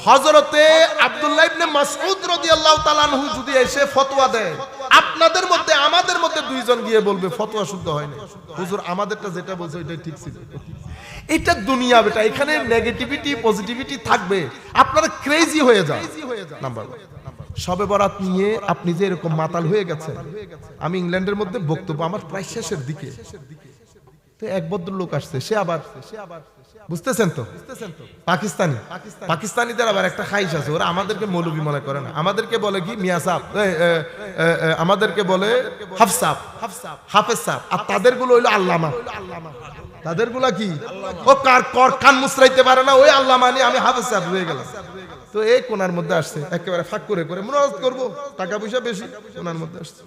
হযরতে আব্দুল্লাহ ইবনে মাসউদ রাদিয়াল্লাহু তাআলা আনহু যদি এসে ফতোয়া দেয়, আপনাদের মধ্যে আমাদের মধ্যে 2 জন গিয়ে বলবে ফতোয়া শুদ্ধ হয় না, হুজুর আমাদেরটা যেটা বলছে ওইটাই ঠিক ছিল। এটা দুনিয়া বেটা, এখানে নেগেটিভিটি পজিটিভিটি থাকবে, আপনারা ক্রেজি হয়ে যান। নাম্বার 1, শবে বরাত নিয়ে আপনি যে এরকম মাতাল হয়ে গেছেন। আমি ইংল্যান্ডের মধ্যে বক্তব্য আমার প্রায় শেষের দিকে, তো এক ভদ্রলোক আসছে, সে আবার বুঝতেছেন তো পাকিস্তানিদের আবার একটা খাইশ আছে, ওরা আমাদেরকে মৌলবী মনে করে না, আমাদেরকে বলে কি মিয়া সাহেব, আমাদেরকে বলে হাফেজ সাহেব, আর তাদের গুলো হইলো আল্লামা। তাদের গুলা কি ও কান মুসরাইতে পারে না, ওই আল্লামা নিয়ে আমি হাফেজ সাহেব হয়ে গেলাম। তো এই কোনার মধ্যে আসছে, একেবারে ফাঁক করে করে মুনাজাত করবো, টাকা পয়সা বেশি, কোনার মধ্যে আসছে,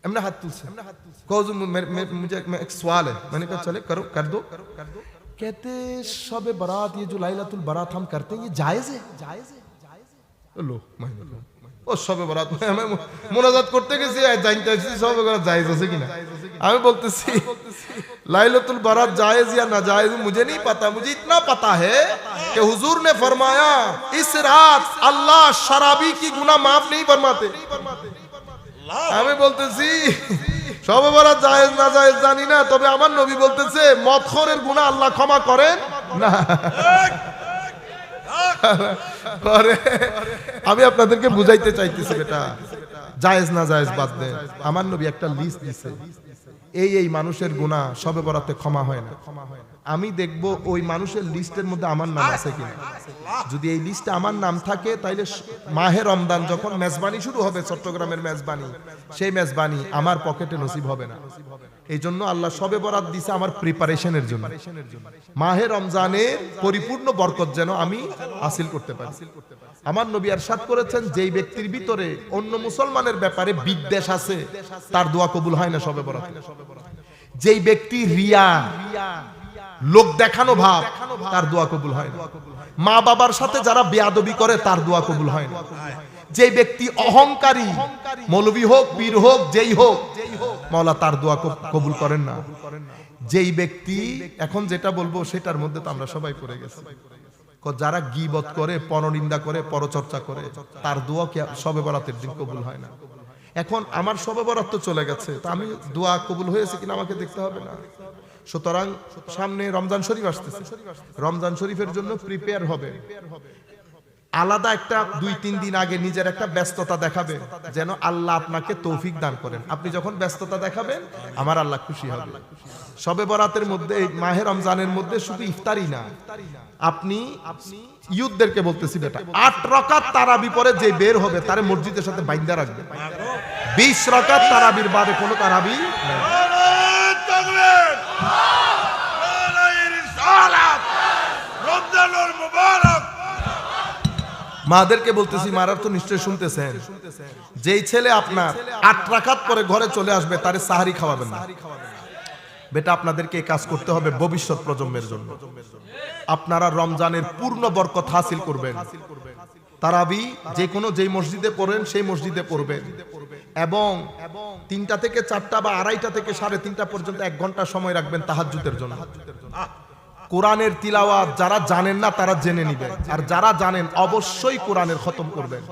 এমনি হাত তুলছে, मुझे एक सवाल है, मैंने कहा चले करो, कर दो। कहते शब बारात ये जो लाइलातुल बारात हम करते हैं, ये जायज है? लो ও শবে বরাত আমি মুনাজাত করতে গেছি, জানতে আসছি শবে বরাত জায়েজ আছে কিনা। আমি বলতেছি লাইলাতুল বারাত जायज या नाजायज मुझे नहीं पता, मुझे इतना पता है कि हुजूर ने फरमाया इस रात अल्लाह शराबी की गुनाह माफ नहीं फरमाते। আমি বলতেছি শবে বরাত জায়েজ না জায়েজ জানি না, তবে আমার নবী বলতেছে মদখোরের গুনাহ আল্লাহ ক্ষমা করেন না। আমি আপনাদেরকে বুঝাইতে চাইতেছি বেটা, জায়েজ না জায়েজ বাদ দেন। আমার নবী একটা লিস্ট দিছে, এই মানুষের গুনাহ শবে বরাতে ক্ষমা হয় না। আমি দেখব ওই মানুষের লিস্টের মধ্যে আমার নাম আছে কিনা। যদি এই লিস্টে আমার নাম থাকে, তাইলে মাহে রমজান যখন মেজবানি শুরু হবে, চট্টগ্রামের মেজবানি, সেই মেজবানি আমার পকেটে নসিব হবে না। এই জন্য আল্লাহ শবে বরাত দিছে আমার প্রিপারেশনের জন্য, মাহে রমজানের পরিপূর্ণ বরকত যেন আমি হাসিল করতে পারি। আমার নবী ইরশাদ করেছেন, যেই ব্যক্তির ভিতরে অন্য মুসলমানের ব্যাপারে বিদ্বেষ আছে, তার দোয়া কবুল হয় না শবে বরাতে। যেই ব্যক্তি রিয়া, লোক দেখানো ভাব, তার দোয়া কবুল হয় না। মা বাবার সাথে যারা বেয়াদবি করে, তার দোয়া কবুল হয় না। যে ব্যক্তি অহংকারী, মৌলবী হোক, পীর হোক, যেই হোক, মাওলা তার দোয়া কবুল করেন না। যেই ব্যক্তি, এখন যেটা বলবো সেটার মধ্যে তো আমরা সবাই পড়ে গেছি, যারা গীবত করে, পরনিন্দা করে, পরচর্চা করে, তার দোয়া কি শবে বরাতের দিন কবুল হয় না। এখন আমার শবে বরাত তো চলে গেছে, তা আমি দোয়া কবুল হয়েছে কিনা আমাকে দেখতে হবে না। সুতরাং সামনে রমজান শরীফ আসতেছে, রমজান শরীফের জন্য প্রিপেয়ার হবে। আলাদা একটা 2-3 দিন আগে নিজের একটা ব্যস্ততা দেখাবে, যেন আল্লাহ আপনাকে তৌফিক দান করেন। আপনি যখন ব্যস্ততা দেখাবেন, আমার আল্লাহ খুশি হবে। শবে বরাতের মধ্যে, মাহে রমজানের মধ্যে শুধু ইফতারি না, আপনি ইউথদেরকে বলতেছি বেটা, 8 রাকাত তারাবি পরে যে বের হবে, তারে মসজিদের সাথে বাইন্ধা রাখবে। 20 রাকাত তারাবির বাদে কোনো তারাবি না। মাদেরকে বলতেছি, মারার তো নিশ্চয় শুনতেছেন, যেই ছেলে আপনার 8 রাকাত পরে ঘরে চলে আসবে, তারে সাহারি খাওয়াবেন না বেটা। আপনাদেরকে এই কাজ করতে হবে ভবিষ্যৎ প্রজন্মের জন্য। আপনারা রমজানের পূর্ণ বরকত হাসিল করবেন। তারাবি যেই মসজিদে পড়েন সেই মসজিদে পড়বেন, এবং 3টা থেকে 4টা বা 2:30 থেকে 3:30 পর্যন্ত 1 ঘন্টা সময় রাখবেন তাহাজ্জুদের জন্য। কোরআনের তিলাওয়াত যারা জানেন না তারা জেনে নেবেন, আর যারা জানেন অবশ্যই কোরআনের খতম করবেন।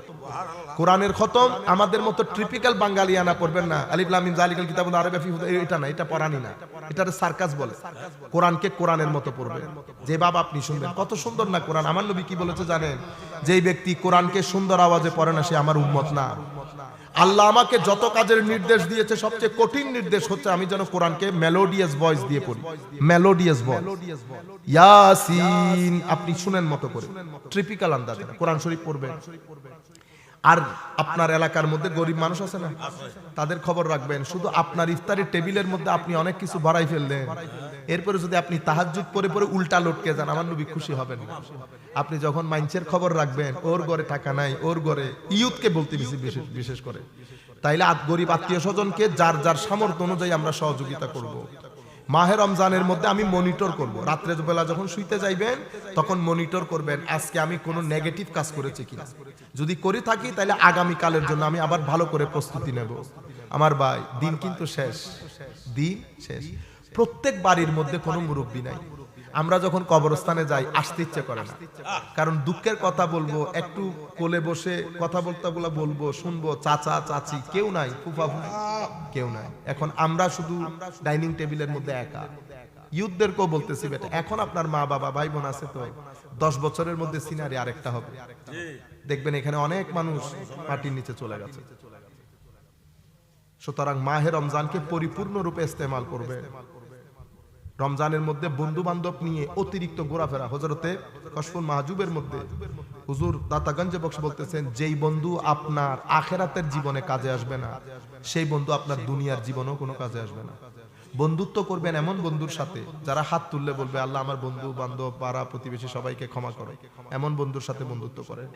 কোরআনের খতম আমাদের মতো ট্রিপিক্যাল বাঙালিয়ানা পড়বেন না, আলিফ লাম মিম যালিকাল কিতাবুল আরাইবা ফিহি, এটা না, এটা পড়ানি না, এটারে সার্কাস বলে। কোরআনকে কোরআনের মতো পড়বেন, যে বাবা আপনি শুনবেন কত সুন্দর না কোরআন। আমার নবী কি বলেছে জানেন? যেই ব্যক্তি কোরআনকে সুন্দর আওয়াজে পড়ে না সে আমার উম্মত না। আল্লাহ আমাকে যত কাজের নির্দেশ দিয়েছে সবচেয়ে কঠিন নির্দেশ হচ্ছে আমি যেন কোরআনকে মেলোডিয়াস ভয়েস দিয়ে পড়ি, মেলোডিয়াস ভয়েস। ইয়াসিন আপনি শুনেন মতো করে, ট্রিপিক্যাল আন্দাজে কোরআন শরীফ পড়বেন। আর আপনার এলাকার মধ্যে গরিব মানুষ আছে না, তাদের খবর রাখবেন। শুধু আপনার ইফতারের টেবিলের মধ্যে আপনি অনেক কিছু ভরাই ফেললেন, এরপরে যদি আপনি তাহাজ্জুদ পড়ে পড়ে উল্টা লটকে যান, আমার নবী খুশি হবেন না। আপনি যখন মাইনচের খবর রাখবেন, ওর ঘরে টাকা নাই, ওর ঘরে, ইয়ুথকে বলতে বিশেষ করে, তাইলে গরিব আত্মীয় স্বজনকে যার যার সামর্থ্য অনুযায়ী আমরা সহযোগিতা করব। মাহে রমজানের মধ্যে আমি মনিটর করব, রাত্রে বেলা যখন শুইতে যাইবেন তখন মনিটর করবেন আজকে আমি কোনো নেগেটিভ কাজ করেছি কিনা। যদি করে থাকি তাহলে আগামী কালের জন্য আমি আবার ভালো করে প্রস্তুতি নেব। আমার ভাই, দিন কিন্তু শেষ, দিন শেষ। প্রত্যেক বাড়ির মধ্যে কোনো মুরব্বী নাই। আমরা যখন কবরস্থানে যাই আসতে ইচ্ছে করে না, কারণ দুঃখের কথা বলবো, একটু কোলে বসে কথা বলবো, শুনবো, চাচা চাচি কেউ নাই, ফুফা ফুফি কেউ নাই। এখন আমরা শুধু ডাইনিং টেবিলের মধ্যে একা। ইউথদেরকেও বলতেছি, বেটা এখন আপনার মা বাবা ভাই বোন আছে তো, 10 বছরের মধ্যে সিনারি আরেকটা হবে, দেখবেন এখানে অনেক মানুষ মাটির নিচে চলে গেছে। সুতরাং মাহে রমজানকে পরিপূর্ণ রূপে ইস্তেমাল করবে। রমজানের মধ্যে বন্ধু বান্ধব নিয়ে অতিরিক্ত ঘোরাফেরা। হযরতে কশফুল মাহজুবের মধ্যে হুজুর দাতাগঞ্জ বক্স বলতেছেন, যেই বন্ধু আপনার আখেরাতের জীবনে কাজে আসবে না সেই বন্ধু আপনার দুনিয়ার জীবনেও কোনো কাজে আসবে না। বন্ধুত্ব করবেন এমন বন্ধুর সাথে যারা হাত তুললে বলবে আল্লাহ আমার বন্ধু বান্ধব পাড়া প্রতিবেশী সবাইকে ক্ষমা করে, এমন বন্ধুর সাথে বন্ধুত্ব করেন।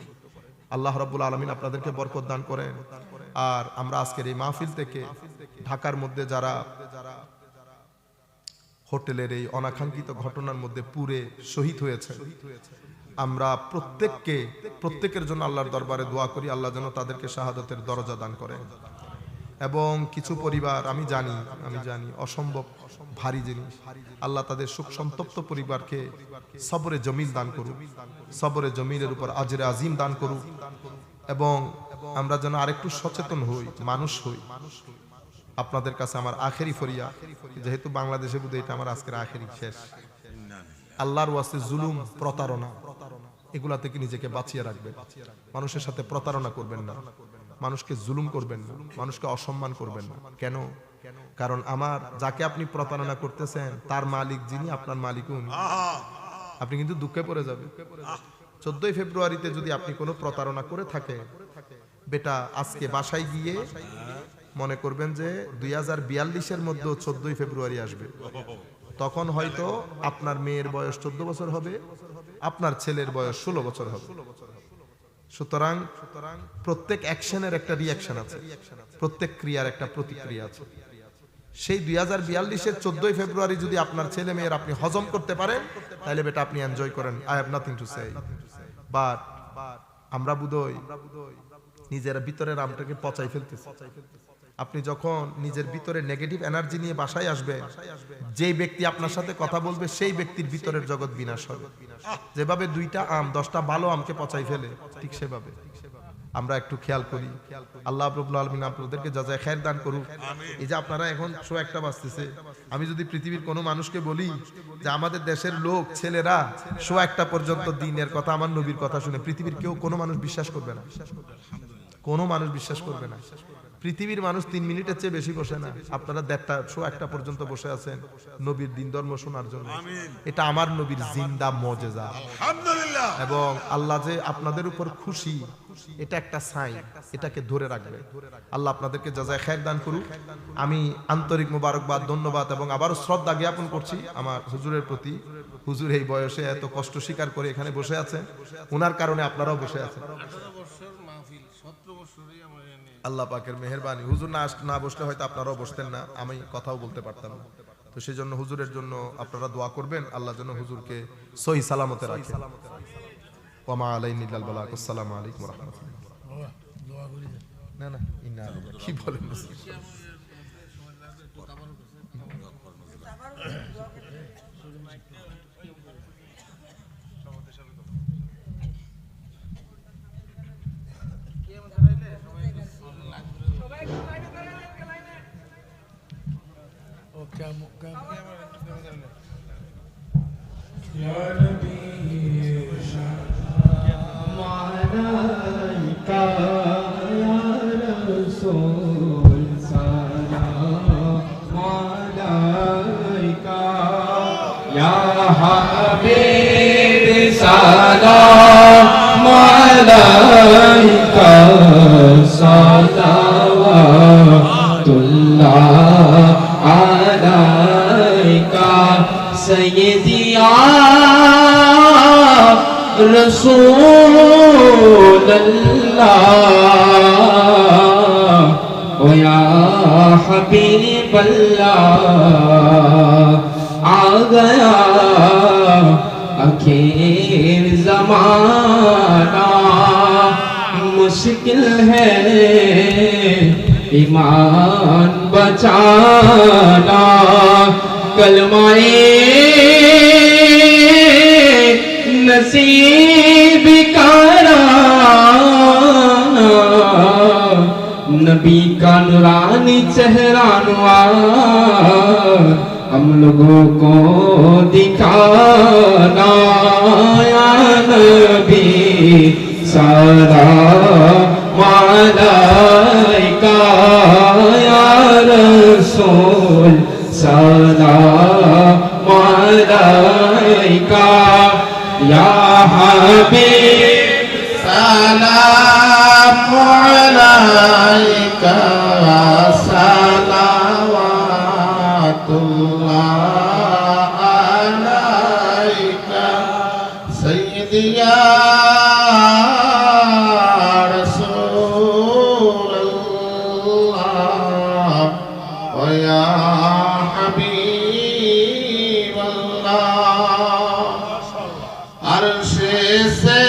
আল্লাহ রাব্বুল আলামিন আপনাদেরকে বরকত দান করেন। আর আমরা আজকের এই মাহফিল থেকে ঢাকার মধ্যে যারা হোটেলের এই অনাকাঙ্ক্ষিত ঘটনার মধ্যে পুরে শহীদ হয়েছে, আমরা প্রত্যেকের জন্য আল্লাহর দরবারে দোয়া করি আল্লাহ যেন তাদেরকে শাহাদাতের দরজা দান করেন। এবং কিছু পরিবার আমি জানি অসম্ভব ভারী জিনিস, আল্লাহ তাদের শোক সন্তপ্ত পরিবারকে সবরে জমিল দান করুক, সবরে জমিলের উপর আজরে আজিম দান করুক। এবং আমরা যেন আরেকটু সচেতন হই, মানুষ হই। আপনাদের কাছে আমার আখেরি ফরিয়া, যেহেতু বাংলাদেশে বুঝে এটা আমার আজকের আখেরি শেষ, আল্লাহর ওয়াস্তে জুলুম প্রতারণা এগুলা থেকে নিজেকে বাঁচিয়ে রাখবেন। মানুষের সাথে প্রতারণা করবেন না, মানুষকে জুলুম করবেন না, মানুষকে অসম্মান করবেন না। কেন? কারণ আমার যাকে আপনি প্রতারণা করতেছেন তার মালিক যিনি, আপনার মালিকও উনি। আপনি কিন্তু দুঃখে পড়ে যাবেন। 14 ফেব্রুয়ারিতে যদি আপনি কোনো প্রতারণা করে থাকেন, বেটা আজকে বাসায় গিয়ে মনে করবেন যে 2042-এর মধ্যে 14 ফেব্রুয়ারি আসবে। তখন হয়তো আপনার মেয়ের বয়স 14 বছর হবে, আপনার ছেলের বয়স 16 বছর হবে। সুতরাং প্রত্যেক অ্যাকশনের একটা রিঅ্যাকশন আছে, প্রত্যেক ক্রিয়ার একটা প্রতিক্রিয়া আছে। সেই 2042-এর 14 ফেব্রুয়ারি যদি আপনার ছেলে মেয়ের আপনি হজম করতে পারেন তাহলে বেটা আপনি এনজয় করেন। I have nothing to say. But আমরা বুঝই নিজের ভিতরের আমটাকে পচাই ফেলতেছি। আপনি যখন নিজের ভিতরে নেগেটিভ এনার্জি নিয়ে বাসায় আসবেন, যেই ব্যক্তি আপনার সাথে কথা বলবে সেই ব্যক্তির ভিতরের জগৎ বিনাশ হবে। যেভাবে 2টা আম 10টা ভালো আমকে পচাই ফেলে, ঠিক সেভাবে আমরা একটু খেয়াল করি। আল্লাহ রাব্বুল আলামিন আপনাদেরকে জাযায়ে খায়ের দান করুক। এই যে আপনারা এখন 1:01 বাজতেছে, আমি যদি পৃথিবীর কোনো মানুষকে বলি যে আমাদের দেশের লোক ছেলেরা 1:01 পর্যন্ত দিনের কথা আমার নবীর কথা শুনে, পৃথিবীর কেউ কোনো মানুষ বিশ্বাস করবে না, কোনো মানুষ বিশ্বাস করবে না। পৃথিবীর মানুষ 3 মিনিটের চেয়ে বেশি বসে না, আপনারা 1:30 পর্যন্ত বসে আছেন নবীর দিন ধর্ম শোনার জন্য। এটা আমার নবীর জিন্দা মুজিজা, আলহামদুলিল্লাহ। এবং আল্লাহ যে আপনাদের উপর খুশি এটা একটা সাইন, এটাকে ধরে রাখবে। আল্লাহ আপনাদেরকে জাযায়ে খায়ের দান করুক। আমি আন্তরিক মোবারকবাদ, ধন্যবাদ এবং আবারও শ্রদ্ধা জ্ঞাপন করছি আমার হুজুরের প্রতি। হুজুর এই বয়সে এত কষ্ট স্বীকার করে এখানে বসে আছেন, ওনার কারণে আপনারাও বসে আছেন। আল্লাহ পাকের মেহেরবানি। হুজুর না বসলে হয়তো আপনারাও বসতেন না, আমি কথাও বলতে পারতাম না। তো সেই জন্য হুজুরের জন্য আপনারা দোয়া করবেন, আল্লাহ যেন হুজুরকে সহি সালামতে রাখে। ওয়া মা আলাইনা ইল্লাল বালাগ। আসসালামু আলাইকুম ওয়া রাহমাতুল্লাহ। না ইন্না কি বলেন? या नबी मालाइका या रसूल सलाम अलैका या हबीब सलाम अलैका सलावतुल्लाह अलैका सय्यदी या रसूल अल्लाह ओ या हबीब अल्लाह आ गया आखिर ज़माना मुश्किल है ईमान बचाना कलमाए नसीब कराना नबी का नूरानी चेहरा हम लोगों को दिखाना या नबी सलाम अलैका या रसूल सलाम अलैका या हबीब सलाम अलैका सलावतुल्लाह अलैका सय्यदी या रसूल अल्लाह व या हबीब अल्लाह अर्शे से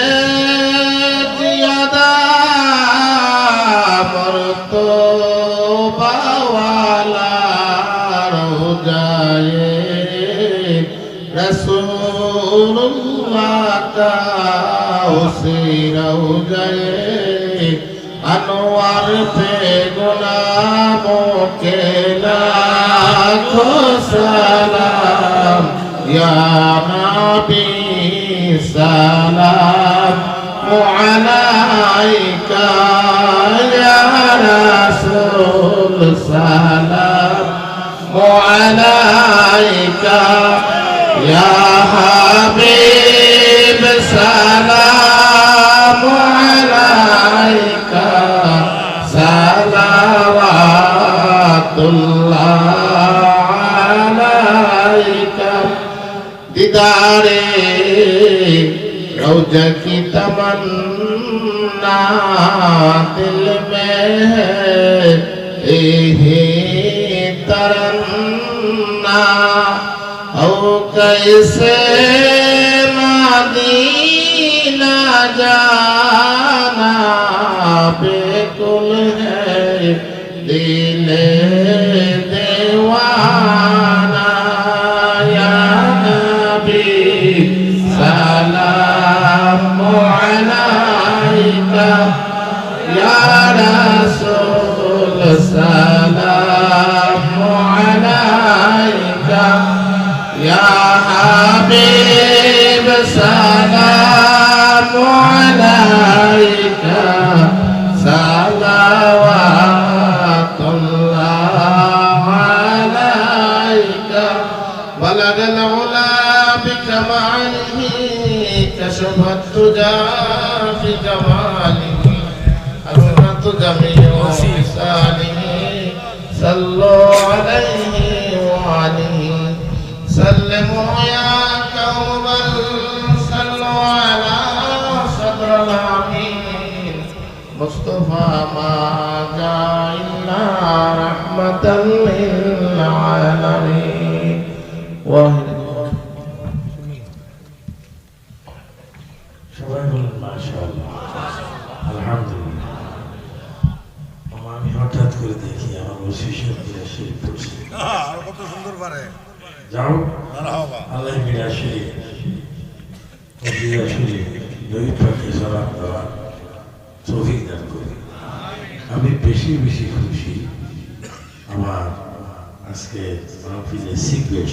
ज़्यादा मर्तबा वाला रोज़ाए रसूलुल्लाह का उसी रोज़ाए अनवर पे गुलामों के लाखों सलाम या नबी सलाम अलैका या रसूल सलाम अलैका या हबीब सलाम अलैका सलावतुल्लाह अलैका दीदारे रौज़ा की तमन्ना दिल में है यही तरन्ना ओ कैसे मदीना जाना बेकुल है दिल दीवाना या नबी सलाम अलैका या रसूल सलाम अलैका या हबीब सलाम अलैका सलावतुल्लाह अलैका बलगल उला बिकमालिही कशफत तुजा बिजमालिही हसनत जमीउ लिसानिही सल्लु अलैहि व आलिहि सल्लिमु या कौमल सल्लु अला सदरल आमीन मुस्तफा मा जाइल्ला रहमतल लिल आलमीन সবাই বলেন মাশাআল্লাহ আলহামদুলিল্লাহ আমি হঠাৎ করে দেখি আমার বসিষের বিরাশি পড়ছে কত সুন্দর পারে যাও মারহাবা আল্লাহ বিরাশি বিরাশি নবী পাকে সালাম দেওয়া তৌফিক দান করে আমি বেশি বেশি খুশি আমার আজকে মাহফিলে সিক্রেট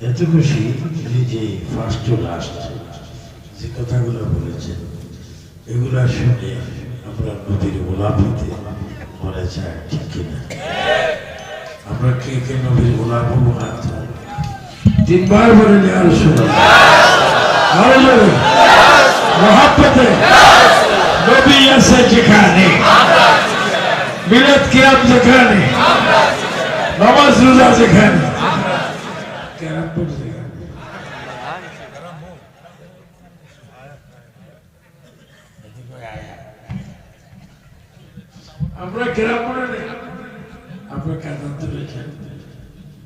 এত খুশি যে ফার্স্ট টু লাস্ট যে কথাগুলো বলেছেন এগুলো শুনে আমরা নবীর গোলাপ হইতে মনে চায় ঠিক কিনা? আমরা কে কে নবীর গোলাপ হবো হাত তুলুন। তিনবার বলে আর শোনা মহাব্বতে নবী আছে যেখানে, মিলাদ কিয়াম যেখানে, নামাজ রোজা যেখানে, কেরামপুর যেখানে, আমরা কেরামপুরে নেই। আপনার কাঁদাতে রয়েছেন,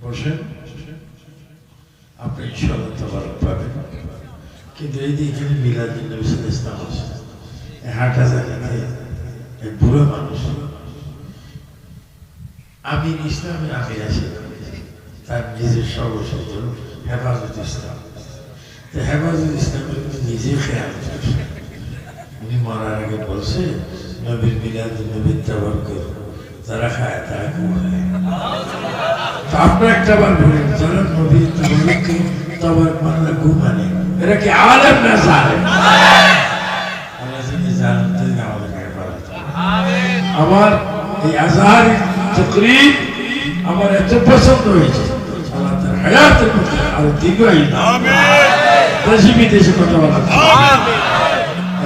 বসেন, আপনি ইনশাআল্লাহ তাবারক পাবেন। কিন্তু এই যে এখানে মিলাদুন নবী সাল্লাল্লাহু আলাইহি ওয়াসাল্লাম হাঁটা জায়গাতে এক বুড়ো মানুষ আমির ইসলামের আমির আছে, তার নিজের সর্বশব্দ হেফাজত ইসলাম। হেফাজত ইসলামের নিজে খেয়াল করছে, উনি মরার আগে বলছে নবীর মিলাদুন নবীর তাবারক যারা খায় তারা ঘুমায়। আপনার একটা বার বলেন যারা নবীর তাবারককে তাবারক মানে ঘুমানে এরা কি আলেম না জালেম? আল্লাহ যিনি জানেন তিনি আমাদেরকে হেফাজত করেন। আমার এই আজহারি তাকরীর আমার এত পছন্দ হয়েছে, আল্লাহ তার হায়াতের মধ্যে আরো দীর্ঘায়ু দান, দেশে বিদেশে কথা বলা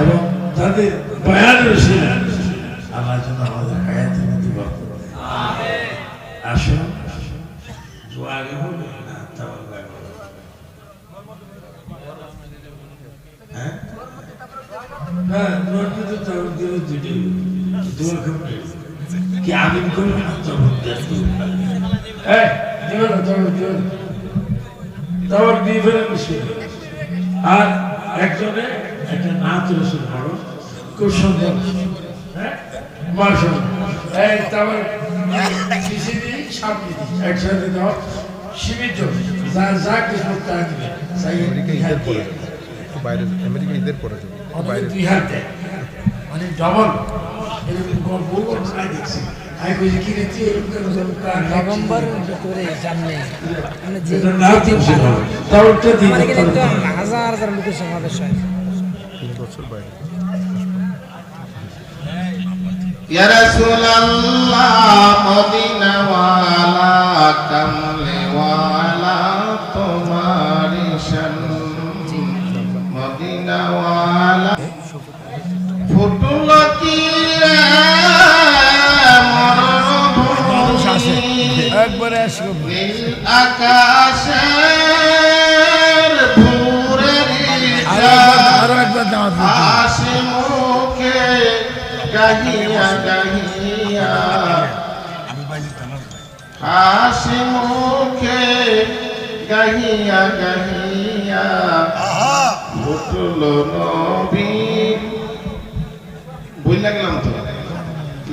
এবং তাদের বয়ানের ছিল আল্লাহ যেন আমাদের হায়াতের মধ্যে বরকত দেয়। আসুন দোয়া আগে বলবে না তাবারক আগে বলবে? হ্যাঁ হ্যাঁ, দোয়া কিন্তু তাবারক দিলে দুটোই দোয়া কেমন কি আমিন করবে না তাবারক দেখবে? হ্যাঁ দিবে না তাবারক দিবে না, তাবারক দিয়ে ফেলে বসে। আর একজনে একটা নাচ রসুন পড়ো খুব সুন্দর, হ্যাঁ মার্শাল এই তাবারক কিসে দিই সামনে দিই একসাথে দাও সীমিত যা যা কিছু তা দিবে বাইরে আমেরিকা ঈদের পরে বাইরে 2 হাত দেয় মানে ডবল এরকম গল্প খাই দেখছি। আমি কইছি কি রে তুই এরকম নভেম্বর ভিতরে সামনে মানে যে তাওটা দিই মানে কিন্তু হাজার হাজার লোকের সমাবেশ হয় 3 বছর বাইরে। ইয়া রাসূলুল্লাহ মদিনা ওয়ালা কামলে ওয়ালা তোমারি শান মদিনা ওয়ালা ফুটল কি রে মরুভূমি একবারে আসলো নীল আকাশের ভুরে আরো একবার দাওয়াত হাসি মুখে গাহিয়া গাহিয়া হাসি মুখে গাহিয়া গাহিয়া ফুটল নবী। বুঝলা গেলাম তো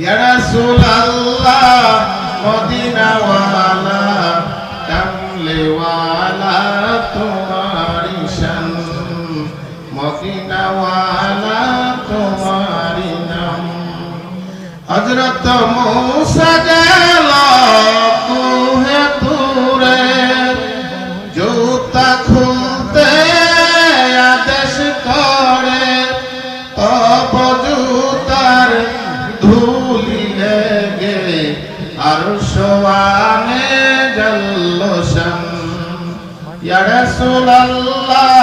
ইয়া রাসূলুল্লাহ মদিনা ওয়ালা কামলে ওয়ালা তোমারি শান মদিনা ওয়ালা তোমারি নাম। হযরত মূসা গেল কুহে তুরে জুতা খুলতে আদেশ করে তব জুতার ধুলি লেগে আর সোয়ানে জল্লোশন। ইয়া রাসূলুল্লাহ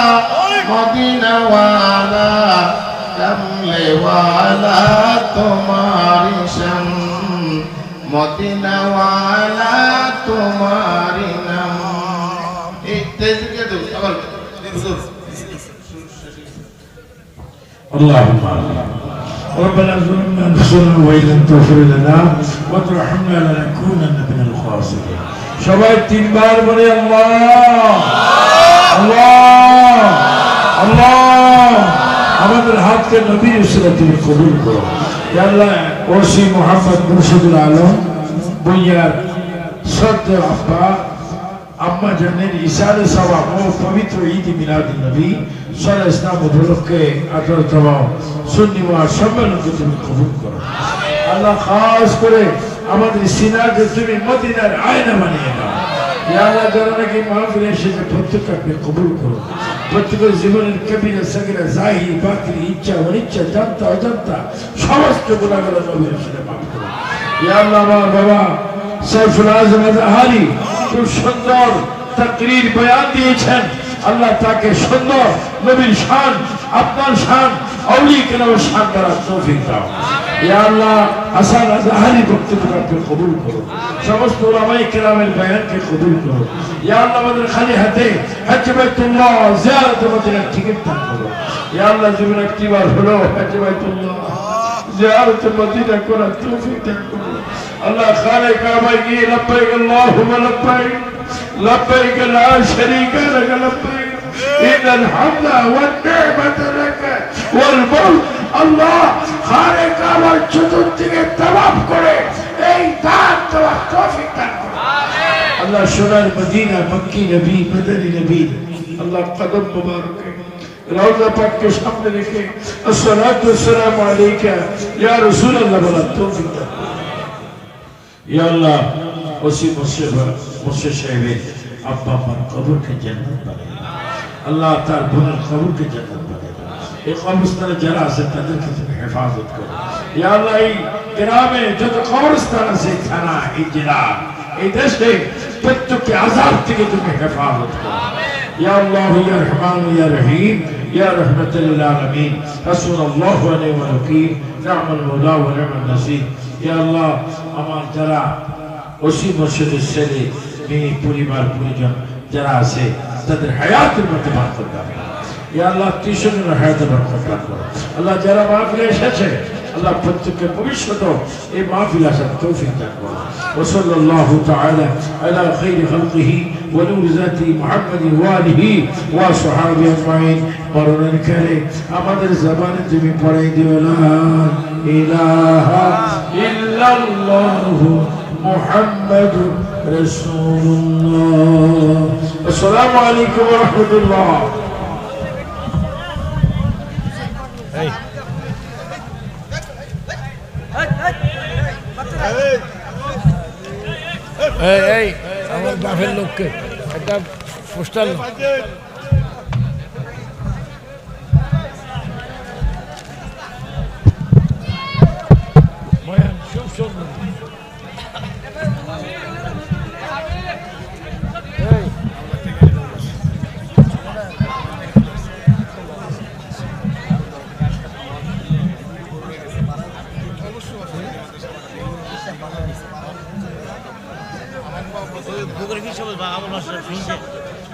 মদিনা ওয়ালা কামলে ওয়ালা তোমারি শান মদিনা ওয়ালা তোমারি নাম। এই তেজকে দাও আবার হুজুর اللهم ربنا ظلمنا انفسنا وان لم تغفر لنا وترحمنا لنكونن من الخاسرين। সবাই তিনবার বলে আল্লাহ আল্লাহ আল্লাহ। আমাদের হাতকে নবীর উসিলা তুমি কবুল করো। ইয়া আল্লাহ ওসি মুহাম্মদ মুর্শিদুল আলম বইয়ার শ্রদ্ধেয় আব্বা আম্মা জানের ইশারে সওয়াব ও পবিত্র ঈদ মিলাদুন নবী সারা ইসলাম উপলক্ষে 18তম সুন্নি ওয়াজ সম্মেলনকে তুমি কবুল করো। আল্লাহ খাস করে আমাদের সিনাকে তুমি মদিনার আয়না বানিয়ে দাও। ইয়া আল্লাহ, যারা নাকি মাহফিলে এসেছে প্রত্যেককে কবুল করো। প্রত্যেকের জীবনের কবিরা সগিরা জাহির বাতিল ইচ্ছা অনিচ্ছা জানতা অজান্তা সমস্ত গুনাহগুলো নবীর সাথে মাফ করো। ইয়া আল্লাহ, আমার বাবা সাইফুল আজম আজহারি খুব সুন্দর তাকরীর বয়ান দিয়েছেন। আল্লাহ তাকে সুন্দর নবীর শান, আপনার শান, আউলিয়া কেরামের শান দ্বারা তৌফিক দাও। ইয়া আল্লাহ, হাসান আজহারি বক্তব্যকে কবুল করো। সমস্ত উলামায়ে কেরামের বয়ানকে কবুল করো। ইয়া আল্লাহ, আমাদের খালি হাতে হজ বাইতুল্লাহ জিয়ারত মদিনার টিকিট দান করো। ইয়া আল্লাহ, জীবনে একটিবার হলো হজ বাইতুল্লাহ জিয়ারত মদিনা করার তৌফিক দান করো। আল্লাহ, খানে কাবায় গিয়ে লব্বাইক আল্লাহুম্মা লব্বাইক লব্বাইক লা শারীকা লাক লব্বাইক ইন্নাল হামদা ওয়ান নি'মাতা লাক ওয়াল মুলক। আল্লাহ, খানে কাবার চতুর্দিকে তাওয়াফ করে এই দান দেওয়ার তৌফিক দান করো। আল্লাহ, সোনার মদিনা মক্কি নবী মদনী নবী আল্লাহ কদম মুবারক রওজা পাক के सामने রেখে আসসালাতু ওয়াসসালামু আলাইকা ইয়া রাসূলুল্লাহ বলার তৌফিক দান। ইয়া আল্লাহ, ওসি মুর্শিদ সাহেবের আব্বা আম্মার কবরকে জান্নাত বানিয়ে দাও। আল্লাহ, তার বোনের কবরকে জান্নাত বানিয়ে দাও। এই কবরস্থানে যারা আছে তাদেরকে তুমি হেফাজত করো। ইয়া আল্লাহ, এই গ্রামে যত কবরস্থান আছে, থানা, এই জেলা, এই দেশে প্রত্যেককে আযাব থেকে তুমি হেফাজত করো। ইয়া আল্লাহ, ইয়া রহমান, ইয়া রহিম, ইয়া রাহমাতুল লিল আলামিন, হাসবুনাল্লাহু ওয়া নি'মাল ওয়াকিল, নি'মাল মাওলা ওয়া নি'মান নাসির। ইয়া আল্লাহ, আমার যারা ওসি মসজিদের ছেলে মেয়ে পরিবার পরিজন যারা আছে তাদের হায়াতের মধ্যে বরকত দাও। ইয়া আল্লাহ, তিনজনের হায়াতের বরকত দান করো। আল্লাহ, যারা মাহফিলে এসেছে আল্লাহ প্রত্যেকের ভবিষ্যৎ এই মাহফিল আসার তৌফিক দান করো। ওয়া সাল্লাল্লাহু তাআলা আলা খাইরি খালকিহি ওয়া নূর যাতি মুহাম্মাদিন ওয়া আলিহি ওয়া সাহাবিহি আজমাইন। মরণের কালে আমাদের জবানে তুমি পড়াই দিও লা ইলাহা ইল্লাল্লাহু মুহাম্মাদুর রাসূলুল্লাহ। আসসালামু আলাইকুম ওয়া রাহমাতুল্লাহ। এই আমার বাপের লোককে একটা পোস্টার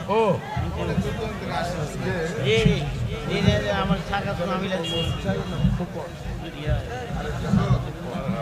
ও আমার